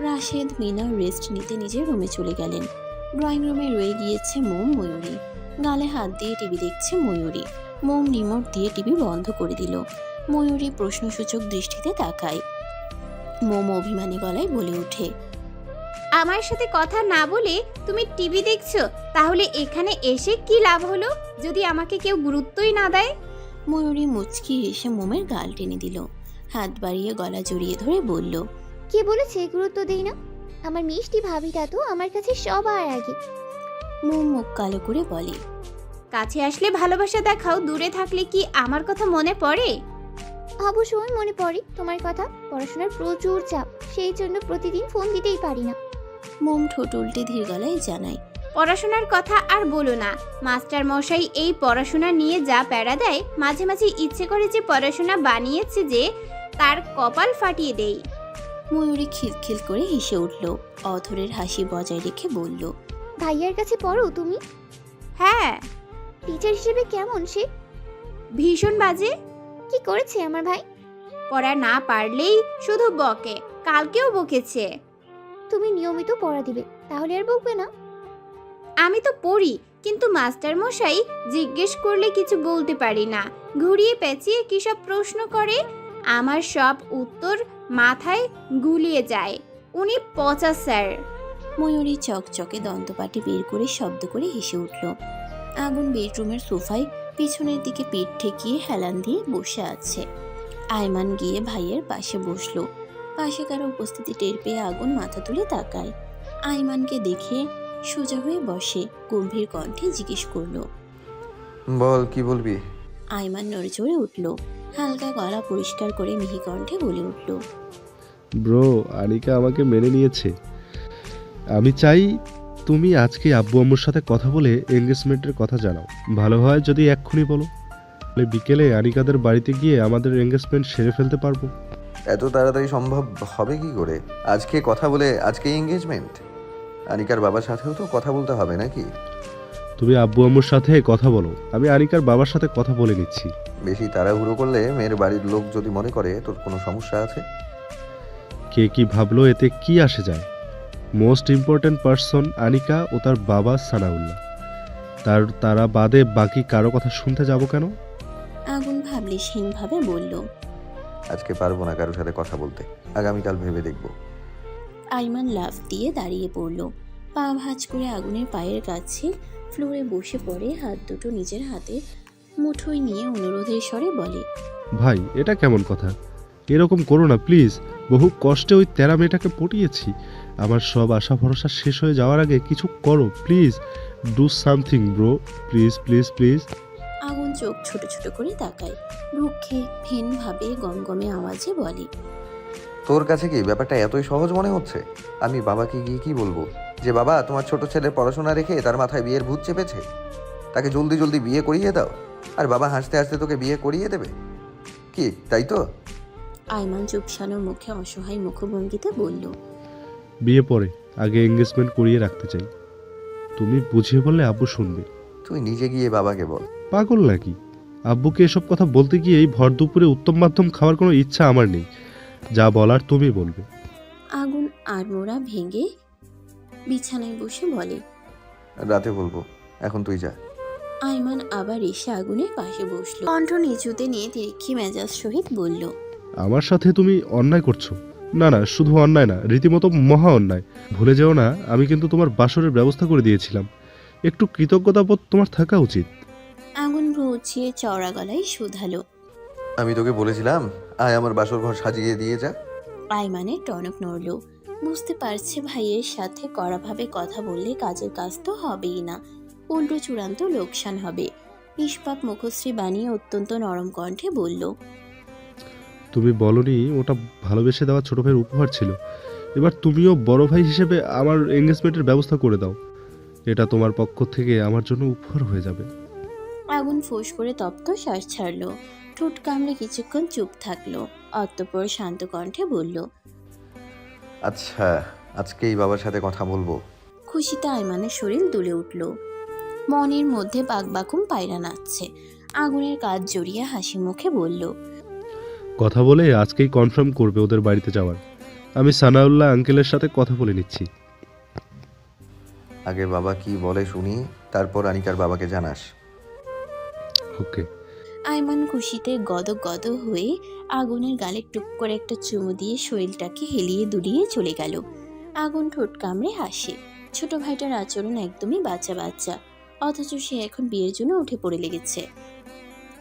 রাশেদ মিনা রেস্ট নিতে নিজের রুমে চলে গেলেন। ড্রয়িং রুমে রয়ে গিয়েছে মোম ময়ূরী। গালে হাত দিয়ে টিভি দেখছে ময়ূরী। মোম রিমোট দিয়ে টিভি বন্ধ করে দিল। ময়ূরী প্রশ্নসূচক দৃষ্টিতে তাকায়। মোম অভিমানী গলায় বলে ওঠে, আমার সাথে কথা না বলে তুমি টিভি দেখছো, তাহলে এখানে এসে কি লাভ হলো যদি আমাকে কেউ গুরুত্বই না দেয়? ময়ূরী মুচকি হেসে মোমের গাল টেনে দিল। হাত বাড়িয়ে গলা জড়িয়ে ধরে বলল, কে বলেছে গুরুত্ব দেই না? আমার মিষ্টি ভাবিটা তো আমার কাছে সবার আগে। মোম মুখ কালো করে বলে, কাছে আসলে ভালোবাসা দেখাও, দূরে থাকলে কি আমার কথা মনে পড়ে? অবশ্যই মনে পড়ে তোমার কথা। পড়াশোনার প্রচুর চাপ, সেই জন্য প্রতিদিন ফোন দিতেই পারি না। মোম ঠোঁট উল্টে ধীর গলায় জানায়, পড়াশোনার কথা আর বলো না। মাস্টার মশাই এই পড়াশোনা নিয়ে যা প্যারা দেয়, মাঝে মাঝে ইচ্ছে করে যে পড়াশোনা বানিয়েছে যে তার কপাল ফাটিয়ে দেই। ময়ূরী খিলখিল করে হেসে উঠল। অথরের হাসি বজায় রেখে বলল, ভাইয়ার কাছে পড়ো তুমি? হ্যাঁ। টিচার হিসেবে কেমন সে? ভীষণ বাজে। কি করেছে আমার ভাই? পড়া না পারলেই শুধু বকে, কালকেও বকেছে। তুমি নিয়মিত পড়া দিবে, তাহলে আর বকবে না। আমি তো পড়ি, কিন্তু মাস্টার মশাই জিজ্ঞেস করলে কিছু বলতে পারি না। ঘুরিয়ে পেঁচিয়ে কী সব প্রশ্ন করে, আমার সব উত্তর মাথায় গুলিয়ে যায়। উনি পচা স্যার। ময়ূরী চকচকে দন্তপাটি বের করে শব্দ করে হেসে উঠল। আগুন বেডরুমের সোফায় পিছনের দিকে পিঠ ঠেকিয়ে হেলান দিয়ে বসে আছে। আয়মান গিয়ে ভাইয়ের পাশে বসলো। পাশে কারো উপস্থিতি টের পেয়ে আগুন মাথা তুলে তাকায়। আয়মানকে দেখে সোজা হয়ে বসে গম্ভীর কণ্ঠে জিজ্ঞেস করলো, বল, কি বলবি? আয়মান নড়েচড়ে উঠল। হালকা গলা পরিষ্কার করে মিহি কণ্ঠে বলে উঠল, ব্রো, আনিকা আমাকে মেনে নিয়েছে। আমি চাই তুমি আজকে আব্বু আম্মুর সাথে কথা বলে এঙ্গেজমেন্টের কথা জানাও। ভালো হয় যদি এক্ষুনি বলো, তাহলে বিকেলে আনিকাদের বাড়িতে গিয়ে আমাদের এঙ্গেজমেন্ট সেরে ফেলতে পারবো। এত তাড়াতাড়ি সম্ভব হবে কি করে? আজকে কথা বলে আজকেই এঙ্গেজমেন্ট? আনিকার বাবার সাথেও তো কথা বলতে হবে নাকি? তুমি আব্বু আম্মুর সাথে কথা বলো, আমি আনিকার বাবার সাথে কথা বলে নিচ্ছি। বেশি তাড়াহুড়ো করলে মেয়ের বাড়ির লোক যদি মনে করে তোর কোনো সমস্যা আছে। কে কি ভাবলো এতে কি আসে যায়? মোস্ট ইম্পর্ট্যান্ট পার্সন আনিকা ও তার বাবা সানাউল্লাহ। তারা বাদে বাকি কারো কথা শুনতে যাব কেন? আগুন ভাবলেশহীনভাবে বলল, আজকে পারবো না কারোর সাথে কথা বলতে, আগামীকাল ভেবে দেখব। আইমান লাফ দিয়ে দাঁড়িয়ে পড়ল। পা ভাঁজ করে আগুনের পায়ের কাছে ফ্লোরে বসে পড়ে হাত দুটো নিজের হাতে মুঠোয় নিয়ে অনুরোধের স্বরে বলে, ভাই এটা কেমন কথা? এরকম করো না প্লিজ। বহু কষ্টে ওই তেরা মেয়েটাকে পটিয়েছি। আমার সব আশা ভরসা শেষ হয়ে যাওয়ার আগে কিছু করো please. Do something bro, please please please. আগুন চোখ ছোট ছোট করে তাকায়, রুক্ষে ভিনভাবে গমগমে আওয়াজে বলে, তোর কাছে কি ব্যাপারটা এতই সহজ মনে হচ্ছে? আমি বাবাকে গিয়ে কি বলবো? যে বাবা, তোমার ছোট ছেলের পড়াশোনা রেখে তার মাথায় বিয়ের ভূত চেপেছে, তাকে জলদি জলদি বিয়ে করিয়ে দাও। আর বাবা হাসতে হাসতে তোকে বিয়ে করিয়ে দেবে, কি তাই তো? আইমান চুপসানো মুখে অসহায় মুখভঙ্গিতে বলল, বিয়ে পরে, আগে এঙ্গেজমেন্ট করিয়ে রাখতে চাই। তুমি বুঝিয়ে বললে আব্বু শুনবে। তুই নিজে গিয়ে বাবাকে বল। পাগল নাকি? আব্বুকে এসব কথা বলতে গিয়েই ভর দুপুরে উত্তম মাধ্যম খাওয়ার কোনো ইচ্ছা আমার নেই। যা বলার তুমি বলবে। আগুন আড়মোড়া ভেঙে বিছানায় বসে বলে, রাতে বলবো, এখন তুই যা। আইমান আবার এসে আগুনের পাশে বসলো, কণ্ঠ নিচুতে নিয়ে তিরিক্ষি মেজাজ সহিত বলল, আমার সাথে তুমি অন্যায় করছো। না না, শুধু অন্যায় না, রীতিমতো মহা অন্যায়। ভুলে যেও না, আমি কিন্তু তোমার বাসরের ব্যবস্থা করে দিয়েছিলাম। একটু কৃতজ্ঞতাবোধ তোমার থাকা উচিত। আগুন ভ্রু উঁচিয়ে চওড়া গলায় শুধালো, আমি তোকে বলেছিলাম আয় আমার বাসর ঘর সাজিয়ে দিয়ে যা। আইমানের টনক নড়ল। বুঝতে পারছে ভাইয়ের সাথে কড়াভাবে কথা বললে কাজের কাজ তো হবেই না, উল্টো চূড়ান্ত লোকসান হবে। নিষ্পাপ মুখশ্রী বানিয়ে অত্যন্ত নরম কণ্ঠে বলল, তুমি বলনি ওটা ভালোবেসে দেওয়া ছোট ভাইয়ের উপহার ছিল। এবার তুমিও বড় ভাই হিসেবে আমার এঙ্গেজমেন্টের ব্যবস্থা করে দাও। এটা তোমার পক্ষ থেকে আমার জন্য উপহার হয়ে যাবে। আগুন ফোঁস করে তপ্ত শ্বাস ছাড়ল, ঠোঁট কামড়ে কিছুক্ষণ চুপ থাকলো, অতঃপর শান্ত কণ্ঠে বলল, আচ্ছা, আজকেই বাবার সাথে কথা বলবো। খুশিতে আইমানের শরীর দুলে উঠল, মনের মধ্যে বাকবাকুম পায়রা নাচছে। আগুনের কাজ জড়িয়ে হাসি মুখে বলল, কথা বলে আজকেই কনফার্ম করবে ওদের বাড়িতে যাওয়ার। আমি সানাউল্লাহ আঙ্কেলের সাথে কথা বলে নিচ্ছি। আগে বাবা কি বলে শুনি, তারপর আনিকার বাবাকে জানাস। ওকে। আইমান খুশিতে গদ গদ হয়ে আগুনের গালে টুক করে একটা চুমু দিয়ে শরীরটাকে হেলিয়ে দুলিয়ে চলে গেল। আগুন ঠোঁট কামড়ে হাসে। ছোট ভাইটার আচরণ একদমই বাচ্চা বাচ্চা, অথচ সে এখন বিয়ের জন্য উঠে পড়ে লেগেছে।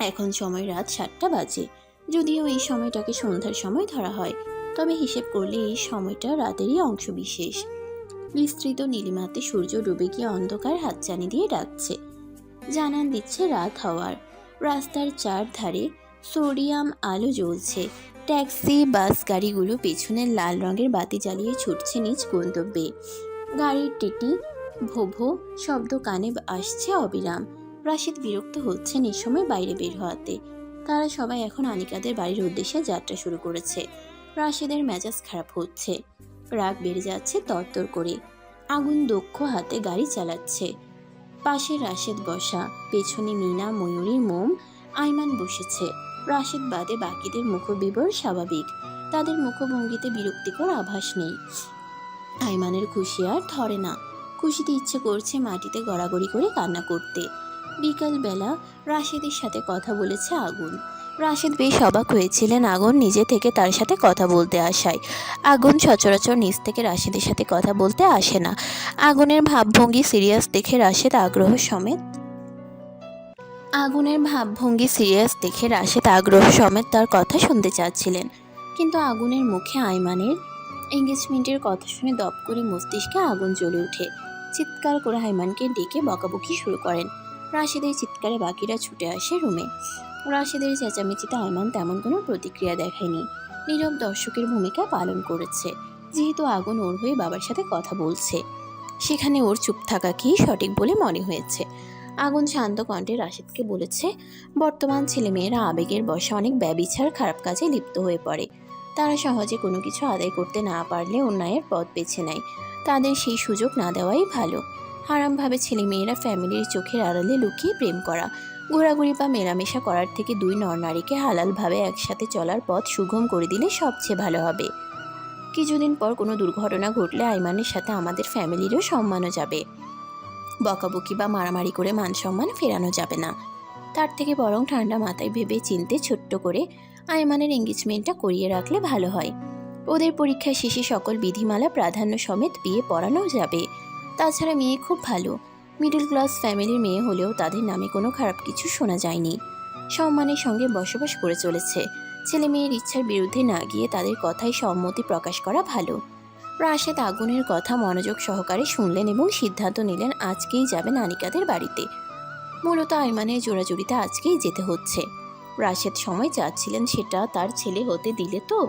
এখন সময় রাত 7টা বাজে। যদিও এই সময়টাকে সন্ধ্যার সময় ধরা হয়, তবে হিসেব করলে এই সময়টা রাতেরই অংশ বিশেষ। বিস্তৃত নীলিমাতে সূর্য ডুবে গিয়ে অন্ধকার হাতছানি দিয়ে ডাকছে, জানান দিচ্ছে রাত হওয়ার। রাস্তার চারধারে সোডিয়াম আলো জ্বলছে। ট্যাক্সি, বাস গাড়িগুলো পেছনের লাল রঙের বাতি জ্বালিয়ে ছুটছে নিজ গন্তব্যে। গাড়ির টিটি ভো শব্দ কানে আসছে অবিরাম। রাশিদ বিরক্ত হচ্ছে নিঃসময় বাইরে বের হওয়াতে। তারা সবাই এখন আনিকাদের বাড়ির উদ্দেশ্যে যাত্রা শুরু করেছে। রাশিদের মেজাজ খারাপ হচ্ছে, রাগ বেড়ে যাচ্ছে তরতর করে। আগুন দক্ষ হাতে গাড়ি চালাচ্ছে। পাশে রাশেদ বসা, পেছনে মিনা, ময়ূরী, মোম, আইমান বসেছে। রাশেদ বাদে বাকিদের মুখবিবর স্বাভাবিক, তাদের মুখভঙ্গিতে বিরক্তিকর আভাস নেই। আইমানের খুশি আর ধরে না, খুশিতে ইচ্ছে করছে মাটিতে গড়াগড়ি করে কান্না করতে। বিকালবেলা রাশেদের সাথে কথা বলেছে আগুন। রাশেদ বেশ অবাক হয়েছিলেন আগুন নিজে থেকে তার সাথে কথা বলতে আসায়। আগুন সচরাচর নিজ থেকে রাশেদের সাথে কথা বলতে আসে না। আগুনের ভাবভঙ্গি সিরিয়াস দেখে রাশেদ আগ্রহ সমেত তার কথা শুনতে চাচ্ছিলেন। কিন্তু আগুনের মুখে আইমানের এঙ্গেজমেন্টের কথা শুনে দপ করে মস্তিষ্কে আগুন জ্বলে ওঠে। চিৎকার করে আইমানকে ডেকে বকাবকি শুরু করেন। রাশেদের চিৎকারে বাকিরা ছুটে আসে রুমে। রাশেদের চেঁচামেচিতে আইমান তেমন কোনো প্রতিক্রিয়া দেখায়নি, নীরব দর্শকের ভূমিকা পালন করেছে। যেহেতু আগুন ওর হয়ে বাবার সাথে কথা বলছে, সেখানে ওর চুপ থাকাকেই সঠিক বলে মনে হয়েছে। আগুন শান্ত কণ্ঠে রাশেদকে বলেছে, বর্তমান ছেলেমেয়েরা আবেগের বশে অনেক ব্যভিচার খারাপ কাজে লিপ্ত হয়ে পড়ে। তারা সহজে কোনো কিছু আদায় করতে না পারলে অন্যায়ের পথ বেছে নেয়। তাদের সেই সুযোগ না দেওয়াই ভালো। হারামভাবে ছেলেমেয়েরা ফ্যামিলির চোখের আড়ালে লুকিয়ে প্রেম করা, ঘোরাঘুরি বা মেলামেশা করার থেকে দুই নরনারীকে হালালভাবে একসাথে চলার পথ সুগম করে দিলে সবচেয়ে ভালো হবে। কিছুদিন পর কোনো দুর্ঘটনা ঘটলে আইমানের সাথে আমাদের ফ্যামিলিরও সম্মানও যাবে। বকাবকি বা মারামারি করে মান সম্মান ফেরানো যাবে না। তার থেকে বরং ঠান্ডা মাথায় ভেবে চিনতে ছোট্ট করে আইমানের এঙ্গেজমেন্টটা করিয়ে রাখলে ভালো হয়। ওদের পরীক্ষা শেষে সকল বিধিমালা প্রাধান্য সমেত বিয়ে পড়ানো যাবে। তাছাড়া মেয়ে খুব ভালো, মিডল ক্লাস ফ্যামিলির মেয়ে হলেও তাদের নামে কোনো খারাপ কিছু শোনা যায়নি। সম্মানের সঙ্গে বসবাস করে চলেছে। ছেলে মেয়ের ইচ্ছার বিরুদ্ধে না গিয়ে তাদের কথায় সম্মতি প্রকাশ করা ভালো। রাশেদ আগুনের কথা মনোযোগ সহকারে শুনলেন এবং সিদ্ধান্ত নিলেন আজকেই যাবেন আনিকাদের বাড়িতে। মূলত আইমানের জোড়াজুড়িতে আজকেই যেতে হচ্ছে। রাশেদ সময় চাচ্ছিলেন সেটা তার ছেলে হতে দিলে তো।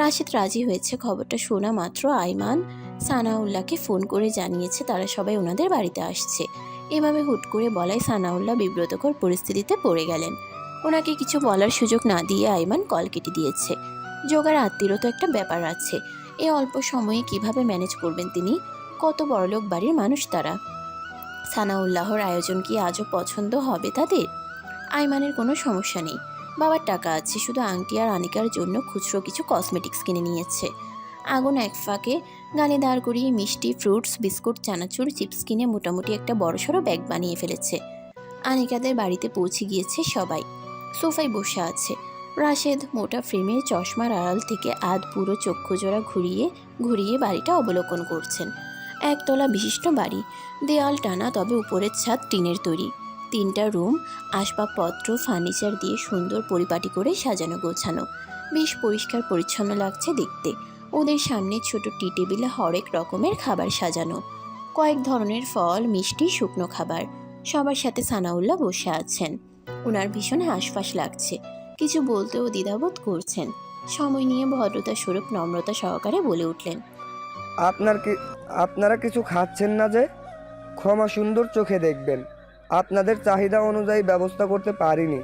রাশেদ রাজি হয়েছে। খবরটা শোনা মাত্র আইমান সানাউল্লাহকে ফোন করে জানিয়েছে তারা সবাই ওনাদের বাড়িতে আসছে। এভাবে হুট করে বলায় সানাউল্লাহ বিব্রতকর পরিস্থিতিতে পড়ে গেলেন। ওনাকে কিছু বলার সুযোগ না দিয়ে আইমান কল কেটে দিয়েছে। জোগাড় আত্মীয়রও তো একটা ব্যাপার আছে। এই অল্প সময়ে কিভাবে ম্যানেজ করবেন তিনি? কত বড়লোক বাড়ির মানুষ তারা। সানাউল্লাহর আয়োজন কি আজও পছন্দ হবে তাদের? আইমানের কোনো সমস্যা নেই, বাবার টাকা আছে, শুধু আংটি আর আনিকার জন্য খুচরো কিছু কসমেটিক্স কিনে নিয়েছে। আগুন এক ফাঁকে গালে দাঁড় করিয়ে মিষ্টি, ফ্রুটস, বিস্কুট, চানাচুর, চিপস কিনে মোটামুটি একটা বড়সড় ব্যাগ বানিয়ে ফেলেছে। আনিকাদের বাড়িতে পৌঁছে গিয়েছে সবাই। সোফায় বসে আছে রাশেদ। মোটা ফ্রেমের চশমার আড়াল থেকে আধ পুরো চক্ষুজোড়া ঘুরিয়ে ঘুরিয়ে বাড়িটা অবলোকন করছেন। একতলা বিশিষ্ট বাড়ি, দেয়াল টানা, তবে উপরের ছাদ টিনের তৈরি। 3টা রুম, আসবাবপত্র, ফার্নিচার দিয়ে সুন্দর পরিপাটি করে সাজানো গোছানো। বেশ পরিষ্কার পরিচ্ছন্ন লাগছে দেখতে। ওদের সামনে ছোট টি টেবিলে হরেক রকমের খাবার সাজানো, কয়েক ধরনের ফল, মিষ্টি, শুকনো খাবার। সবার সাথে সানাউল্লাহ বসে আছেন। ওনার ভীষণ হাঁসফাঁস লাগছে, কিছু বলতেও দ্বিধাবোধ করছেন। সময় নিয়ে ভদ্রতা স্বরূপ নম্রতা সহকারে বলে উঠলেন, আপনারা কিছু খাচ্ছেন না যে? ক্ষমা সুন্দর চোখে দেখবেন, আপনাদের চাহিদা অনুযায়ী ব্যবস্থা করতে পারিনি।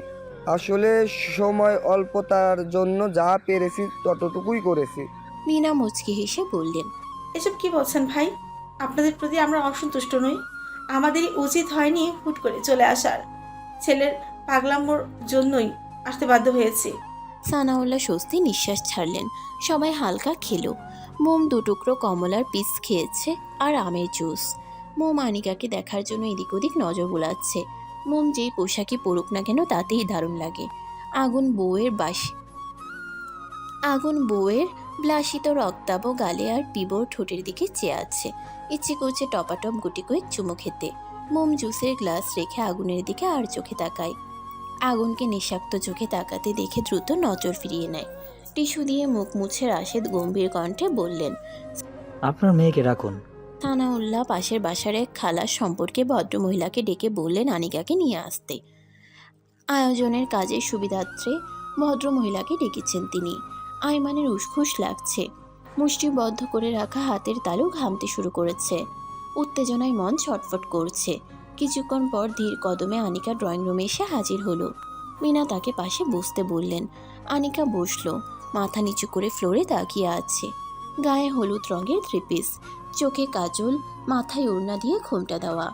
আসলে সময় অল্পতার জন্য যা পেরেছি ততটুকুই করেছি। মিনা মুচকি হেসে বললেন, এসব কি বলছেন ভাই? আপনাদের প্রতি আমরা অসন্তুষ্ট নই। আমাদেরই উচিত হয়নি হুট করে চলে আসার। ছেলের পাগলামোর জন্যই আসতে বাধ্য হয়েছি। সানাউল্লাহ স্বস্তি নিঃশ্বাস ছাড়লেন। সবাই হালকা খেলো। মোম 2 টুকরো কমলার পিস খেয়েছে আর আমের জুস। মোম আনিকাকে দেখার জন্য এদিক ওদিক নজর বুলাচ্ছে। মোম যেই পোশাকই পরুক না কেন তাতেই দারুণ লাগে। আগুন বউয়ের ব্লাসিত রক্তাভ গালে আর পিবর ঠোঁটের দিকে চেয়ে আছে। ইচ্ছে করছে টপাটপ গুটি কয়েক চুমু খেতে। মোম জুসের গ্লাস রেখে আগুনের দিকে আর চোখে তাকায়। আগুনকে নিঃশাক্ত চোখে তাকাতে দেখে দ্রুত নজর ফিরিয়ে নেয়। টিস্যু দিয়ে মুখ মুছে রাশেদ গম্ভীর কণ্ঠে বললেন, আপনার মেয়েকে রাখুন। সানাউল্লাহ পাশের বাসার এক খালার সম্পর্কে ভদ্রমহিলাকে ডেকে বললেন আনিকাকে নিয়ে আসতে। আয়োজনের কাজের সুবিধার্থে ভদ্রমহিলাকে ডেকেছেন তিনি। আইমানের উসখুস লাগছে। মুষ্টিবদ্ধ করে রাখা হাতের তালু ঘামতে শুরু করেছে। উত্তেজনায় মন ছটফট করছে। কিছুক্ষণ পর ধীর কদমে আনিকা ড্রয়িং রুমে এসে হাজির হলো। মিনা তাকে পাশে বসতে বললেন। আনিকা বসলো, মাথা নিচু করে ফ্লোরে তাকিয়ে আছে। গায়ে হলুদ রঙের 3 পিস, চোখে কাজল, মাথায় ওড়না দিয়ে ঘোমটা দেওয়া।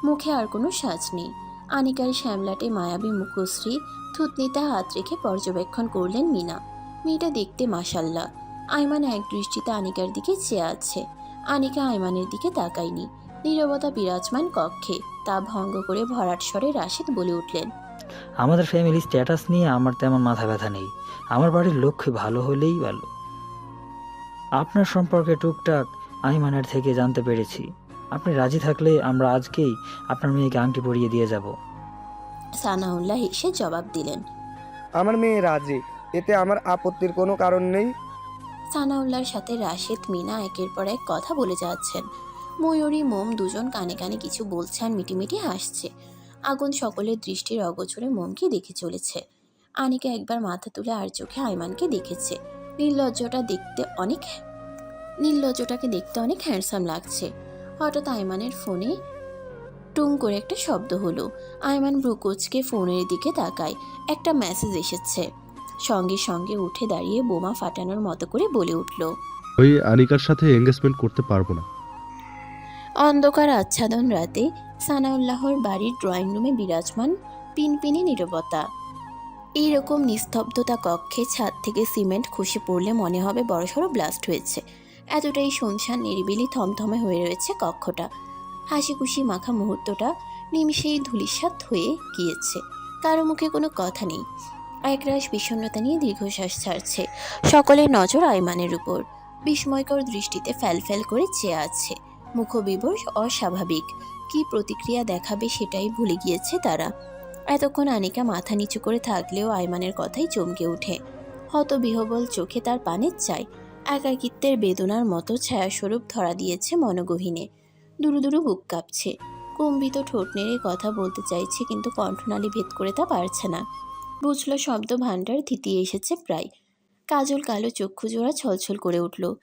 মুখে আর কোনো সাজ নেই। আনিকার শ্যামলাটে মায়াবী মুখশ্রী থুতনিতে হাত রেখে পর্যবেক্ষণ করলেন মিনা। মেয়েটা দেখতে মাশাল্লাহ। আইমান এক দৃষ্টিতে আনিকার দিকে চেয়ে আছে। আনিকা আইমানের দিকে তাকায়নি। নীরবতা বিরাজমান কক্ষে। তা ভঙ্গ করে ভরাট স্বরে রাশেদ বলে উঠলেন, আমাদের ফ্যামিলি স্ট্যাটাস নিয়ে আমার তেমন মাথা ব্যথা নেই। আমার বাড়ির লক্ষ্য ভালো হলেই ভালো। আপনার সম্পর্কে টুকটাক আইমানের থেকে জানতে পেরেছি। আপনি রাজি থাকলে আমরা আজকেই আপনার মেয়েকে আংটি পরিয়ে দিয়ে যাব। সানাউল্লাহ হেসে জবাব দিলেন, আমার মেয়ে রাজি, এতে আমার আপত্তির কোনো কারণ নেই। সানাউল্লাহর সাথে রাশেদ মিনা একের পর এক কথা বলে যাচ্ছেন। ময়ূরী মোম দুজন কানে কানে কিছু বলছে আর মিটিমিটি হাসছে। আগুন সকলের দৃষ্টির অগোচরে মোমকে দেখে চলেছে। আনিকা একবার মাথা তুলে আর চোখে আইমানকে দেখেছে। নীললজ্জটাকে দেখতে অনেক হ্যান্ডসাম লাগছে। হঠাৎ আইমানের ফোনে টুং করে একটা শব্দ হলো। আইমান ভ্রুকুচকে ফোনের দিকে তাকায়। একটা মেসেজ এসেছে। সঙ্গে সঙ্গে উঠে দাঁড়িয়ে বোমা ফাটানোর মতো করে বলে উঠল, ওই আনিকার সাথে এঙ্গেজমেন্ট করতে পারবো না। অন্ধকার আচ্ছাদন রাতে সানাউল্লাহর বাড়ির ড্রয়িং রুমে বিরাজমান পিনপিনি নীরবতা। এইরকম নিস্তব্ধতা কক্ষে ছাদ থেকে সিমেন্ট খসে পড়লে মনে হবে বড়সড় ব্লাস্ট হয়েছে। এতটাই শুনশান, নিরিবিলি, থমথমে হয়ে রয়েছে কক্ষটা। হাসি খুশি মাখা মুহূর্তটা নিমিষেই ধূলিসাৎ হয়ে গিয়েছে। কারো মুখে কোনো কথা নেই। একরাশ বিষণ্ণতা নিয়ে দীর্ঘশ্বাস ছাড়ছে। সকলের নজর আইমানের উপর। বিস্ময়কর দৃষ্টিতে ফ্যাল করে চেয়ে আছে। মুখবিবর অস্বাভাবিক। কী প্রতিক্রিয়া দেখাবে সেটাই ভুলে গিয়েছে তারা। এতক্ষণ আনিকা মাথা নিচু করে থাকলেও আয়মানের কথাই চমকে ওঠে। হতবিহবল চোখে তার পানের চাই। একাকিত্বের বেদনার মতো ছায়াস্বরূপ ধরা দিয়েছে মনগহীনে। দুরু দুরু বুক কাঁপছে। কম্বিত ঠোঁট নেড়ে কথা বলতে চাইছে, কিন্তু কণ্ঠনালী ভেদ করে তা পারছে না। বুঝল শব্দ ভাণ্ডার থিতিয়ে এসেছে প্রায়। কাজল কালো চক্ষু জোড়া ছলছল করে উঠল।